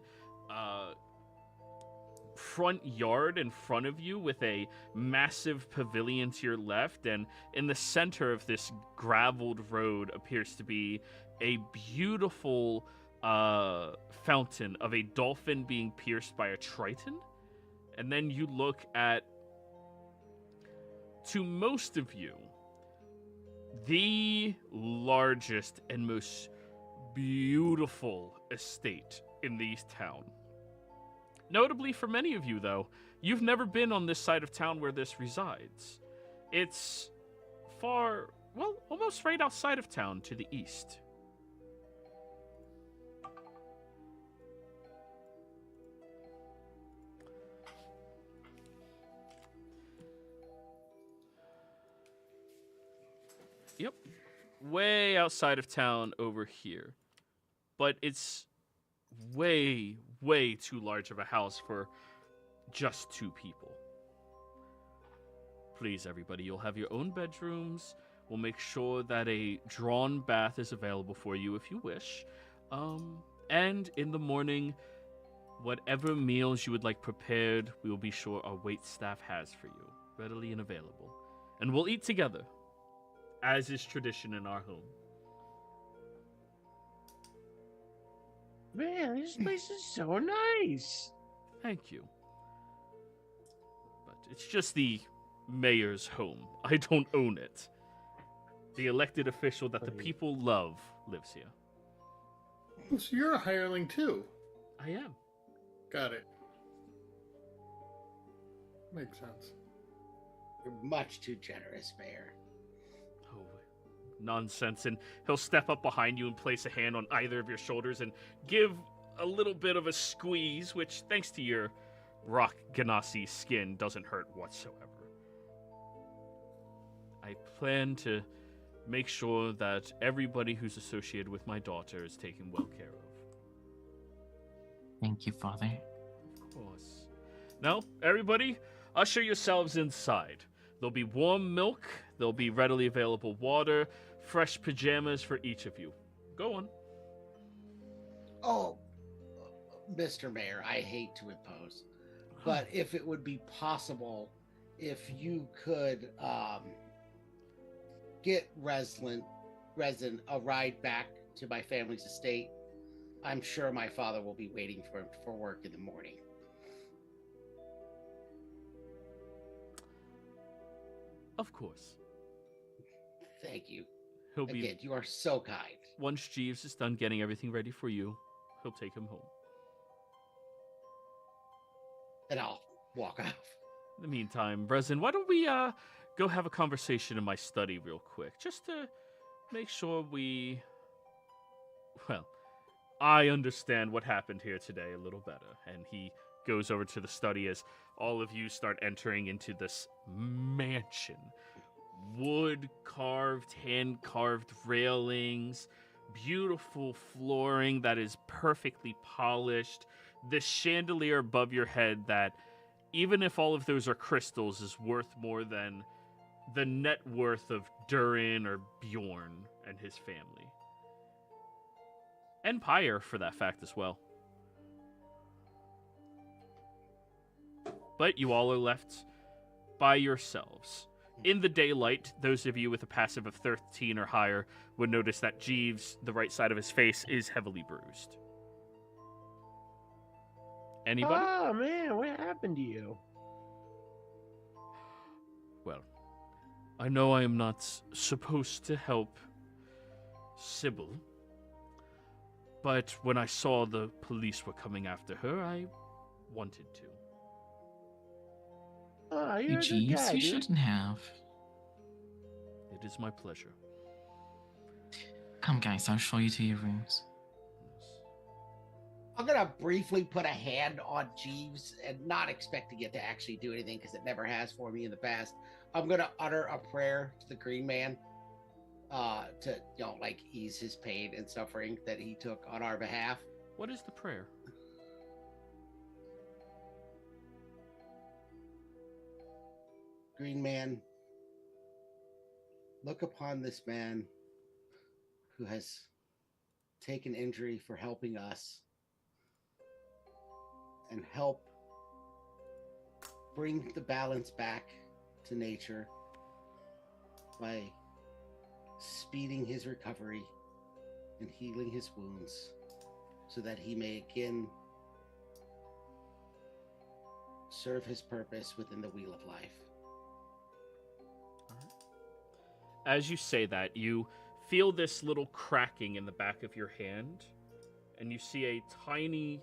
front yard in front of you with a massive pavilion to your left, and in the center of this graveled road appears to be a beautiful fountain of a dolphin being pierced by a triton. And then you look at, to most of you, the largest and most beautiful estate in the town. Notably for many of you, though, you've never been on this side of town where this resides. It's far, well, almost right outside of town to the east. Yep. Way outside of town over here. But it's way, way too large of a house for just 2 people. Please, everybody, you'll have your own bedrooms. We'll make sure that a drawn bath is available for you if you wish. And in the morning, whatever meals you would like prepared, we will be sure our wait staff has for you, readily and available. And we'll eat together, as is tradition in our home. Man, this place is so nice. Thank you. But it's just the mayor's home. I don't own it. The elected official that the people love lives here. So you're a hireling too. I am. Got it. Makes sense. You're much too generous, Mayor. Oh, nonsense. And he'll step up behind you and place a hand on either of your shoulders and give a little bit of a squeeze, which, thanks to your rock ganassi skin, doesn't hurt whatsoever. I plan to make sure that everybody who's associated with my daughter is taken well care of. Thank you, Father. Of course. Now, everybody, usher yourselves inside. There'll be warm milk, there'll be readily available water, fresh pajamas for each of you. Go on. Oh, Mr. Mayor, I hate to impose, but if it would be possible, if you could get Resin a ride back to my family's estate, I'm sure my father will be waiting for him for work in the morning. Of course. Thank you. He'll be Again, you are so kind. Once Jeeves is done getting everything ready for you, he'll take him home. And I'll walk off. In the meantime, Resin, why don't we go have a conversation in my study real quick, just to make sure we, well, I understand what happened here today a little better. And he goes over to the study as all of you start entering into this mansion. Wood-carved, hand-carved railings, beautiful flooring that is perfectly polished, this chandelier above your head that, even if all of those are crystals, is worth more than the net worth of Durin or Bjorn and his family. And Pyre, for that fact, as well. But you all are left by yourselves. In the daylight, those of you with a passive of 13 or higher would notice that Jeeves, the right side of his face, is heavily bruised. Anybody? Oh, man, what happened to you? Well, I know I am not supposed to help Sybil, but when I saw the police were coming after her, I wanted to. Oh, You you're a good Jeeves, guy, you dude. shouldn't have. It is my pleasure. Come, guys, I'll show you to your rooms. I'm gonna briefly put a hand on Jeeves and not expecting it to actually do anything because it never has for me in the past. I'm gonna utter a prayer to the Green Man, to like ease his pain and suffering that he took on our behalf. What is the prayer? Green Man, look upon this man who has taken injury for helping us and help bring the balance back to nature by speeding his recovery and healing his wounds so that he may again serve his purpose within the wheel of life. As you say that, you feel this little cracking in the back of your hand, and you see a tiny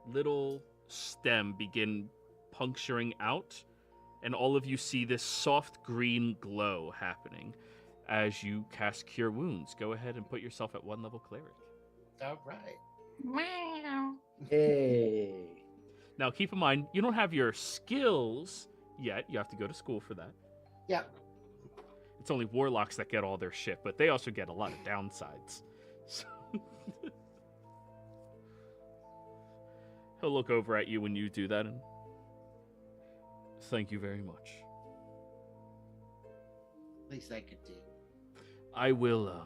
little stem begin puncturing out, and all of you see this soft green glow happening as you cast Cure Wounds. Go ahead and put yourself at 1 level cleric. All right. Wow. Yay. Now, keep in mind, you don't have your skills yet. You have to go to school for that. Yep. It's only warlocks that get all their shit, but they also get a lot of downsides. So he'll look over at you when you do that and thank you very much. Least I could do. I will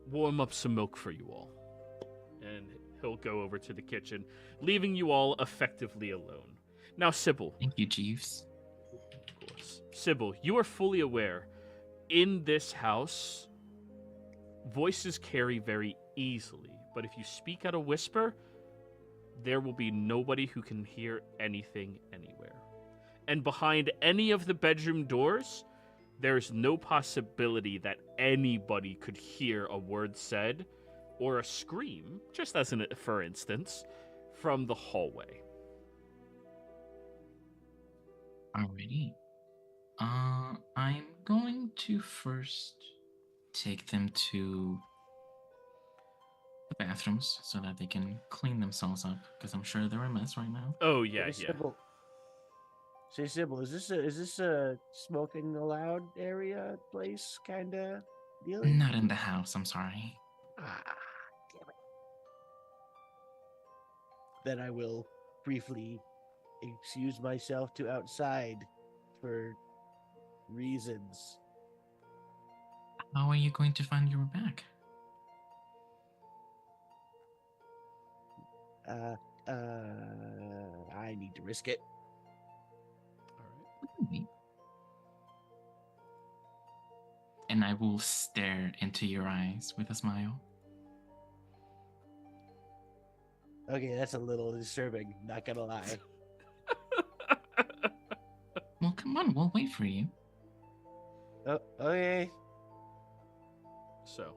warm up some milk for you all. And he'll go over to the kitchen, leaving you all effectively alone. Now, Sybil. Thank you, Jeeves. Of course. Sybil, you are fully aware, in this house, voices carry very easily. But if you speak at a whisper, there will be nobody who can hear anything anywhere. And behind any of the bedroom doors, there's no possibility that anybody could hear a word said or a scream, just as an for instance, from the hallway. Alrighty. I'm going to first take them to the bathrooms so that they can clean themselves up, because I'm sure they're a mess right now. Oh, yeah, Hey, yeah. Sybil. Say, Sybil, is this a smoking allowed area place kind of deal? Not in the house, I'm sorry. Ah, damn it. Then I will briefly excuse myself to outside for reasons. How are you going to find your way back? I need to risk it. All right. And I will stare into your eyes with a smile. Okay, that's a little disturbing, not gonna lie. Well, come on, we'll wait for you. Oh, okay. So,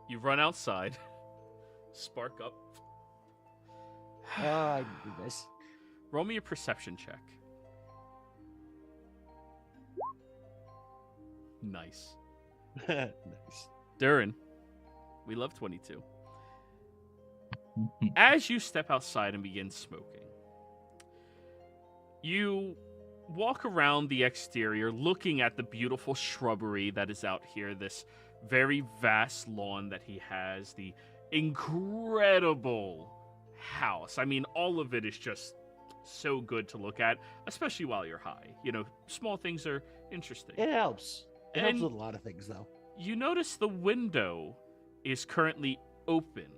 you run outside, spark up. Oh, I can do this. Roll me a perception check. Nice. Nice. Durin, we love 22. As you step outside and begin smoking, you walk around the exterior looking at the beautiful shrubbery that is out here, this very vast lawn that he has, the incredible house. I mean, all of it is just so good to look at, especially while you're high. You know, small things are interesting. It helps. It helps And- with a lot of things, though. You notice the window is currently open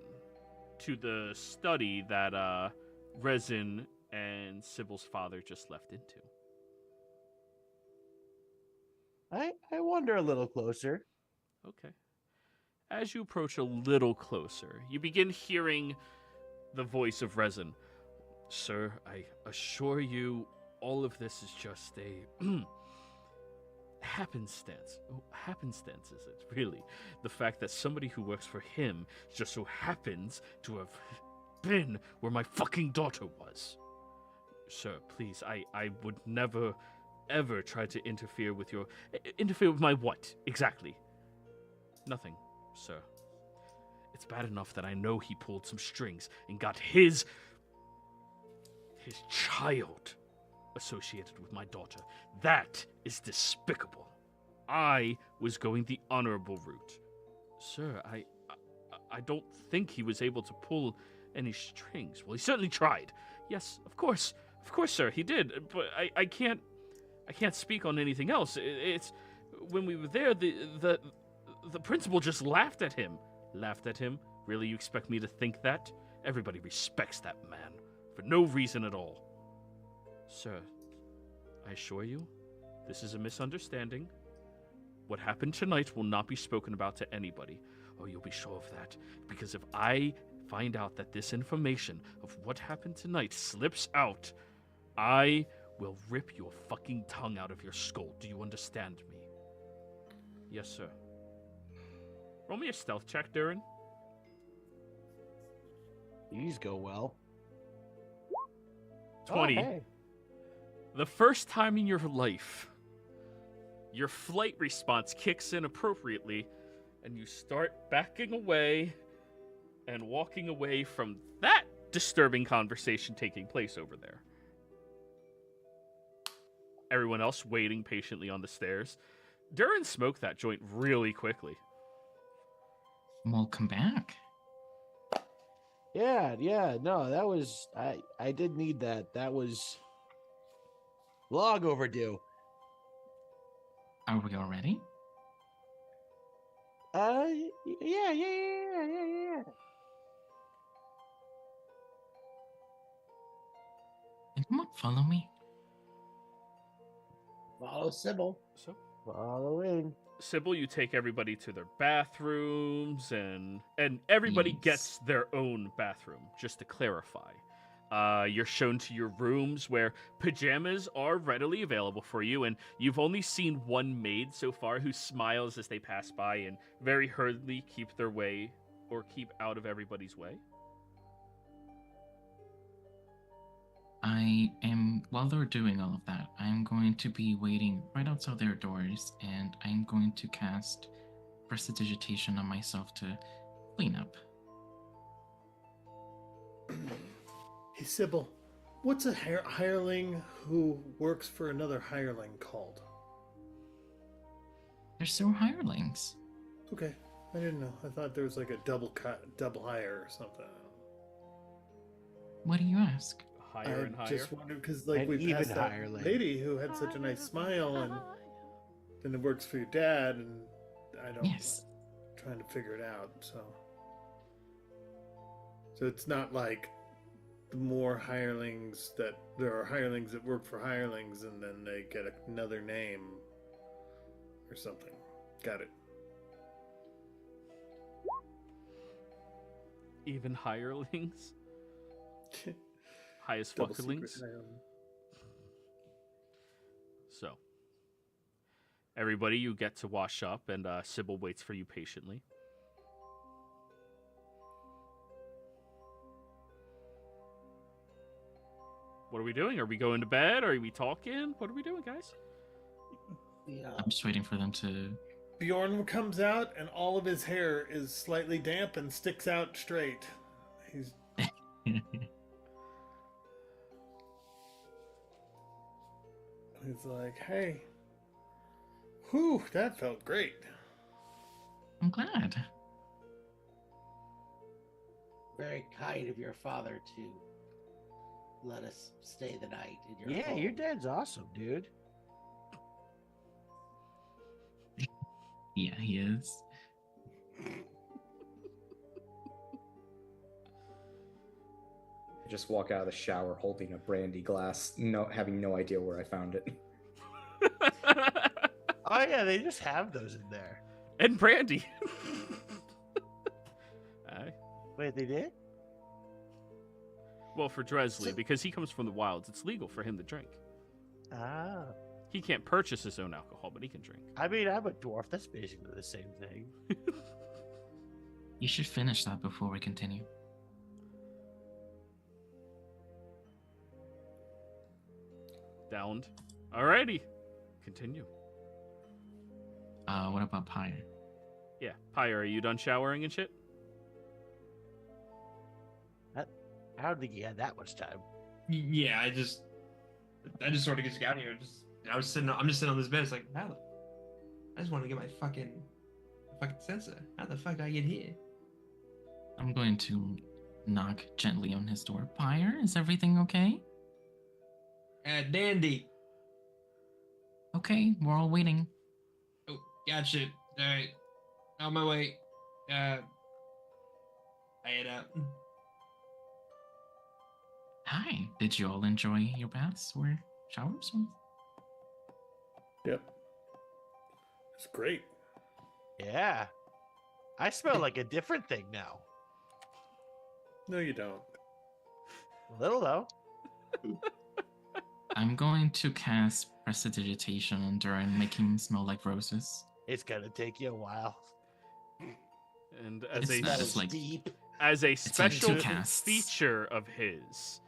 to the study that Resin and Sybil's father just left into. I wander a little closer. Okay. As you approach a little closer, you begin hearing the voice of Resin. Sir, I assure you, all of this is just a happenstance. Oh, happenstance is it, really? The fact that somebody who works for him just so happens to have been where my fucking daughter was. Sir, please, I would never, ever try to interfere with your... Interfere with my what, exactly? Nothing, sir. It's bad enough that I know he pulled some strings and got his child associated with my daughter. That is despicable. I was going the honorable route. Sir, I don't think he was able to pull any strings. Well, he certainly tried. Yes, of course, sir, he did. But I can't speak on anything else. It's when we were there, the principal just laughed at him. Laughed at him? Really, you expect me to think that? Everybody respects that man for no reason at all. Sir, I assure you, this is a misunderstanding. What happened tonight will not be spoken about to anybody. Oh, you'll be sure of that. Because if I find out that this information of what happened tonight slips out, I will rip your fucking tongue out of your skull. Do you understand me? Yes, sir. Roll me a stealth check, Durin. These go well. 20. Oh, hey. The first time in your life, your flight response kicks in appropriately, and you start backing away and walking away from that disturbing conversation taking place over there. Everyone else waiting patiently on the stairs. Durin smoked that joint really quickly. Welcome back. Yeah, no, that was I did need that. That was long overdue. Are we all ready? Yeah. Can someone follow me? Follow Sybil. So, Following. Sybil, you take everybody to their bathrooms, and everybody Yes. gets their own bathroom, just to clarify. You're shown to your rooms where pajamas are readily available for you, and you've only seen one maid so far who smiles as they pass by and very hurriedly keep their way or keep out of everybody's way. While they're doing all of that, I'm going to be waiting right outside their doors, and I'm going to cast Prestidigitation on myself to clean up. Hey, Sybil, what's a hireling who works for another hireling called? They're still hirelings. Okay, I didn't know. I thought there was like a double hire or something. What do you ask? Higher and I higher. just wondered because like An we even passed that hireling. lady who had such a nice smile, and then it works for your dad, and I don't. Yes. Trying to figure it out. So it's not like the more hirelings that there are hirelings that work for hirelings, and then they get another name or something. Got it. Even hirelings? Highest Double secret fuckerlings? hireling. So, everybody, you get to wash up, and Sybil waits for you patiently. What are we doing? Are we going to bed? Are we talking? What are we doing, guys? Yeah. I'm just waiting for them to. Bjorn comes out, and all of his hair is slightly damp and sticks out straight. He's like, "Hey, whew, that felt great." I'm glad. Very kind of your father to let us stay the night in your Yeah, home. your dad's awesome, dude. Yeah, he is. I just walk out of the shower holding a brandy glass, having no idea where I found it. Oh yeah, they just have those in there. And brandy. Aye. Wait, they did? Well, for Dresley, because he comes from the wilds, it's legal for him to drink. Ah. He can't purchase his own alcohol, but he can drink. I mean, I'm a dwarf. That's basically the same thing. You should finish that before we continue. Downed. Alrighty. Continue. What about Pyre? Yeah. Pyre, are you done showering and shit? I don't think he had that much time. Yeah, I just sort of just got here. I'm just sitting on this bed. It's like, how I just want to get my fucking sensor. How the fuck I get here? I'm going to knock gently on his door. Pyre, is everything okay? Dandy. Okay, we're all waiting. Oh, gotcha. All right, on my way. I head out. Hi, did you all enjoy your baths or showers? Yep. It's great. Yeah. I smell like a different thing now. No, you don't. A little, though. I'm going to cast Prestidigitation on Durin, make him smell like roses. It's going to take you a while. And It's as not a just like Deep. as a like special two casts. feature of his,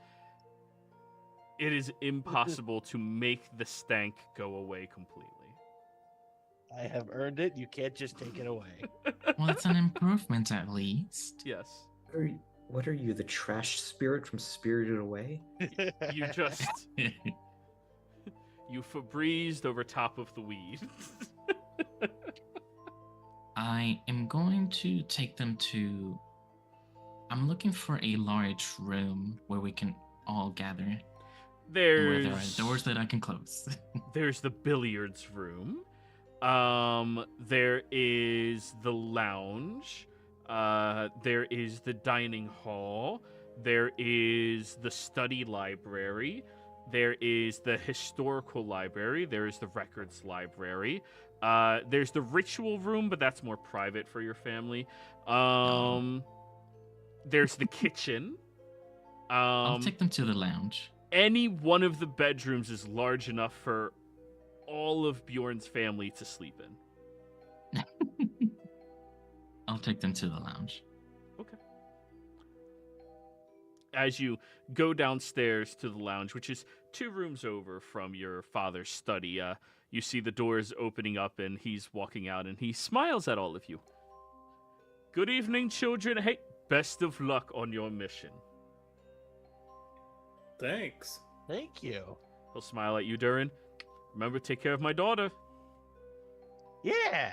it is impossible to make the stank go away completely. I have earned it. You can't just take it away. well, it's an improvement at least. Yes. What are you, the trash spirit from Spirited Away? You just you Febrezed over top of the weed. I am going to take them to. I'm looking for a large room where we can all gather. And where there are doors that I can close. There's the billiards room. There is the lounge. There is the dining hall. There is the study library. There is the historical library. There is the records library. There's the ritual room, but that's more private for your family. There's the kitchen. I'll take them to the lounge. Any one of the bedrooms is large enough for all of Bjorn's family to sleep in. I'll take them to the lounge. Okay. As you go downstairs to the lounge, which is 2 rooms over from your father's study, you see the doors opening up and he's walking out and he smiles at all of you. Good evening, children. Hey, best of luck on your mission. Thanks. Thank you. He'll smile at you, Durin. Remember, take care of my daughter. Yeah.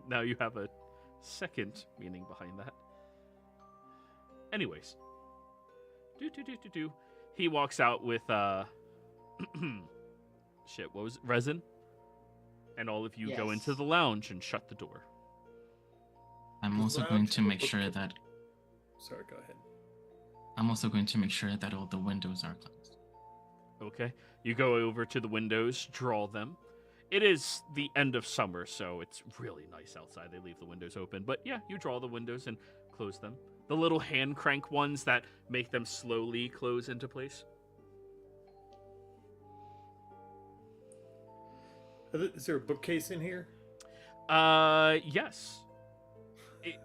Now you have a second meaning behind that. Anyways. He walks out with, shit, what was it? Resin? And all of you go into Yes. the lounge and shut the door. I'm The also lounge going to or make book sure club? that Sorry, go ahead. I'm also going to make sure that all the windows are closed. Okay. You go over to the windows, draw them. It is the end of summer, so it's really nice outside. They leave the windows open. But yeah, you draw the windows and close them. The little hand crank ones that make them slowly close into place. Is there a bookcase in here? Yes.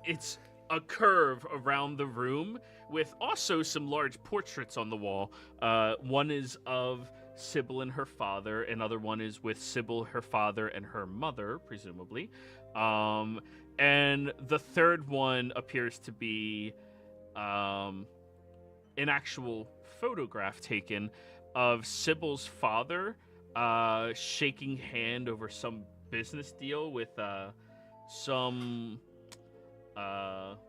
It's a curve around the room with also some large portraits on the wall. One is of Sybil and her father. Another one is with Sybil, her father, and her mother, presumably. And the third one appears to be an actual photograph taken of Sybil's father shaking hand over some business deal with some dwarven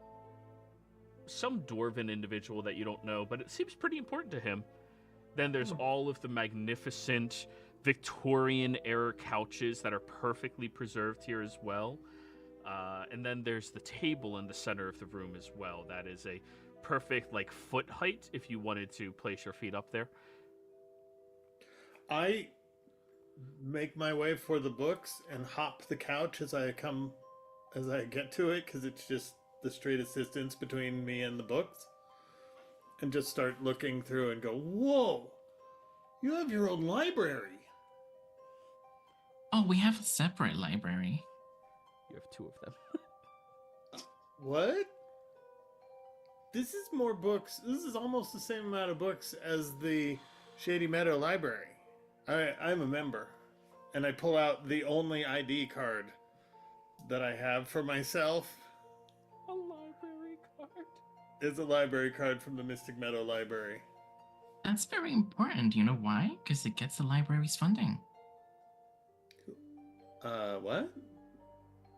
individual that you don't know, but it seems pretty important to him. Then there's all of the magnificent Victorian era couches that are perfectly preserved here as well. And then there's the table in the center of the room as well. That is a perfect like foot height if you wanted to place your feet up there. I make my way for the books and hop the couch as I get to it, because it's just the straightest distance between me and the books, and just start looking through and go, whoa, you have your own library. Oh, we have a separate library. You have 2 of them. What? This is more books. This is almost the same amount of books as the Shady Meadow Library. I'm a member, and I pull out the only ID card that I have for myself. A library card. is a library card from the Mystic Meadow Library. That's very important. You know why? Because it gets the library's funding. What?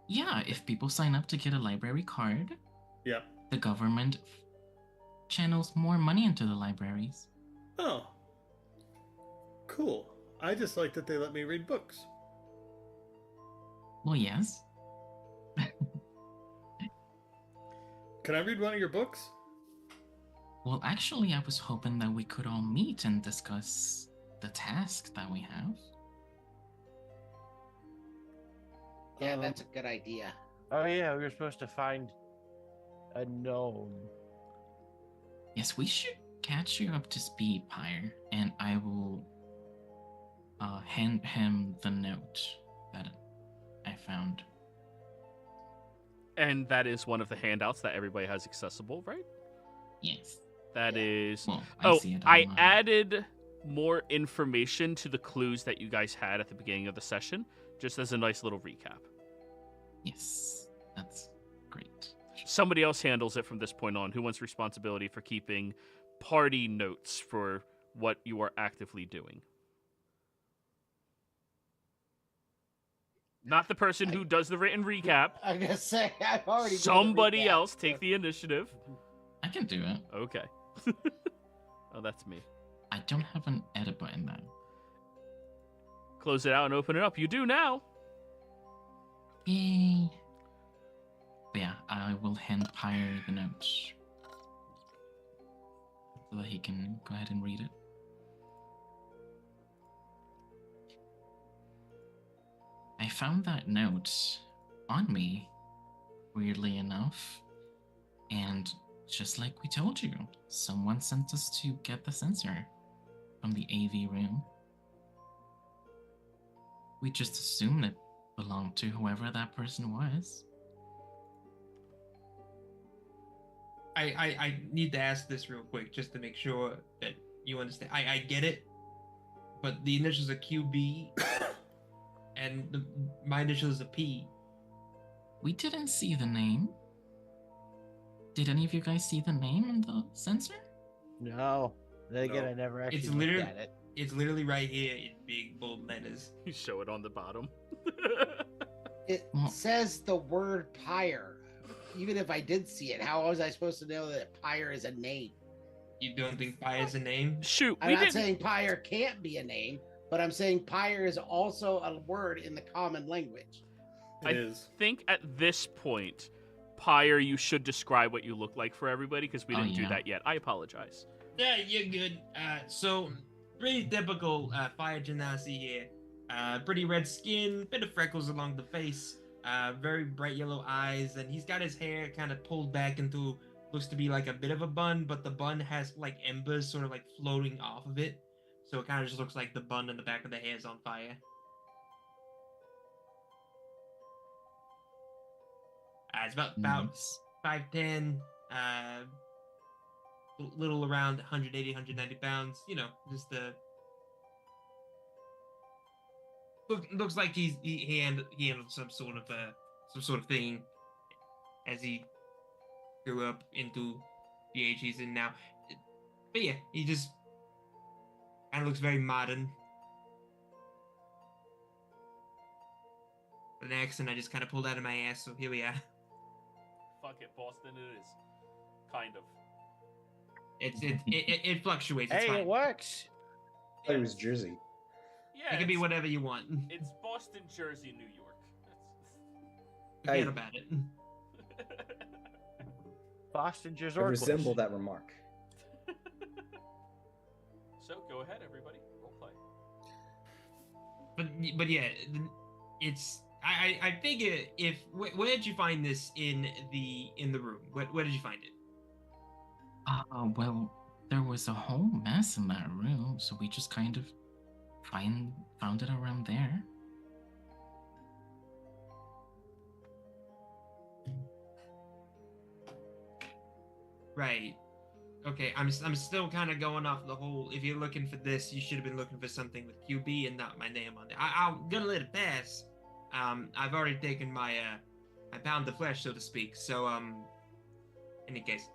Yeah, if people sign up to get a library card, Yeah. the government channels more money into the libraries. Oh. Cool. I just like that they let me read books. Well, yes. Can I read one of your books? Well, actually, I was hoping that we could all meet and discuss the task that we have. Yeah, that's a good idea. Oh yeah, we were supposed to find a gnome. Yes, we should catch you up to speed, Pyre, and I will hand him the note that I found. And that is one of the handouts that everybody has accessible, right? Yes. That is. Well, Oh, see it I online. added more information to the clues that you guys had at the beginning of the session, just as a nice little recap. Yes, that's great. Somebody else handles it from this point on. Who wants responsibility for keeping party notes for what you are actively doing? Not the person who does the written recap. I'm gonna say I've already. Somebody else take the initiative. I can do it. Okay. Oh, that's me. I don't have an edit button though. Close it out and open it up. You do now. Yay. But yeah, I will hand Pyre the notes so that he can go ahead and read it. I found that note on me, weirdly enough, and just like we told you, someone sent us to get the sensor from the AV room. We just assumed it belonged to whoever that person was. I need to ask this real quick just to make sure that you understand. I get it, but the initials are QB, and my initial is a P. We didn't see the name. Did any of you guys see the name in the sensor? No. Then again, No. I never actually It's looked literally at it. it's literally right here in big bold letters. You show it on the bottom. It Well- says the word pyre. Even if I did see it, how was I supposed to know that pyre is a name? You don't think Pi is a name? Shoot, I'm we not didn't. saying pyre can't be a name, but I'm saying pyre is also a word in the common language. It is. think at this point, Pyre, you should describe what you look like for everybody because we Oh, didn't do yeah. that yet. I apologize. Yeah, you're good. So pretty typical fire genasi here. Pretty red skin, bit of freckles along the face, very bright yellow eyes, and he's got his hair kind of pulled back into looks to be like a bit of a bun, but the bun has like embers sort of like floating off of it, so it kind of just looks like the bun in the back of the hair is on fire. It's about Nice. 5'10", little around 180, 190 pounds. You know, just looks like he handled some sort of thing as he grew up into the age he's in now. But yeah, he just kind of looks very modern. With an accent I just kind of pulled out of my ass, so here we are. Fuck it, Boston it is. Kind of. It fluctuates. It's Hey, fine. it works. I thought it was Jersey. Yeah, It can be whatever you want. It's Boston, Jersey, New York. Forget Hey. about it. Boston, Jersey. I resemble that remark. So go ahead, everybody. Role play. But yeah, it's I figure if where did you find this in the room? Where did you find it? Well, there was a whole mess in that room, so we just kind of found it around there. Right. Okay, I'm still kind of going off the whole. If you're looking for this, you should have been looking for something with QB and not my name on it. I'm gonna let it pass. I've already taken my my pound of flesh, so to speak. So any case,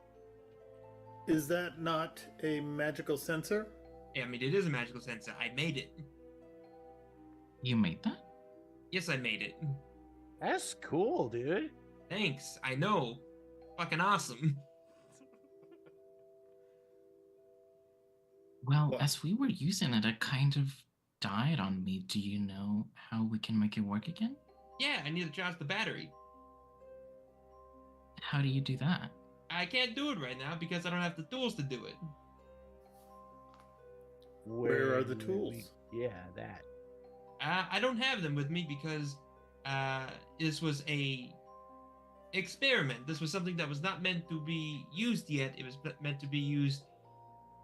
Is that not a magical sensor? I mean, it is a magical sensor. I made it. You made that? Yes, I made it. That's cool, dude. Thanks. I know. Fucking awesome. Well, What? as we were using it, it kind of died on me. Do you know how we can make it work again? Yeah, I need to charge the battery. How do you do that? I can't do it right now because I don't have the tools to do it. Where are the would tools? Yeah, that. I don't have them with me because this was a experiment. This was something that was not meant to be used yet. It was meant to be used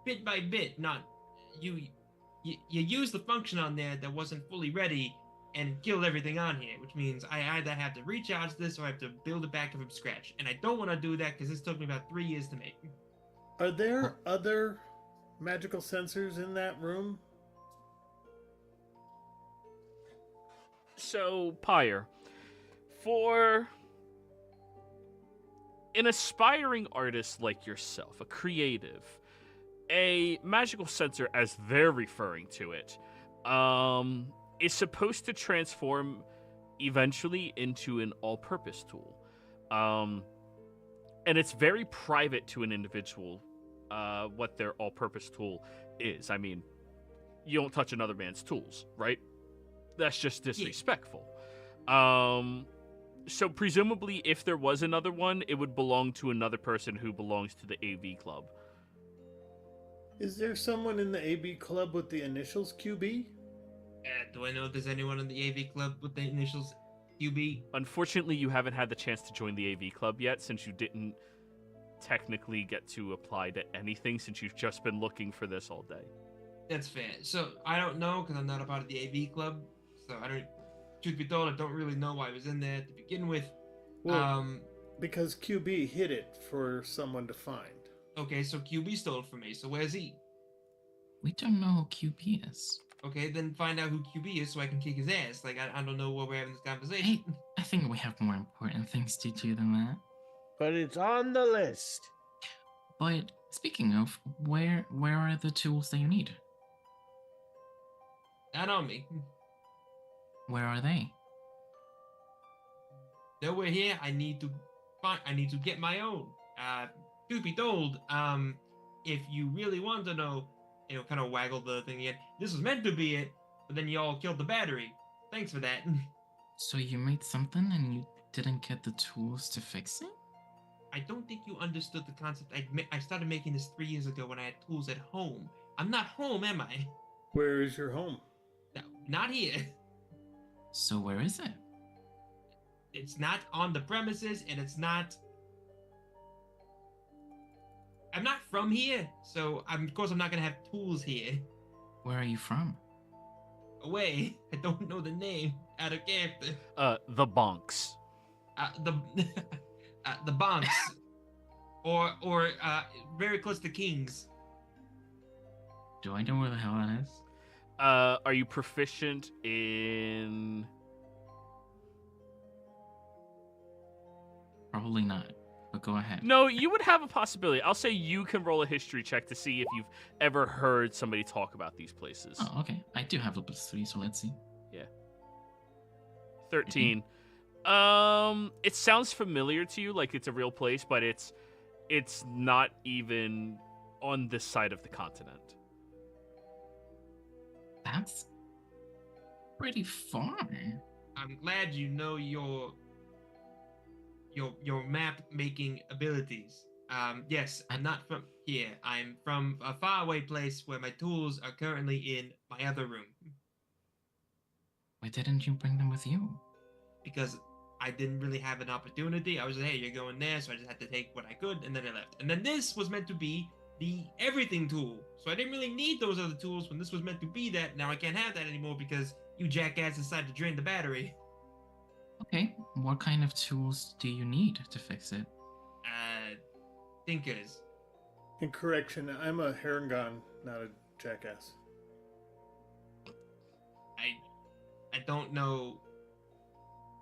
bit by bit. Not you use the function on there that wasn't fully ready and killed everything on here, which means I either have to recharge this or I have to build it back from scratch. And I don't want to do that because this took me about 3 years to make. Are there other magical sensors in that room? So, Pyre, for an aspiring artist like yourself, a creative, a magical sensor, as they're referring to it, is supposed to transform eventually into an all-purpose tool. And it's very private to an individual what their all-purpose tool is. I mean, you don't touch another man's tools, right? That's just disrespectful. So presumably, if there was another one, it would belong to another person who belongs to the AV club. Is there someone in the AB club with the initials QB? Do I know if there's anyone in the AV club with the initials QB? Unfortunately, you haven't had the chance to join the AV club yet, since you didn't technically get to apply to anything, since you've just been looking for this all day. That's fair. So I don't know because I'm not a part of the AV club. So I don't. Truth be told, I don't really know why I was in there to begin with. Well, because QB hid it for someone to find. Okay, so QB stole it from me. So where's he? We don't know who QP is. Okay, then find out who QB is so I can kick his ass. Like I don't know why we're having this conversation. I think we have more important things to do than that. But it's on the list. But speaking of, where are the tools that you need? Not on me. Where are they? Nowhere here. I need to get my own. Truth be told, if you really want to know, kind of waggle the thing again. This was meant to be it, but then you all killed the battery. Thanks for that. So you made something and you didn't get the tools to fix it? I don't think you understood the concept. I started making this 3 years ago when I had tools at home. I'm not home, am I? Where is your home? No, not here. So where is it? It's not on the premises, and it's not... I'm not from here, so of course I'm not going to have tools here. Where are you from? Away. I don't know the name. Out of character. The Bonks. The Bonks. or very close to Kings. Do I know where the hell that is? Are you proficient in... Probably not, but go ahead. No, you would have a possibility. I'll say you can roll a history check to see if you've ever heard somebody talk about these places. Oh, okay. I do have a +3, so let's see. 13. It sounds familiar to you, like it's a real place, but it's not even on this side of the continent. That's pretty far. I'm glad you know your map making abilities. Yes, I'm not from here. I'm from a faraway place where my tools are currently in my other room. Why didn't you bring them with you? Because I didn't really have an opportunity. I was like, hey, you're going there, so I just had to take what I could, and then I left. And then this was meant to be the everything tool. So I didn't really need those other tools when this was meant to be that. Now I can't have that anymore because you jackass decided to drain the battery. Okay, what kind of tools do you need to fix it? Thinkers. In correction, I'm a Harangon, not a jackass. I don't know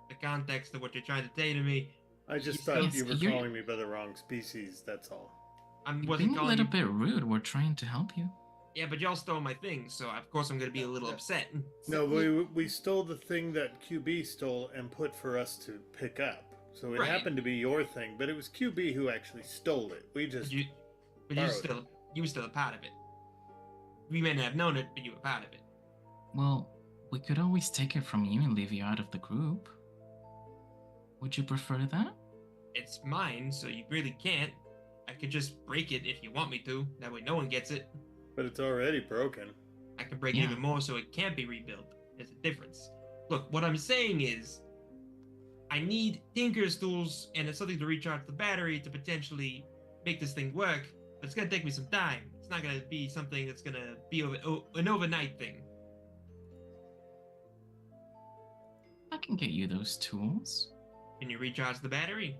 the context of what you're trying to say to me. I just Yes, thought you were you're- calling me by the wrong species, that's all. You're wasn't being a calling little you. bit rude. We're trying to help you. Yeah, but y'all stole my thing, so of course I'm gonna be a little upset. No, we stole the thing that QB stole and put for us to pick up. So it Right. happened to be your thing, but it was QB who actually stole it. We just But you were still a part of it. We may not have known it, but you were part of it. Well, we could always take it from you and leave you out of the group. Would you prefer that? It's mine, so you really can't. I could just break it if you want me to. That way no one gets it. but it's already broken. I can break Yeah. even more so it can't be rebuilt. There's a difference. Look, what I'm saying is, I need Tinker's tools and something to recharge the battery to potentially make this thing work. But it's gonna take me some time. It's not gonna be something that's gonna be an overnight thing. I can get you those tools. Can you recharge the battery?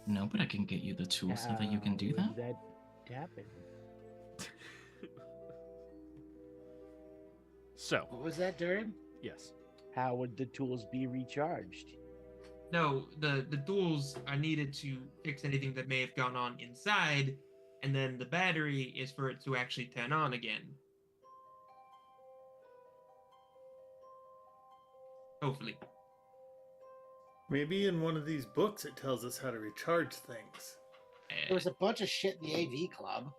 No, but I can get you the tools so that you can do How that. would that happen? So, What was that, Durin? yes. How would the tools be recharged? No, the tools are needed to fix anything that may have gone on inside, and then the battery is for it to actually turn on again. Hopefully. Maybe in one of these books it tells us how to recharge things. There was a bunch of shit in the AV club.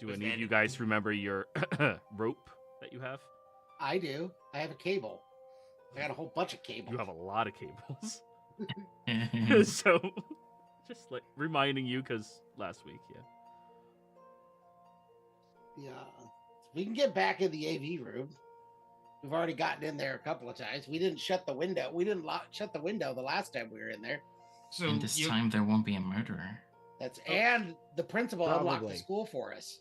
Do Was any of that- you guys remember your rope that you have? I do. I have a cable. I got a whole bunch of cables. You have a lot of cables. Mm-hmm. So, just like reminding you, because last week, yeah. Yeah. We can get back in the AV room. We've already gotten in there a couple of times. We didn't shut the window. We didn't shut the window the last time we were in there. So And this you- time there won't be a murderer. And the principal unlocked the Probably. school for us.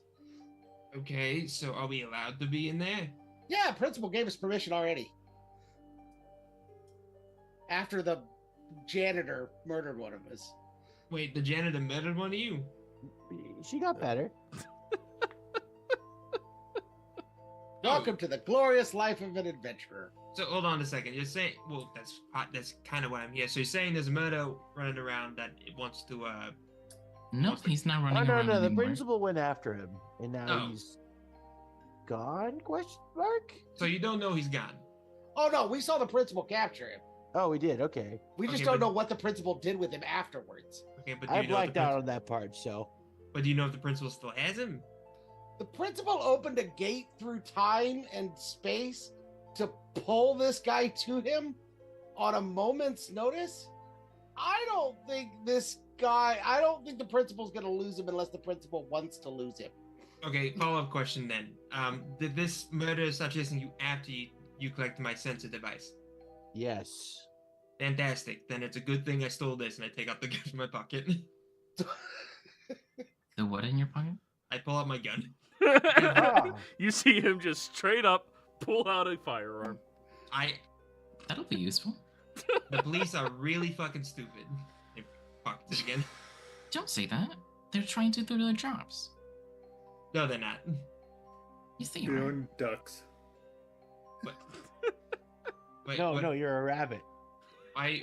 Okay, so are we allowed to be in there? Yeah, principal gave us permission already. After the janitor murdered one of us. Wait, the janitor murdered one of you? She got better. Welcome to the glorious life of an adventurer. So hold on a second. You're saying, well, that's kind of what I'm here. So you're saying there's a murder running around that it wants to Nope, he's not running Oh no, around no, the anymore. principal went after him, and now Oh. he's gone? Question mark. So you don't know he's gone. Oh no, we saw the principal capture him. Oh, we did. Okay, We just Okay, don't but- know what the principal did with him afterwards. Okay, but do I you know if the blacked out on that part. So But do you know if the principal still has him? The principal opened a gate through time and space to pull this guy to him on a moment's notice. I don't think the principal's going to lose him unless the principal wants to lose him. Okay, follow-up question then. Did this murder start chasing you after you collected my sensor device? yes, Fantastic. Then it's a good thing I stole this and I take out the gun from my pocket. The what in your pocket? I pull out my gun. Ah. You see him just straight up pull out a firearm. That'll be useful. The police are really fucking stupid. They fucked it again. Don't say that. They're trying to do their jobs. No, they're not. Yes, they Your are. own ducks. Wait, no, what? no, you're a rabbit. Why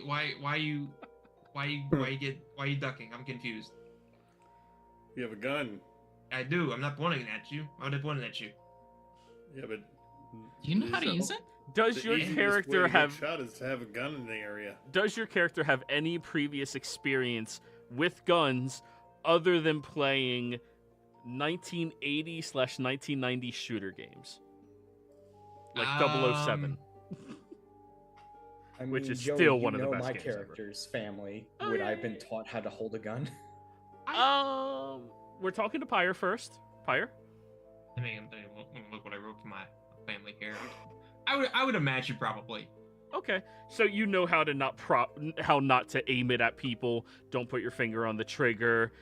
you ducking? I'm confused. You have a gun. I do. I'm not pointing at you. Why would I point at you? Yeah, but Do you know how to So- use it? Does the your easiest way character to get have shot is to have a gun in the area. Does your character have any previous experience with guns other than playing 1980/1990 shooter games? Like 007. I Which mean, is Joey, still you one of the know best my games ever. character's family. Oh, Would yeah, I have been yeah. taught how to hold a gun? We're talking to Pyre first. Pyre? I mean, look what I wrote for my family here. I would imagine probably. Okay, so you know how to how not to aim it at people. Don't put your finger on the trigger.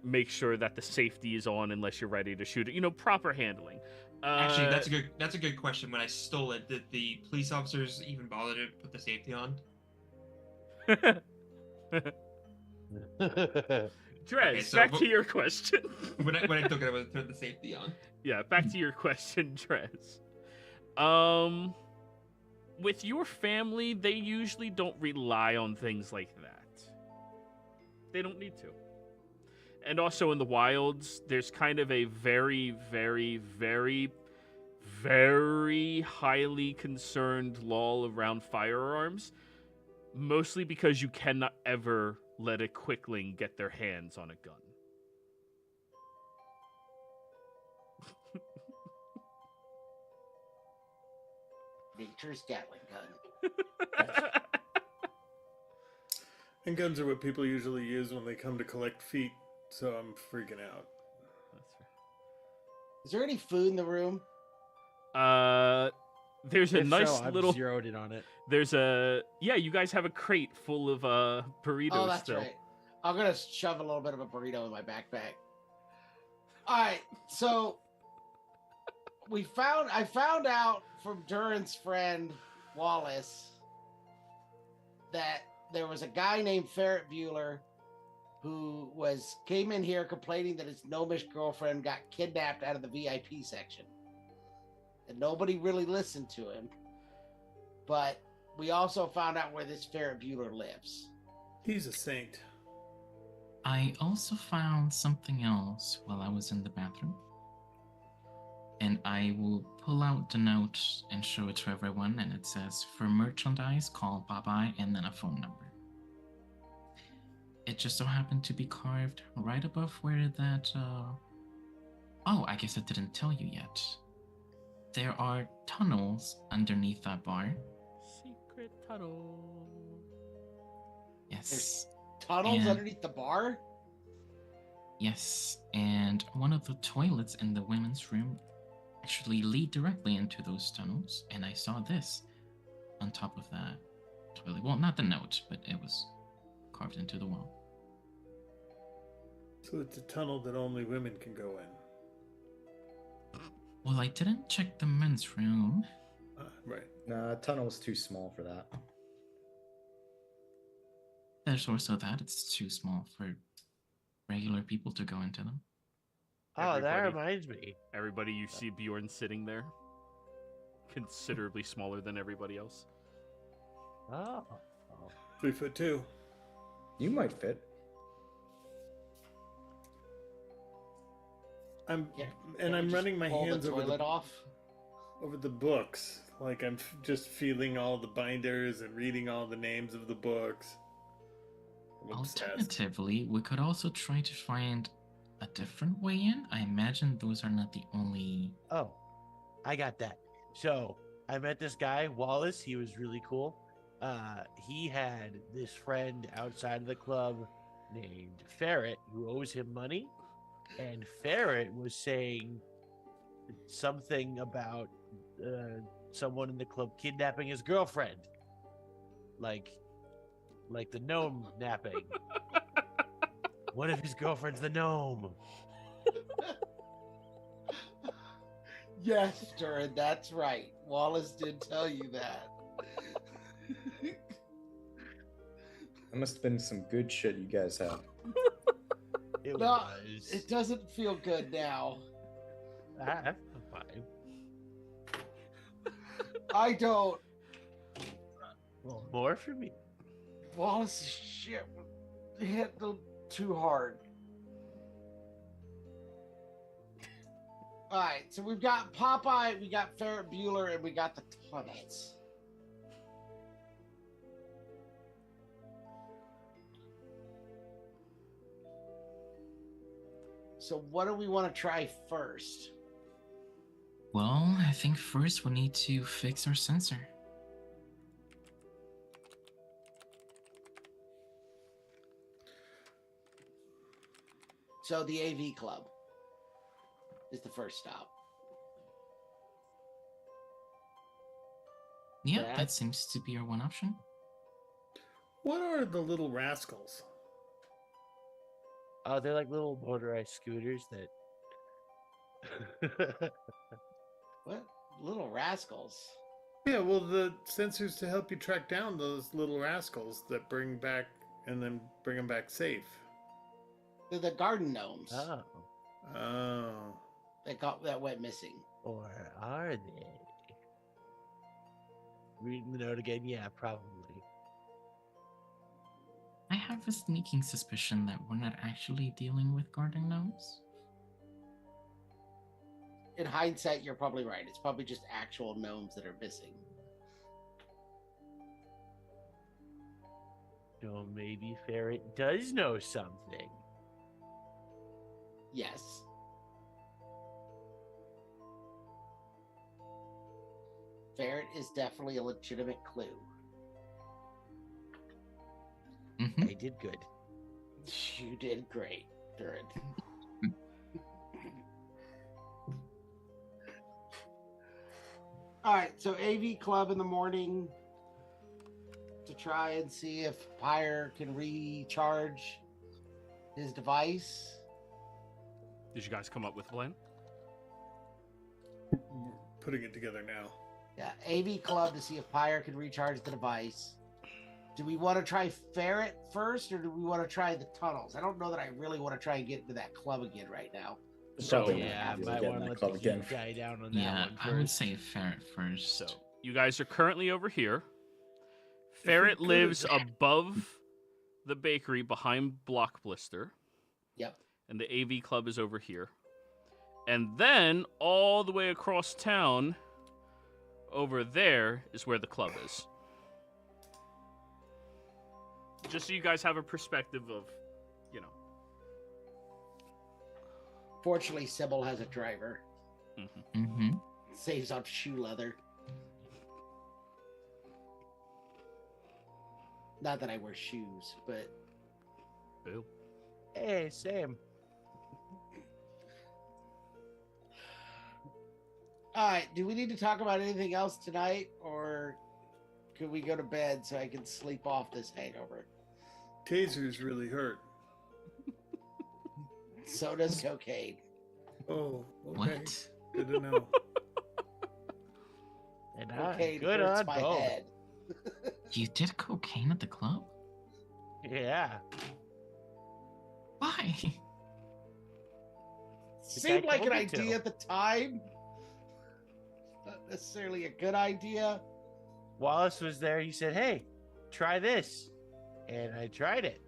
Make sure that the safety is on unless you're ready to shoot it. You know, proper handling. Actually, that's a good question. When I stole it, did the police officers even bother to put the safety on? Drez, so back what- to your question. When I took it, I would turn the safety on. Yeah, back to your question, Drez. With your family, they usually don't rely on things like that. they don't need to. And also in the wilds, there's kind of a very, very, very, very highly concerned law around firearms, mostly because you cannot ever let a quickling get their hands on a gun. Nature's Gatling gun. And guns are what people usually use when they come to collect feet, so I'm freaking out. That's fair. Is there any food in the room? There's a If nice so, I've little. zeroed in on it. There's a You guys have a crate full of burritos. Oh, that's still. right. I'm gonna shove a little bit of a burrito in my backpack. All right, so I found out from Duran's friend Wallace that there was a guy named Ferret Bueller who came in here complaining that his gnomish girlfriend got kidnapped out of the VIP section. And nobody really listened to him. But we also found out where this Ferret Bueller lives. He's a saint. I also found something else while I was in the bathroom. And I will pull out the note and show it to everyone. And it says, for merchandise, call Bye-Bye and then a phone number. It just so happened to be carved right above where that, Oh, I guess I didn't tell you yet. There are tunnels underneath that bar. Secret tunnel. Yes. Tunnels And- underneath the bar? Yes, and one of the toilets in the women's room actually lead directly into those tunnels, and I saw this on top of that toilet. Well, not the note, but it was carved into the wall. So it's a tunnel that only women can go in. Well, I didn't check the men's room. Right. Nah, tunnel's too small for that. There's also that it's too small for regular people to go into them. Oh, that Everybody. reminds me. Everybody, you see Bjorn sitting there, considerably smaller than everybody else. Oh. 3'2". You might fit. I'm Yeah. and Can we I'm just running my pull hands the over toilet the off. over the books. Like I'm just feeling all the binders and reading all the names of the books. I'm obsessed. Alternatively, we could also try to find a different way in. I imagine those are not the only. Oh, I got that. So I met this guy, Wallace. He was really cool. He had this friend outside of the club named Ferret who owes him money. And Ferret was saying something about someone in the club kidnapping his girlfriend. Like the gnome napping. What if his girlfriend's the gnome? Yes, Duran, that's right. Wallace did tell you that. That must have been some good shit you guys had. It No, was. it doesn't feel good now. I'm fine. I don't. Well, more for me. Wallace's shit hit them too hard. All right, so we've got Popeye, we got Ferret Bueller, and we got the tunnels. So what do we want to try first? Well, I think first we need to fix our sensor. So the AV Club is the first stop. Yeah, Yeah. that seems to be our one option. What are the little rascals? Oh, they're like little motorized scooters that. What? Little rascals. Yeah, well, the sensors to help you track down those little rascals that bring back and then bring them back safe. They're the garden gnomes Oh, Oh. that went missing. or are they? Reading the note again, yeah, probably. I have a sneaking suspicion that we're not actually dealing with guarding gnomes. In hindsight, you're probably right. It's probably just actual gnomes that are missing. So maybe Ferret does know something. Yes. Ferret is definitely a legitimate clue. Mm-hmm. I did good. You did great, Durin. All right, so AV Club in the morning to try and see if Pyre can recharge his device. Did you guys come up with a plan? Putting it together now. Yeah, AV Club to see if Pyre can recharge the device. Do we want to try Ferret first, or do we want to try the tunnels? I don't know that I really want to try and get into that club again right now. So Yeah, I might want to let the heat die down on that Yeah, one first. I would say ferret first. So you guys are currently over here. Ferret lives above the bakery behind Block Blister. Yep. And the AV Club is over here. And then all the way across town, over there is where the club is. Just so you guys have a perspective of, you know. Fortunately, Sybil has a driver. Mm-hmm. Saves on shoe leather. Not that I wear shoes, but Boo. Hey, same. all right. Do we need to talk about anything else tonight, or could we go to bed so I can sleep off this hangover? Taser's really hurt. So does cocaine. Oh, okay. What? Good to know. And Cocaine good hurts on my both. head. You did cocaine at the club? Yeah. Why? Seemed guy like an told me to. idea at the time. Not necessarily a good idea. Wallace was there. He said, "Hey, try this," and I tried it,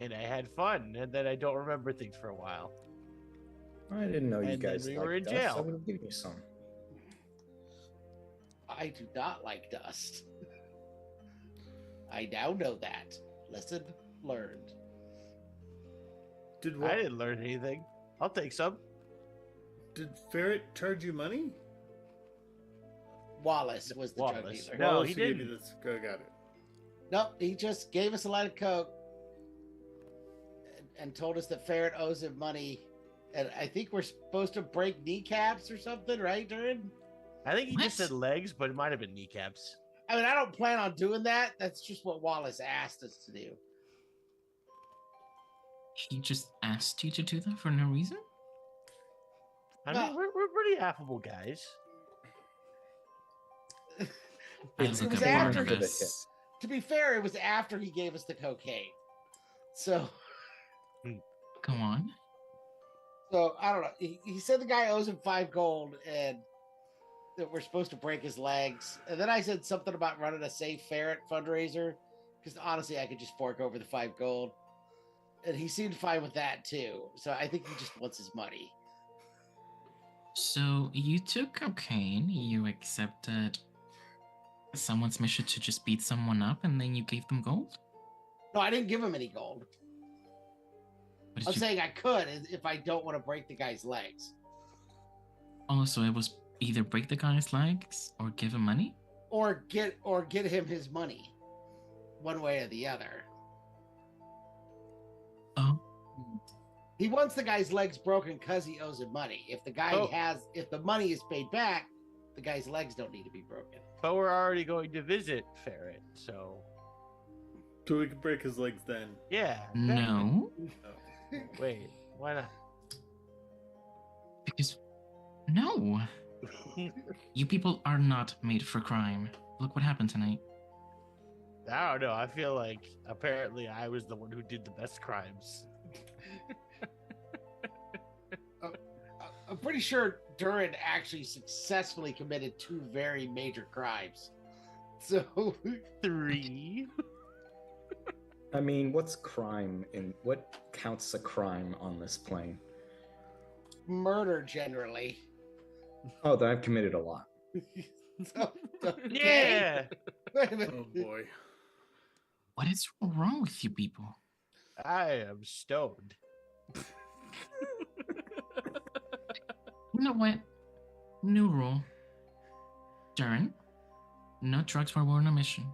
and I had fun. And then I don't remember things for a while. I didn't know you And then guys we were liked in us. jail. I would have given you some. I do not like dust. I now know that. Lesson learned. Did I didn't learn anything. I'll take some. Did Ferret charge you money? Wallace was the drug Wallace. dealer. No, Wallace he gave didn't. you this. Go, got it. Nope, he just gave us a line of coke and told us that Ferret owes him money. And I think we're supposed to break kneecaps or something, right, Durin? I think he just What? said legs, but it might have been kneecaps. I mean, I don't plan on doing that. That's just what Wallace asked us to do. He just asked you to do that for no reason? I mean, we're pretty affable guys. I It look was at after Barnabas. To be fair, it was after he gave us the cocaine. So Go on. I don't know. He said the guy owes him 5 gold and that we're supposed to break his legs. And then I said something about running a Save Ferret fundraiser because honestly, I could just fork over the 5 gold. And he seemed fine with that too. So I think he just wants his money. So you took cocaine, you accepted someone's mission to just beat someone up, and then you gave them gold? No, I didn't give him any gold. What I'm did you... saying I could if I don't want to break the guy's legs. Oh, so it was either break the guy's legs or give him money? Or get him his money. One way or the other. Oh. He wants the guy's legs broken because he owes him money. If the guy if the money is paid back, the guy's legs don't need to be broken. But we're already going to visit Ferret, so So we could break his legs then. yeah. No, Wait, why not? because no. You people are not made for crime. Look what happened tonight. I don't know. I feel like apparently I was the one who did the best crimes. I'm pretty sure Durin actually successfully committed 2 very major crimes. So 3. I mean, what's crime in what counts as a crime on this plane? Murder generally. Oh, then I've committed a lot. Yeah. Wait a minute. Oh boy. What is wrong with you people? I am stoned. You know what? New rule. Darren, no drugs while we're on a mission.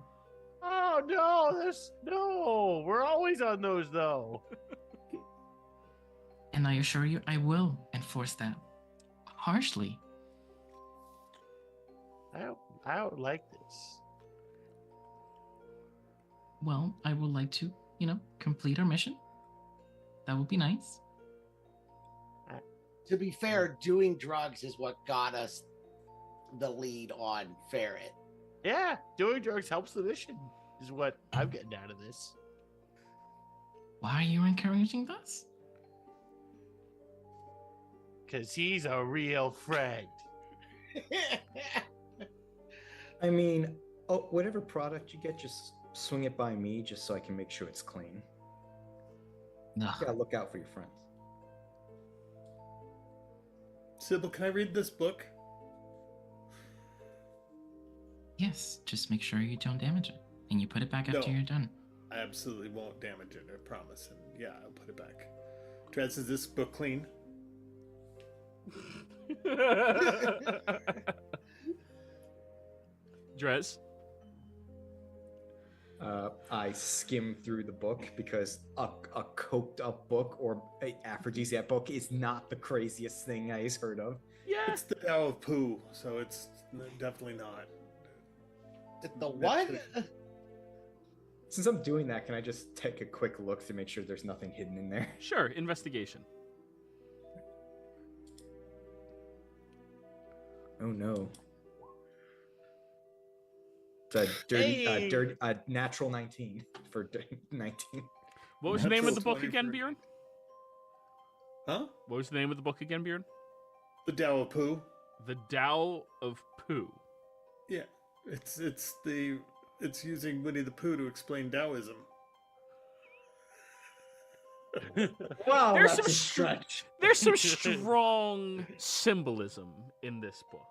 Oh no, no. We're always on those though. And I assure you, I will enforce that harshly. I don't like this. Well, I would like to, complete our mission. That would be nice. To be fair, doing drugs is what got us the lead on Ferret. Yeah, doing drugs helps the mission, is what I'm getting out of this. Why are you encouraging this? Because he's a real friend. I mean, whatever product you get, just swing it by me, just so I can make sure it's clean. You Ugh. gotta look out for your friends. Sybil, can I read this book? Yes, just make sure you don't damage it. And you put it back after No. you're done. I absolutely won't damage it, I promise. And yeah, I'll put it back. Drez, is this book clean? Drez? I skim through the book because a coked up book or a aphrodisiac book is not the craziest thing I has heard of. Yeah. It's the Tao of Pooh, so it's definitely not. The what? Since I'm doing that, can I just take a quick look to make sure there's nothing hidden in there? Sure, investigation. Oh no. It's a dirty, natural 19 for 19. What was the name of the Natural book again, 23. Bjorn? Huh? What was the name of the book again, Bjorn? The Tao of Pooh? The Tao of Pooh. Yeah. It's using Winnie the Pooh to explain Taoism. Wow, There's that's some a stretch. There's some strong symbolism in this book,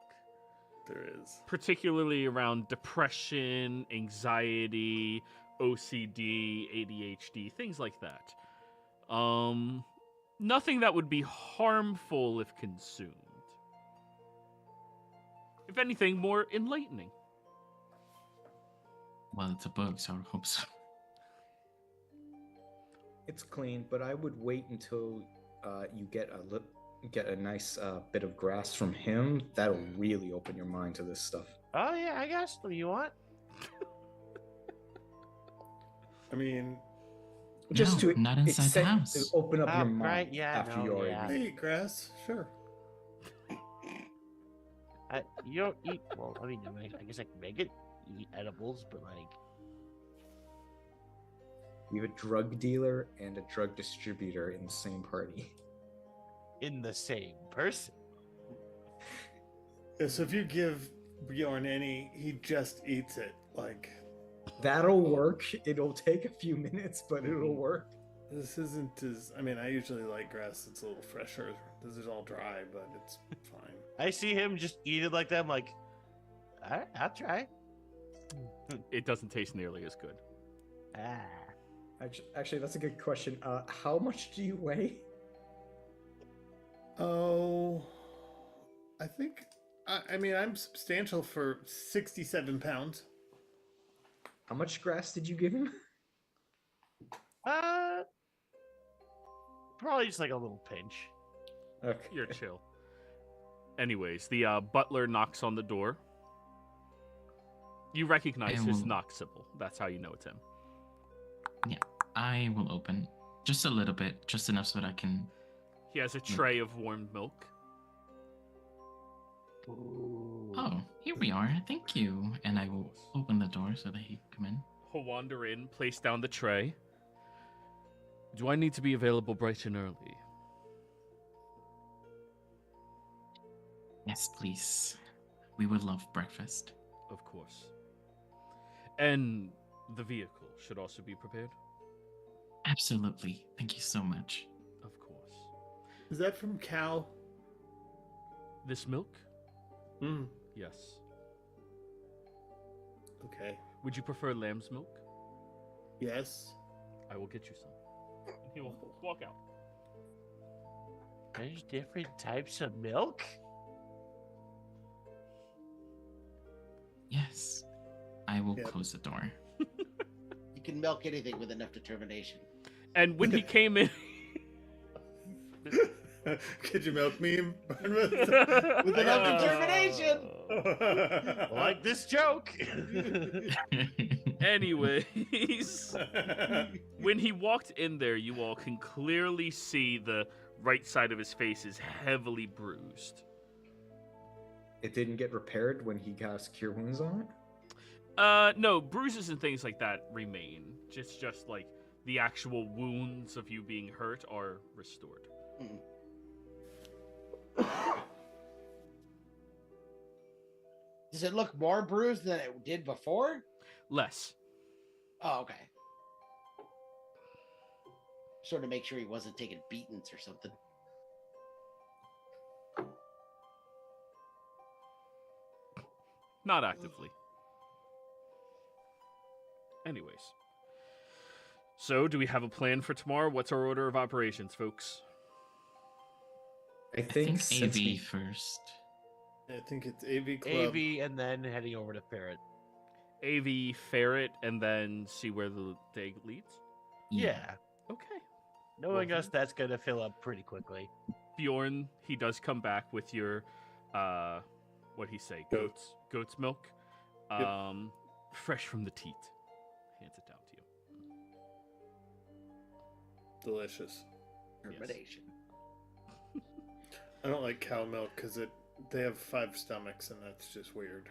There is. particularly around depression, anxiety, OCD, ADHD, things like that. Nothing that would be harmful if consumed. If anything, more enlightening. Well, it's a book, so I hope so. It's clean, but I would wait until you get a nice bit of grass from him. That'll really open your mind to this stuff. Oh yeah, I guess. What do you want? I mean, Just No, to not inside the to house. open up your mind Right, yeah, after no, you already. yeah. I eat grass, sure. You don't eat. Well, I mean, I guess I can make it. Eat edibles, but like, You have a drug dealer and a drug distributor in the same party. in the same person. Yeah, so if you give Bjorn any, he just eats it. Like, That'll work. It'll take a few minutes, but it'll work. this isn't as. I mean, I usually like grass that's a little fresher. This is all dry, but it's fine. I see him just eat it like that. I'm like, all right, I'll try. It doesn't taste nearly as good. Ah. Actually, that's a good question. How much do you weigh? Oh, I think. I mean, I'm substantial for 67 pounds. How much grass did you give him? Probably just like a little pinch. Okay. You're chill. Anyways, the butler knocks on the door. You recognize I his will- knock symbol. That's how you know it's him. I will open just a little bit, just enough so that I can. He has a tray of warmed milk. Oh, here we are. Thank you. And I will open the door so that he can come in. He'll wander in, place down the tray. Do I need to be available bright and early? Yes, please. We would love breakfast. Of course. And the vehicle should also be prepared. Absolutely. Thank you so much. Of course. Is that from cow? This milk? Mm. Yes. Okay. Would you prefer lamb's milk? Yes. I will get you some. He will walk out. There's different types of milk? Yes. I will Yep. close the door. You can milk anything with enough determination. And when he came in, Could you milk me? With enough determination. Like this joke. anyways, when he walked in there, you all can clearly see the right side of his face is heavily bruised. It didn't get repaired when he cast Cure Wounds on it? No, bruises and things like that remain. Just like the actual wounds of you being hurt are restored. Does it look more bruised than it did before? Less. Oh, okay. Sort of make sure he wasn't taking beatings or something. Not actively. Anyways. So, do we have a plan for tomorrow? What's our order of operations, folks? I I think since AV we- first. I think it's AV Club. AV and then heading over to Ferret. AV, ferret, and then see where the day leads? Yeah. Okay. Knowing Well, us, that's going to fill up pretty quickly. Bjorn, he does come back with your, what'd he say? Goat's milk. Yep. Fresh from the teat. Hands it down to you. Delicious. Determination. I don't like cow milk because they have 5 stomachs and that's just weird.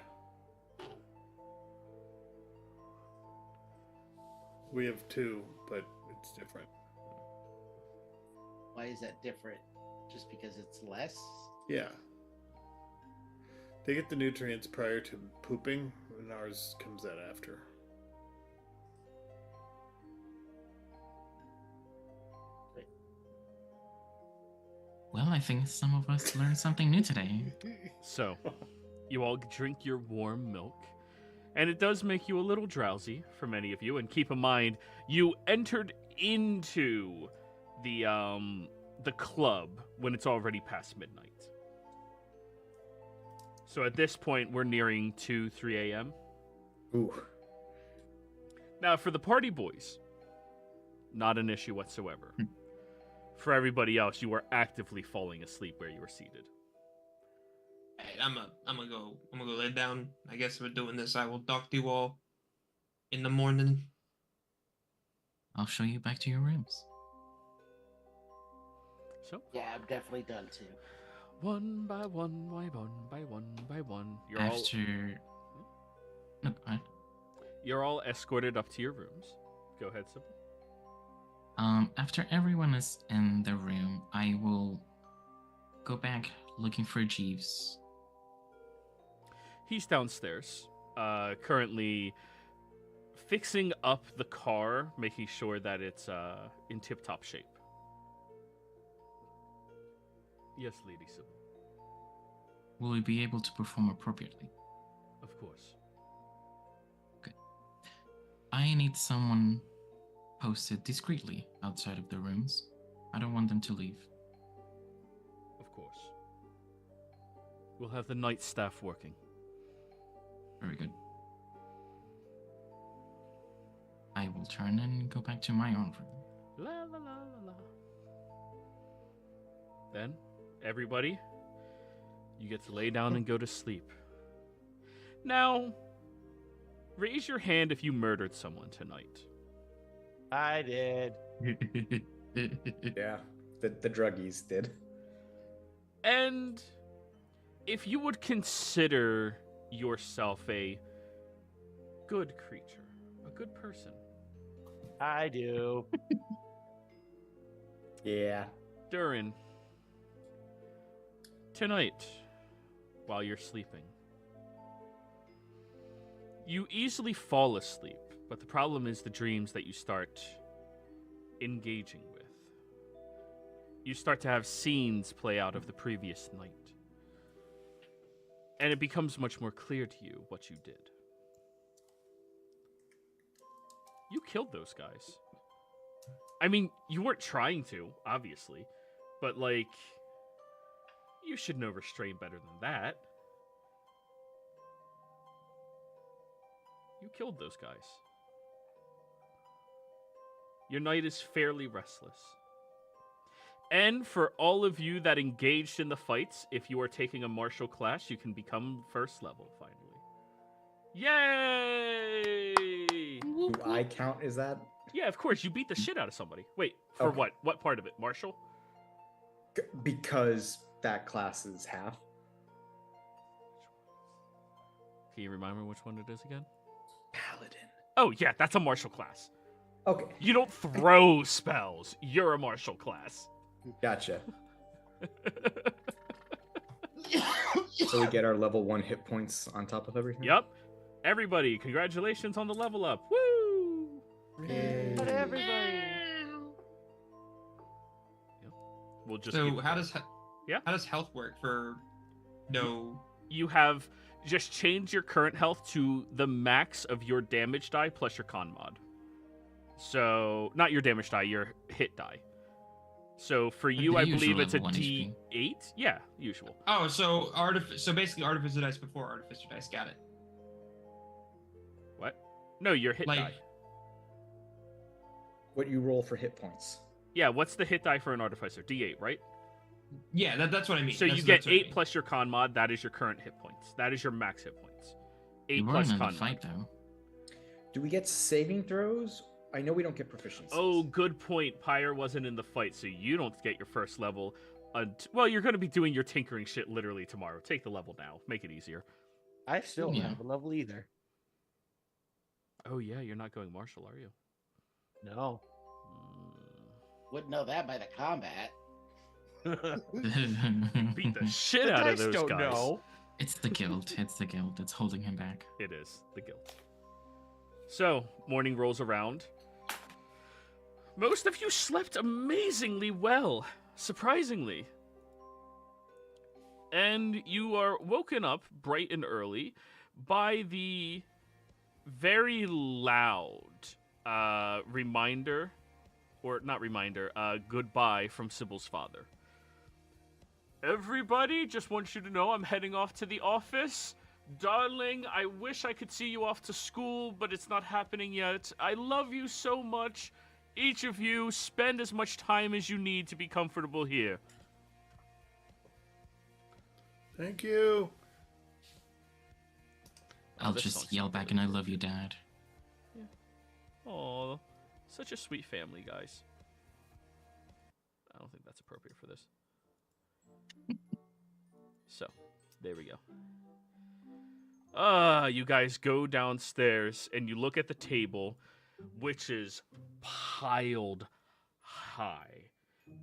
We have 2, but it's different. Why is that different? Just because it's less? Yeah. They get the nutrients prior to pooping, and ours comes out after. Well, I think some of us learned something new today. So, you all drink your warm milk, and it does make you a little drowsy for many of you. And keep in mind, you entered into the club when it's already past midnight. So at this point, we're nearing 2, 3 a.m. Ooh. Now, for the party boys, not an issue whatsoever. For everybody else, you are actively falling asleep where you are seated. Hey, I'm gonna go lay down. I guess we're doing this. I will talk to you all in the morning. I'll show you back to your rooms. So, Yeah, I'm definitely done too. one by one, by one, After... No, go ahead. you're all escorted up to your rooms. Go ahead, Sybil. After everyone is in the room, I will go back looking for Jeeves. He's downstairs, currently fixing up the car, making sure that it's in tip-top shape. Yes, Lady Sybil. Will we be able to perform appropriately? Of course. I need someone posted discreetly outside of the rooms. I don't want them to leave. Of course. We'll have the night staff working. Very good. I will turn and go back to my own room. La la la la la. Then, everybody, you get to lay down and go to sleep. Now, raise your hand if you murdered someone tonight. I did. Yeah, the druggies did. And if you would consider yourself a good creature, a good person, I do. Yeah. Durin, tonight, while you're sleeping, you easily fall asleep, but the problem is the dreams that you start engaging with. You start to have scenes play out of the previous night. And it becomes much more clear to you what you did. You killed those guys. I mean, you weren't trying to, obviously. But, like, you should know restraint better than that. You killed those guys. Your night is fairly restless. And for all of you that engaged in the fights, if you are taking a martial class, you can become first level, finally. Yay! Do I count as that? Yeah, of course. You beat the shit out of somebody. Wait, for Okay. what? What part of it? Martial? Because that class is half. Can you remind me which one it is again? Paladin. Oh, yeah, that's a martial class. Okay, You don't throw spells. You're a martial class. gotcha. So we get our level 1 hit points on top of everything? Yep. Everybody, congratulations on the level up. Woo! Yay. But everybody. We'll just So keep- how does Yeah? how does health work for no? you have just change your current health to the max of your damage die plus your con mod. So, not your damage die, your hit die. So for you, the I believe usual it's a level 1 HP. D8. Yeah, usual. Oh, so so basically artificer dice before artificer dice. Got it. What? No, your hit Like- die. What you roll for hit points. Yeah, what's the hit die for an artificer? D8, right? Yeah, that's what I mean. So you get 8 plus your con mod. That is your current hit points. That is your max hit points. 8 You plus weren't in con the fight, mod. though. Do we get saving throws? I know we don't get proficiency. Oh, good point. Pyre wasn't in the fight, so you don't get your first level. Well, you're going to be doing your tinkering shit literally tomorrow. Take the level now. Make it easier. I still don't Yeah. have a level either. Oh, yeah, you're not going martial, are you? No. Wouldn't know that by the combat. Beat the shit The out of dice those don't guys. know. It's the guild. It's the guild that's holding him back. It is the guild. So, morning rolls around. Most of you slept amazingly well, surprisingly. And you are woken up bright and early by the very loud goodbye from Sybil's father. Everybody, just want you to know I'm heading off to the office. Darling, I wish I could see you off to school, but it's not happening yet. I love you so much. Each of you, spend as much time as you need to be comfortable here. Thank you. I'll this just song's yell so back good. and I love you, Dad. Aw, such a sweet family, guys. I don't think that's appropriate for this. So, there we go. You guys go downstairs and you look at the table, which is piled high.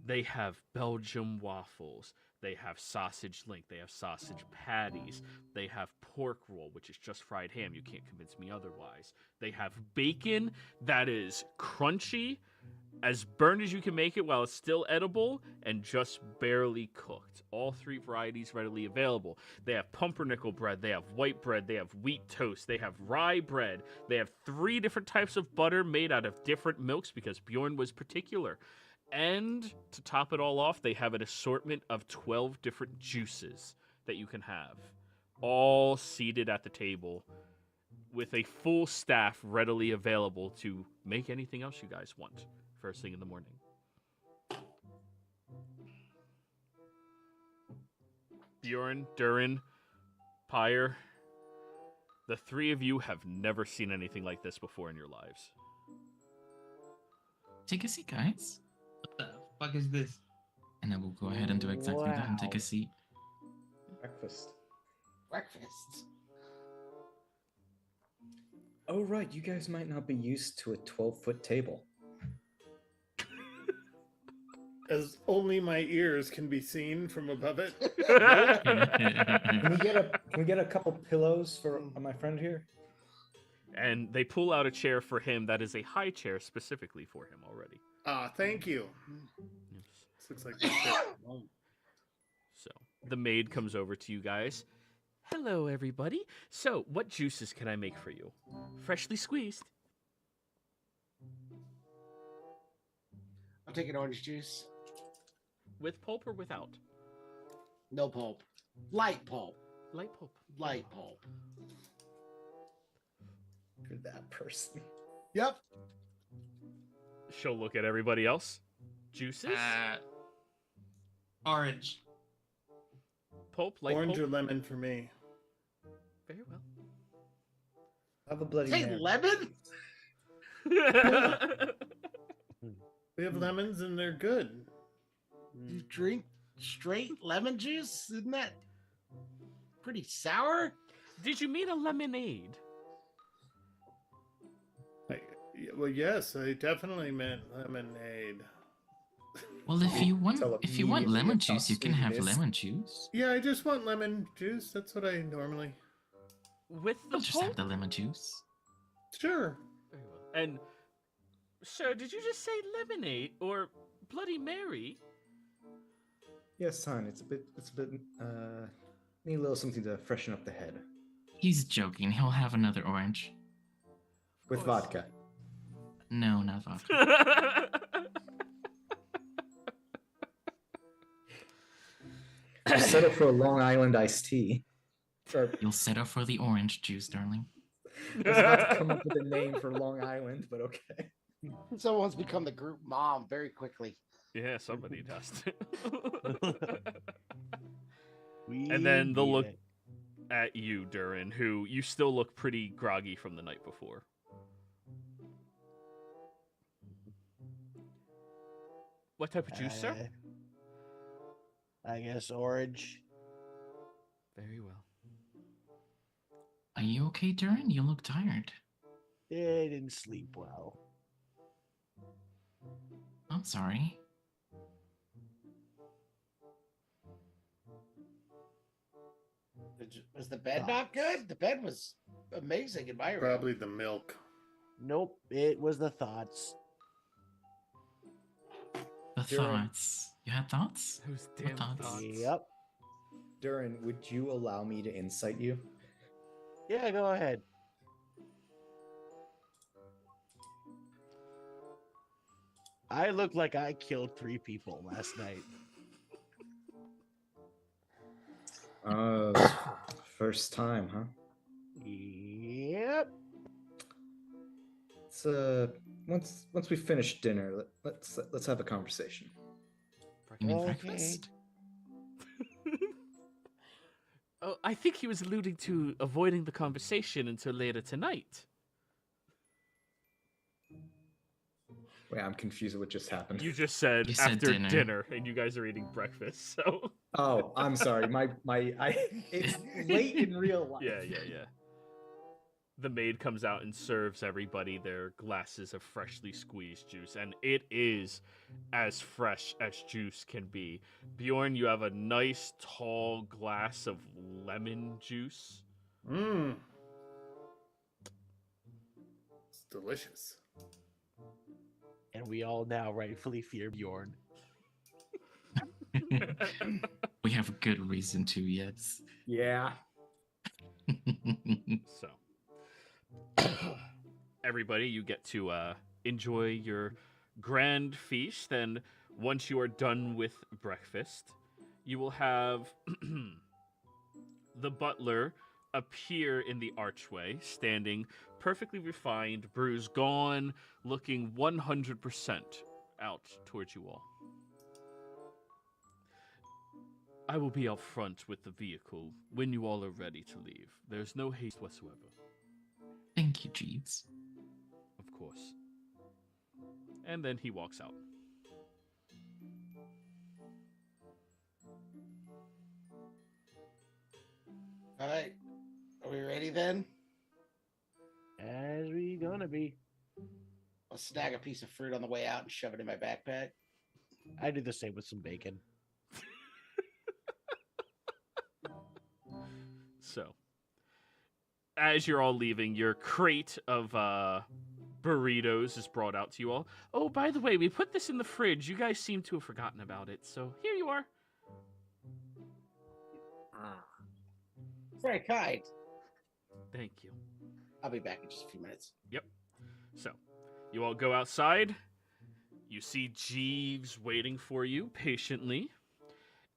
They have Belgian waffles. They have sausage link. They have sausage patties. They have pork roll, which is just fried ham. You can't convince me otherwise. They have bacon that is crunchy, as burnt as you can make it while it's still edible, and just barely cooked. All 3 varieties readily available. They have pumpernickel bread. They have white bread. They have wheat toast. They have rye bread. They have 3 different types of butter made out of different milks because Bjorn was particular. And to top it all off, they have an assortment of 12 different juices that you can have, all seated at the table with a full staff readily available to make anything else you guys want first thing in the morning. Bjorn, Durin, Pyre, the 3 of you have never seen anything like this before in your lives. Take a seat, guys. What the fuck is this? And I will go ahead and do exactly that and take Wow. a seat. Breakfast. Breakfast. Oh, right. You guys might not be used to a 12-foot table. As only my ears can be seen from above it. Can we get a couple pillows for my friend here? And they pull out a chair for him that is a high chair specifically for him already. Thank you. Yes. This looks like my favorite one. So the maid comes over to you guys. Hello, everybody. So, what juices can I make for you? Freshly squeezed. I'll take an orange juice. With pulp or without? No pulp. Light pulp. Light pulp. Light pulp. You're that person. Yep. She'll look at everybody else. Juices? Orange. Pulp, light Orange pulp. or lemon for me. Very well. Have a bloody Hey, Mary. lemon? We have lemons and they're good. You drink straight lemon juice? Isn't that pretty sour? Did you mean a lemonade? Well, yes, I definitely meant lemonade. Well, if you want Tell lemon immediately juice, you can how have sweet it is. lemon juice. Yeah, I just want lemon juice. That's what I normally. With the I'll just have pulp? the lemon juice. Sure. Very well. And, sir, did you just say lemonade or Bloody Mary? Yes, son. It's a bit. Need a little something to freshen up the head He's joking. He'll have another orange. with course. vodka. No, not vodka. Settle for a Long Island iced tea. Or, You'll settle for the orange juice, darling. I was about to come up with a name for Long Island, but okay. Someone's become the group mom very quickly. Yeah, somebody does. We And then they'll need look- it. At you, Durin, who you still look pretty groggy from the night before. What type of juice, sir? I guess orange. Very well. Are you okay, Durin? You look tired. I didn't sleep well. I'm sorry. Was the bed not good? The bed was amazing in my room. Probably the milk. Nope, it was the thoughts. The Durin. thoughts. You had thoughts? Those What damn thoughts? thoughts. Yep. Durin, would you allow me to insight you? Yeah, go ahead. I look like I killed 3 people last night. First time, huh? Yep. Once we finish dinner, let's have a conversation. You mean Okay. breakfast? Oh, I think he was alluding to avoiding the conversation until later tonight. Wait, I'm confused with what just happened. You just said You said after dinner. dinner, and you guys are eating breakfast, so Oh, I'm sorry. It's late in real life. yeah. The maid comes out and serves everybody their glasses of freshly squeezed juice, and it is as fresh as juice can be. Bjorn, you have a nice tall glass of lemon juice. Mmm. It's delicious. And we all now rightfully fear Bjorn. We have a good reason to, yes. Yeah. So, everybody, you get to enjoy your grand feast. And once you are done with breakfast, you will have the butler appear in the archway, standing perfectly refined, brews gone, looking 100% out towards you all. I will be out front with the vehicle when you all are ready to leave. There's no haste whatsoever. Thank you, Jeeves. Of course. And then he walks out. All right. Are we ready then? As we gonna be. I'll snag a piece of fruit on the way out and shove it in my backpack. I do the same with some bacon. So, as you're all leaving, your crate of burritos is brought out to you all. Oh, by the way, we put this in the fridge. You guys seem to have forgotten about it, so here you are. Very kind. Thank you. I'll be back in just a few minutes. Yep. So, you all go outside. You see Jeeves waiting for you patiently.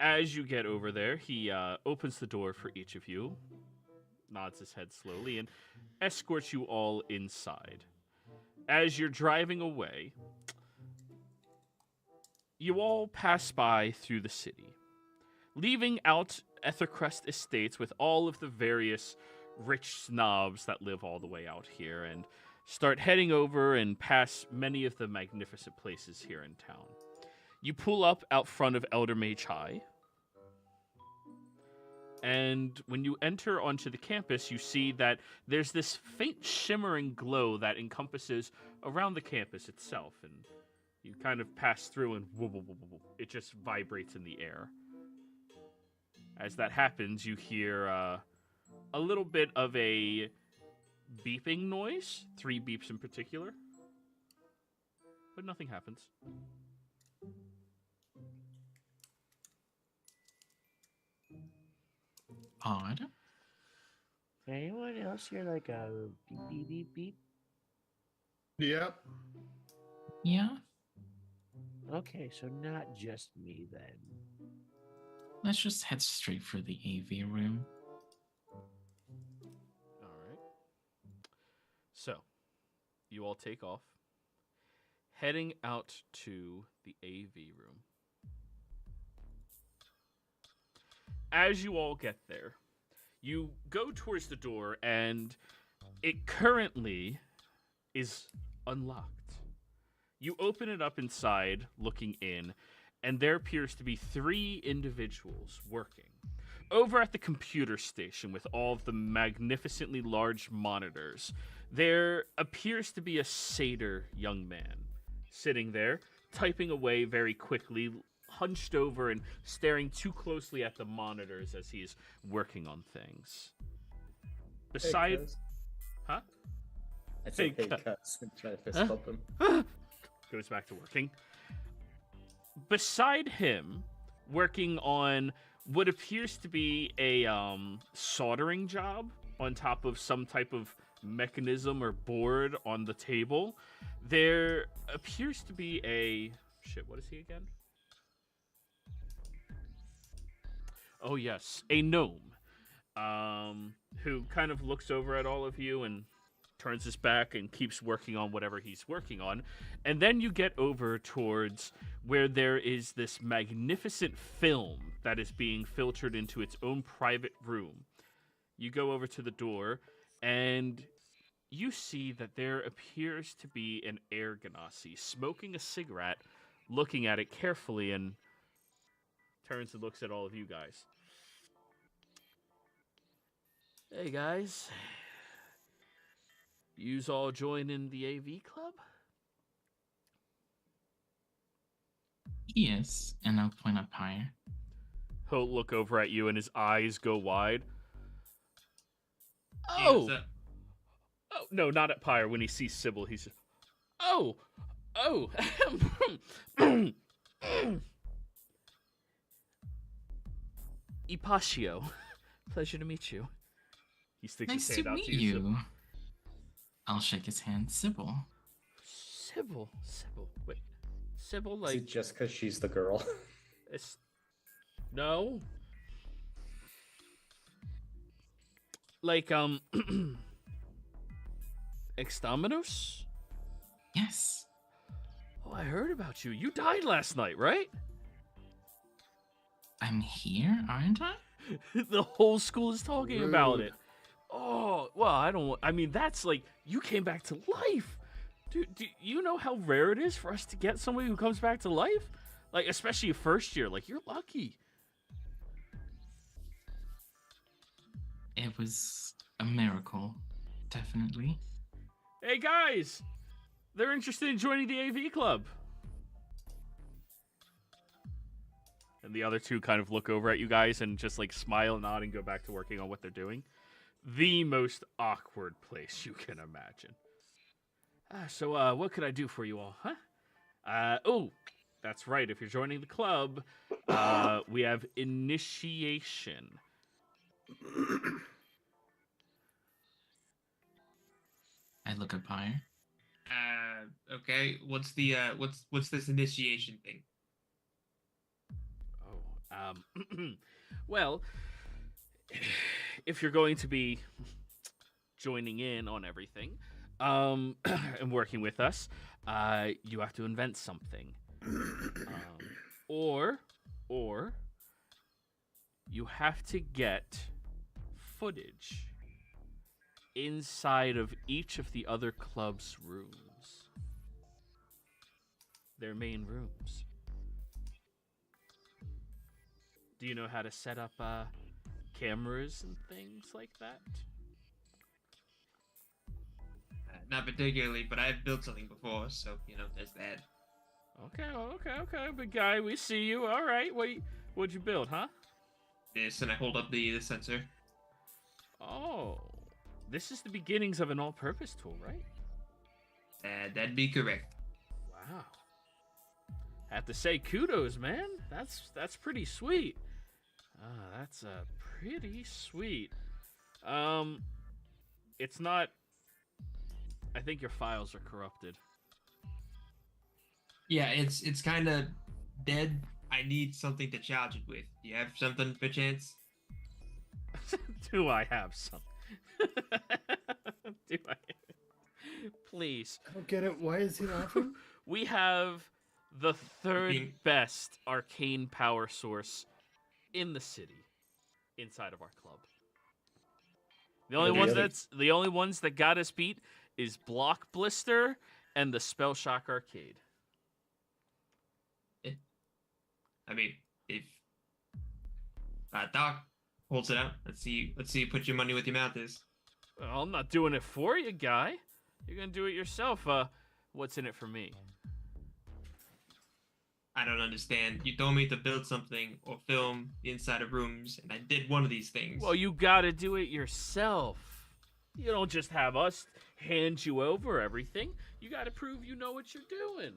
As you get over there, he opens the door for each of you, nods his head slowly, and escorts you all inside. As you're driving away, you all pass by through the city, leaving out Ethercrest Estates with all of the various rich snobs that live all the way out here, and start heading over and pass many of the magnificent places here in town. You pull up out front of Eldermage High, and when you enter onto the campus, you see that there's this faint shimmering glow that encompasses around the campus itself, and you kind of pass through and it just vibrates in the air. As that happens, you hear a little bit of a beeping noise, 3 beeps in particular, but nothing happens. Odd. Anyone else hear like a beep beep beep beep? Yep. Yeah. Okay, so not just me then. Let's just head straight for the AV room. All right. So, you all take off, heading out to the AV room. As you all get there, you go towards the door, and it currently is unlocked. You open it up inside, looking in, and there appears to be 3 individuals working. Over at the computer station with all of the magnificently large monitors, there appears to be a satyr young man sitting there, typing away very quickly, hunched over and staring too closely at the monitors as he's working on things. Beside... Hey, huh? I said, Hey, hey, cuz, and try to fist bump him. Goes back to working. Beside him, working on what appears to be a soldering job on top of some type of mechanism or board on the table, there appears to be a... Shit, what is he again? Oh, yes, a gnome, who kind of looks over at all of you and turns his back and keeps working on whatever he's working on. And then you get over towards where there is this magnificent film that is being filtered into its own private room. You go over to the door, and you see that there appears to be an air ganassi smoking a cigarette, looking at it carefully, and turns and looks at all of you guys. Hey guys, yous all join in the AV club? Yes, and I'll point up higher. He'll look over at you and his eyes go wide. Hey, Oh! what's up? Oh, no, not at Pyre. When he sees Sybil, he's just, oh! Ipaccio. Pleasure to meet you. He sticks Nice his to hand out meet to you. you. I'll shake his hand. Sybil. Sybil. Wait. Sybil, Is like... it just because she's the girl? It's... No. Like, Exterminus? Yes. Oh, I heard about you. You died last night, right? I'm here, aren't I? The whole school is talking about it. Oh, well, I mean, that's like, you came back to life. Dude, do you know how rare it is for us to get somebody who comes back to life? Like, especially first year. Like, you're lucky. It was a miracle, definitely. Hey, guys! They're interested in joining the AV club. And the other 2 kind of look over at you guys and just, like, smile, nod, and go back to working on what they're doing. The most awkward place you can imagine. So, what could I do for you all, huh? Oh, that's right. If you're joining the club, we have initiation. I look at Pyre. Okay. What's the what's this initiation thing? Well, if you're going to be joining in on everything, and working with us, you have to invent something, or you have to get footage inside of each of the other club's rooms, their main rooms. Do you know how to set up cameras and things like that? Not particularly, but I've built something before, so there's that. Okay, big guy, we see you. All right, what'd you build, huh? This, and I hold up the sensor. Oh, this is the beginnings of an all-purpose tool, right? That'd be correct. Wow. Have to say, kudos, man. That's pretty sweet. That's pretty sweet. It's not. I think your files are corrupted. Yeah, it's kind of dead. I need something to charge it with. Do you have something, perchance? Do I have some? Do I? Please. I don't get it. Why is he laughing? We have the third best arcane power source in the city, inside of our club. The only ones that got us beat is Block Blister and the Spell Shock Arcade. I mean, if Doc holds it out, let's see you put your money where your mouth is. Well, I'm not doing it for you, guy. You're gonna do it yourself. What's in it for me? I don't understand. You told me to build something or film the inside of rooms, and I did one of these things. Well, you gotta do it yourself. You don't just have us hand you over everything. You gotta prove you know what you're doing.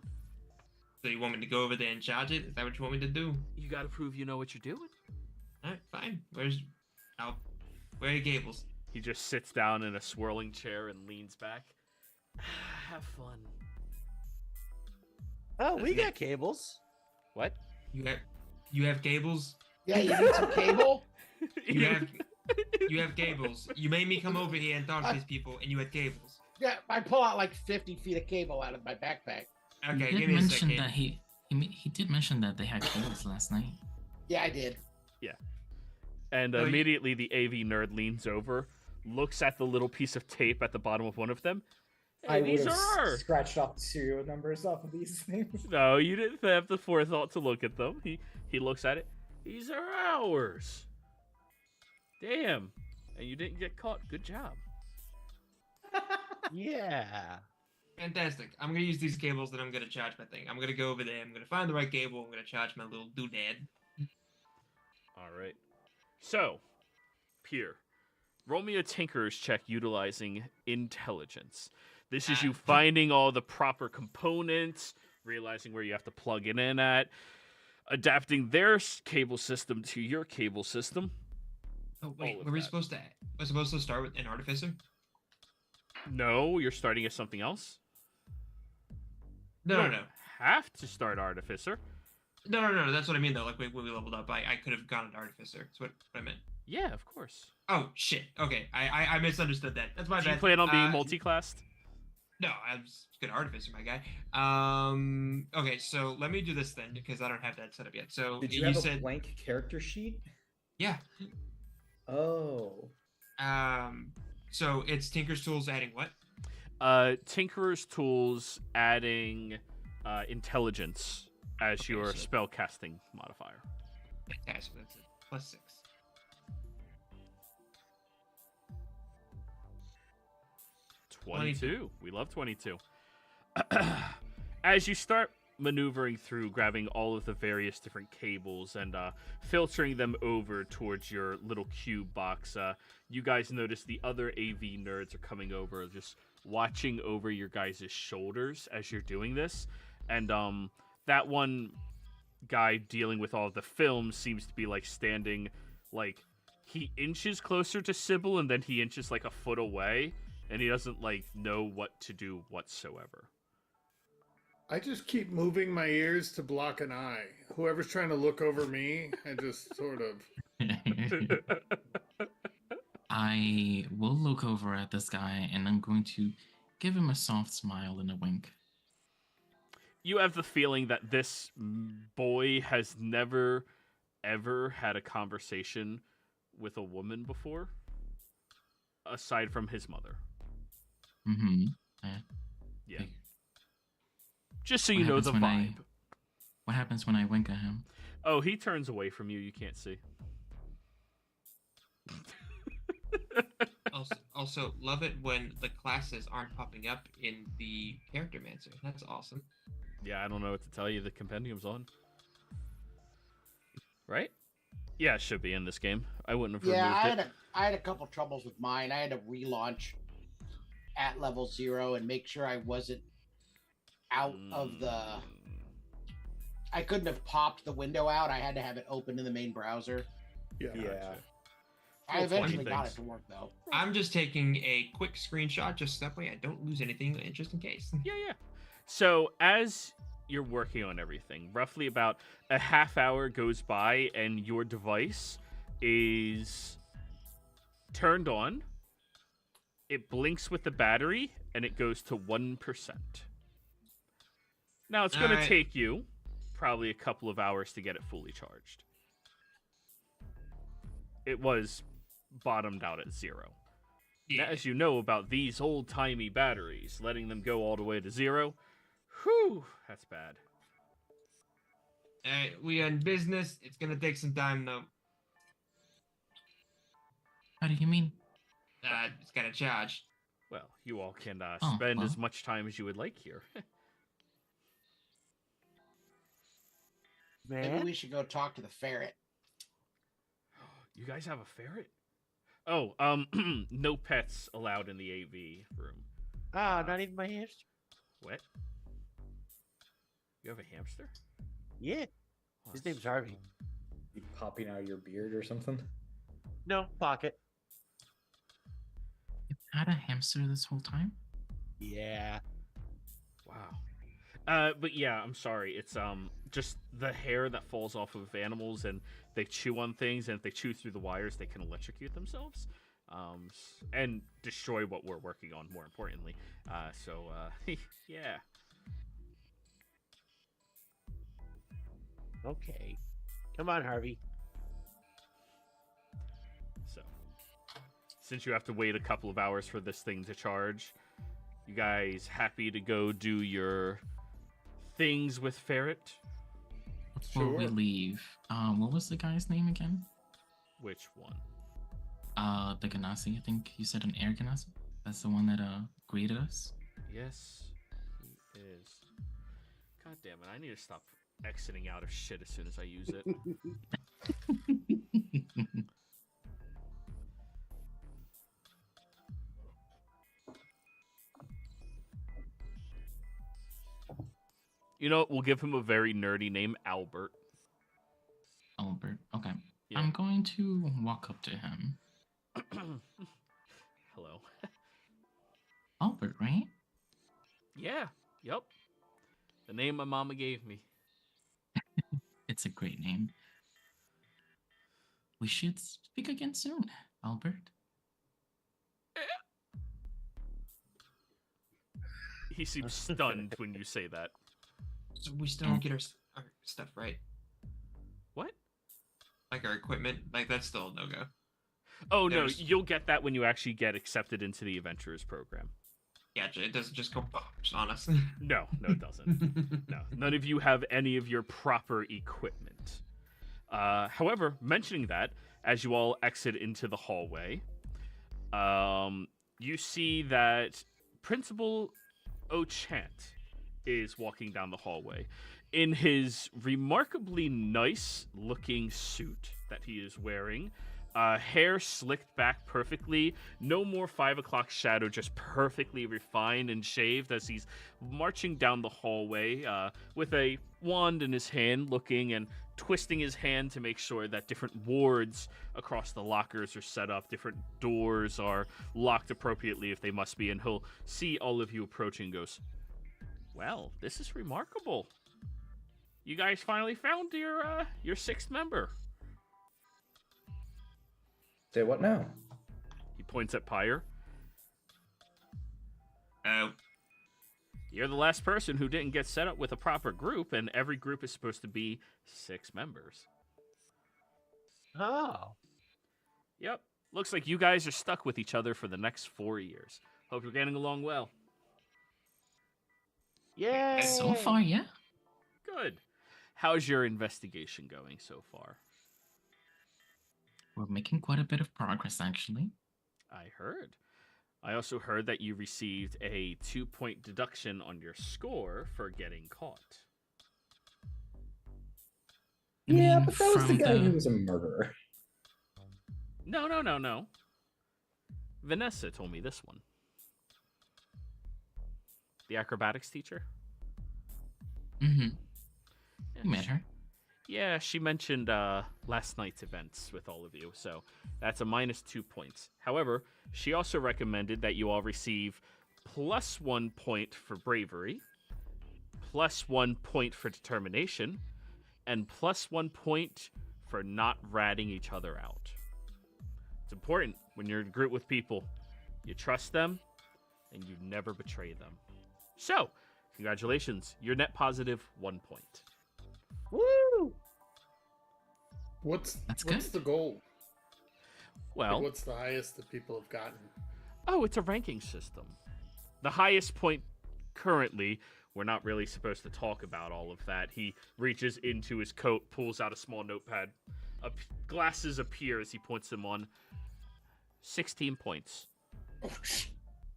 So you want me to go over there and charge it? Is that what you want me to do? You gotta prove you know what you're doing. Alright, fine. Where are your cables? He just sits down in a swirling chair and leans back. Have fun. Oh, we got cables. What? You have cables? Yeah, you need some cable? You have cables. You made me come over here and talk to these people, and you had cables. Yeah, I pull out like 50 feet of cable out of my backpack. Okay, He give did me a mention second. that he did mention that they had cables last night. Yeah, I did. And immediately the AV nerd leans over, looks at the little piece of tape at the bottom of one of them. Hey, I would these have are ours. scratched off serial numbers off of these things. No, you didn't have the forethought to look at them. He looks at it. These are ours. Damn. And you didn't get caught. Good job. Yeah. Fantastic. I'm gonna use these cables and I'm gonna charge my thing. I'm gonna go over there. I'm gonna find the right cable. I'm gonna charge my little doodad. All right. So, Pierre, roll me a tinkerer's check utilizing intelligence. This is you finding all the proper components, realizing where you have to plug it in at, adapting their cable system to your cable system. Oh wait, All of were we that. supposed to start with an artificer? No, you're starting as something else. No. You don't have to start artificer. No. That's what I mean though. Like when we leveled up, I could have gone an artificer. That's what I meant. Yeah, of course. Oh shit. Okay, I misunderstood that. That's my Do you bad. plan on being multi-classed? No, I'm just good artificer, my guy. Okay, so let me do this then because I don't have that set up yet. So Did you have said a blank character sheet? yeah. Oh. So it's Tinker's Tools adding what? Tinkerer's Tools adding intelligence as Okay, your so- spell casting modifier. Fantastic. That's it. +6. +22. We love 22. As you start maneuvering through, grabbing all of the various different cables and filtering them over towards your little cube box, you guys notice the other AV nerds are coming over, just watching over your guys' shoulders as you're doing this. And that one guy dealing with all the film seems to be like standing like he inches closer to Sybil and then he inches like a foot away, and he doesn't like know what to do whatsoever. I just keep moving my ears to block an eye. Whoever's trying to look over me, I just sort of... I will look over at this guy and I'm going to give him a soft smile and a wink. You have the feeling that this boy has never, ever had a conversation with a woman before, aside from his mother. Mm-hmm. Yeah. Just so you know the vibe. What happens when I wink at him? Oh, he turns away from you. You can't see. Also, love it when the classes aren't popping up in the character mancer. That's awesome. Yeah, I don't know what to tell you. The compendium's on. Right? Yeah, it should be in this game. I wouldn't have removed it. I had a couple troubles with mine. I had to relaunch at level 0 and make sure I wasn't out of the... I couldn't have popped the window out. I had to have it open in the main browser. Yeah. Gotcha. I eventually got it to work, though. I'm just taking a quick screenshot, just that way I don't lose anything, just in case. Yeah. So, as you're working on everything, roughly about a half hour goes by and your device is turned on. It blinks with the battery and it goes to 1%. Now, it's going to take you probably a couple of hours to get it fully charged. It was bottomed out at 0. Yeah. Now, as you know about these old-timey batteries, letting them go all the way to 0, whew, that's bad. We are in business. It's gonna take some time, though. How do you mean? It's gotta charge. Well, you all can spend as much time as you would like here. Maybe we should go talk to the ferret. You guys have a ferret? Oh, no pets allowed in the AV room. Not even my hamster. What? You have a hamster? Yeah. His name's Harvey. You popping out your beard or something? No, Pocket. You've had a hamster this whole time? Yeah. Wow. But yeah, I'm sorry. It's just the hair that falls off of animals, and they chew on things, and if they chew through the wires, they can electrocute themselves, and destroy what we're working on. More importantly, yeah. Okay. Come on, Harvey. So, since you have to wait a couple of hours for this thing to charge, you guys happy to go do your things with Ferret? Before we leave, what was the guy's name again? Which one? The Ganassi. I think you said an air Ganassi. That's the one that greeted us. Yes, he is. God damn it! I need to stop exiting out of shit as soon as I use it. You know, we'll give him a very nerdy name, Albert. Albert. Okay. Yeah. I'm going to walk up to him. Hello. Albert, right? Yeah. Yep. The name my mama gave me. It's a great name. We should speak again soon, Albert. He seems stunned when you say that. So we still don't get our stuff right. What? Like our equipment, like that's still a no-go. Oh, no, you'll get that when you actually get accepted into the Adventurers program. Gotcha, it doesn't just go on us. No, it doesn't. No, none of you have any of your proper equipment. However, mentioning that, as you all exit into the hallway, you see that Principal Ochant is walking down the hallway in his remarkably nice looking suit that he is wearing. Hair slicked back perfectly. No more 5 o'clock shadow, just perfectly refined and shaved as he's marching down the hallway with a wand in his hand, looking and twisting his hand to make sure that different wards across the lockers are set up, different doors are locked appropriately if they must be, and he'll see all of you approaching and goes, well, this is remarkable. You guys finally found your 6th member. Say what now? He points at Pyre. Oh, You're the last person who didn't get set up with a proper group, and every group is supposed to be 6 members. Oh. Yep. Looks like you guys are stuck with each other for the next 4 years. Hope you're getting along well. Yay! So far, yeah. Good. How's your investigation going so far? We're making quite a bit of progress, actually. I heard. I also heard that you received a 2-point deduction on your score for getting caught. You Yeah, mean but that was the from guy who was a murderer. No. Vanessa told me this one. The acrobatics teacher? Mm-hmm. Yeah, You met her. Yeah, she mentioned last night's events with all of you, so that's a -2 points. However, she also recommended that you all receive +1 point for bravery, +1 point for determination, and +1 point for not ratting each other out. It's important when you're in a group with people. You trust them, and you never betray them. So, congratulations. You're net positive 1 point. Woo! What's That's what's good. the goal? Well, Like, what's the highest that people have gotten? oh, it's a ranking system. The highest point currently, we're not really supposed to talk about all of that. He reaches into his coat, pulls out a small notepad. Glasses appear as he points them on. 16 points.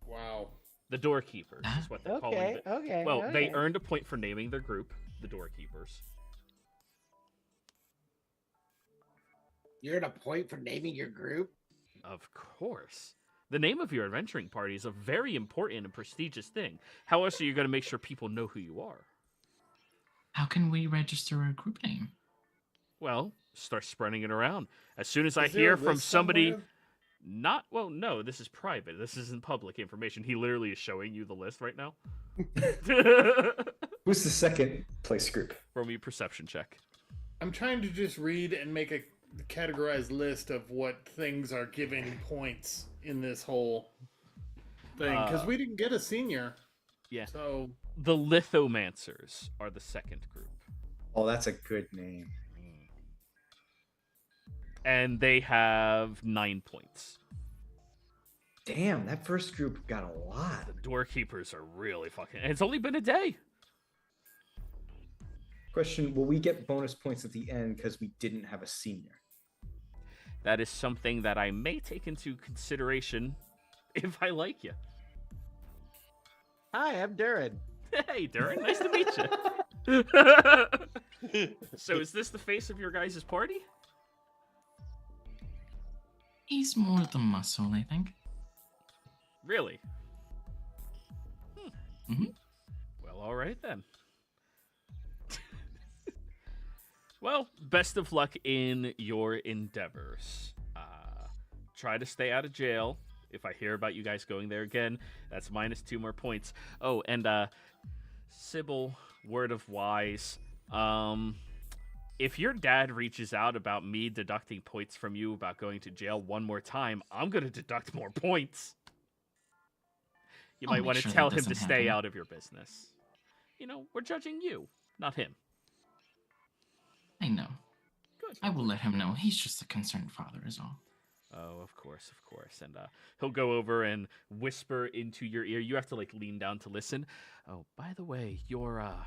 Wow. The doorkeepers is what they're calling it. Okay. Well, they earned a point for naming their group, the doorkeepers. You're at a point for naming your group? Of course. The name of your adventuring party is a very important and prestigious thing. How else are you going to make sure people know who you are? How can we register a group name? Well, start spreading it around. As soon as I Is there hear a from list somebody, somewhere? no, this is private. This isn't public information. He literally is showing you the list right now. Who's the second place group? Roll me a perception check. I'm trying to just read and make a categorized list of what things are giving points in this whole thing because we didn't get a senior. Yeah. So The Lithomancers are the second group. Oh, that's a good name. And they have 9 points. Damn, that first group got a lot. The doorkeepers are really fucking... And it's only been a day. Question, will we get bonus points at the end because we didn't have a senior? That is something that I may take into consideration if I like you. Hi, I'm Durin. Hey, Durin, nice to meet you. So is this the face of your guys' party? He's more the muscle, I think. Really? Mhm. Well, all right then. Well, best of luck in your endeavors. Try to stay out of jail. If I hear about you guys going there again, that's -2 more points. Oh, and Sybil, word of wise. If your dad reaches out about me deducting points from you about going to jail one more time, I'm going to deduct more points. You I'll might make want to sure tell that him to doesn't stay happen. out of your business. You know, we're judging you, not him. I know. Good. I will let him know. He's just a concerned father, is all. Oh, of course. And he'll go over and whisper into your ear. You have to, like, lean down to listen. Oh, by the way, your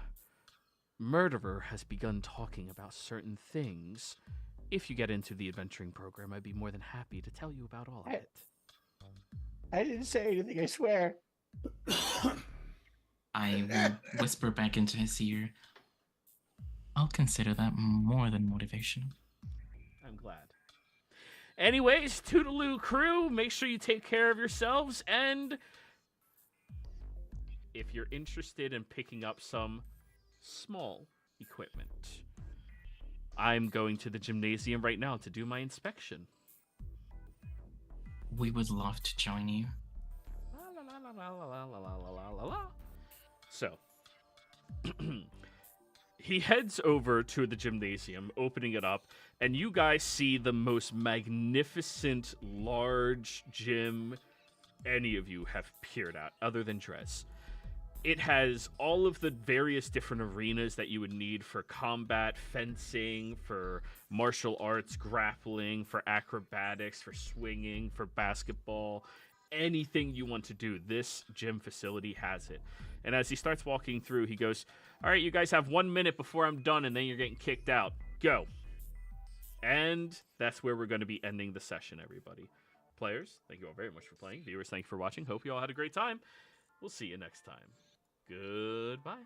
murderer has begun talking about certain things. If you get into the adventuring program, I'd be more than happy to tell you about all of it. I didn't say anything, I swear. I will whisper back into his ear. I'll consider that more than motivation. I'm glad. Anyways, Toodaloo crew, make sure you take care of yourselves, and if you're interested in picking up some small equipment, I'm going to the gymnasium right now to do my inspection. We would love to join you. So, he heads over to the gymnasium, opening it up, and you guys see the most magnificent, large gym any of you have peered at, other than Drez. It has all of the various different arenas that you would need for combat, fencing, for martial arts, grappling, for acrobatics, for swinging, for basketball, anything you want to do. This gym facility has it. And as he starts walking through, he goes, all right, you guys have 1 minute before I'm done, and then you're getting kicked out. Go. And that's where we're going to be ending the session, everybody. Players, thank you all very much for playing. Viewers, thank you for watching. Hope you all had a great time. We'll see you next time. Goodbye.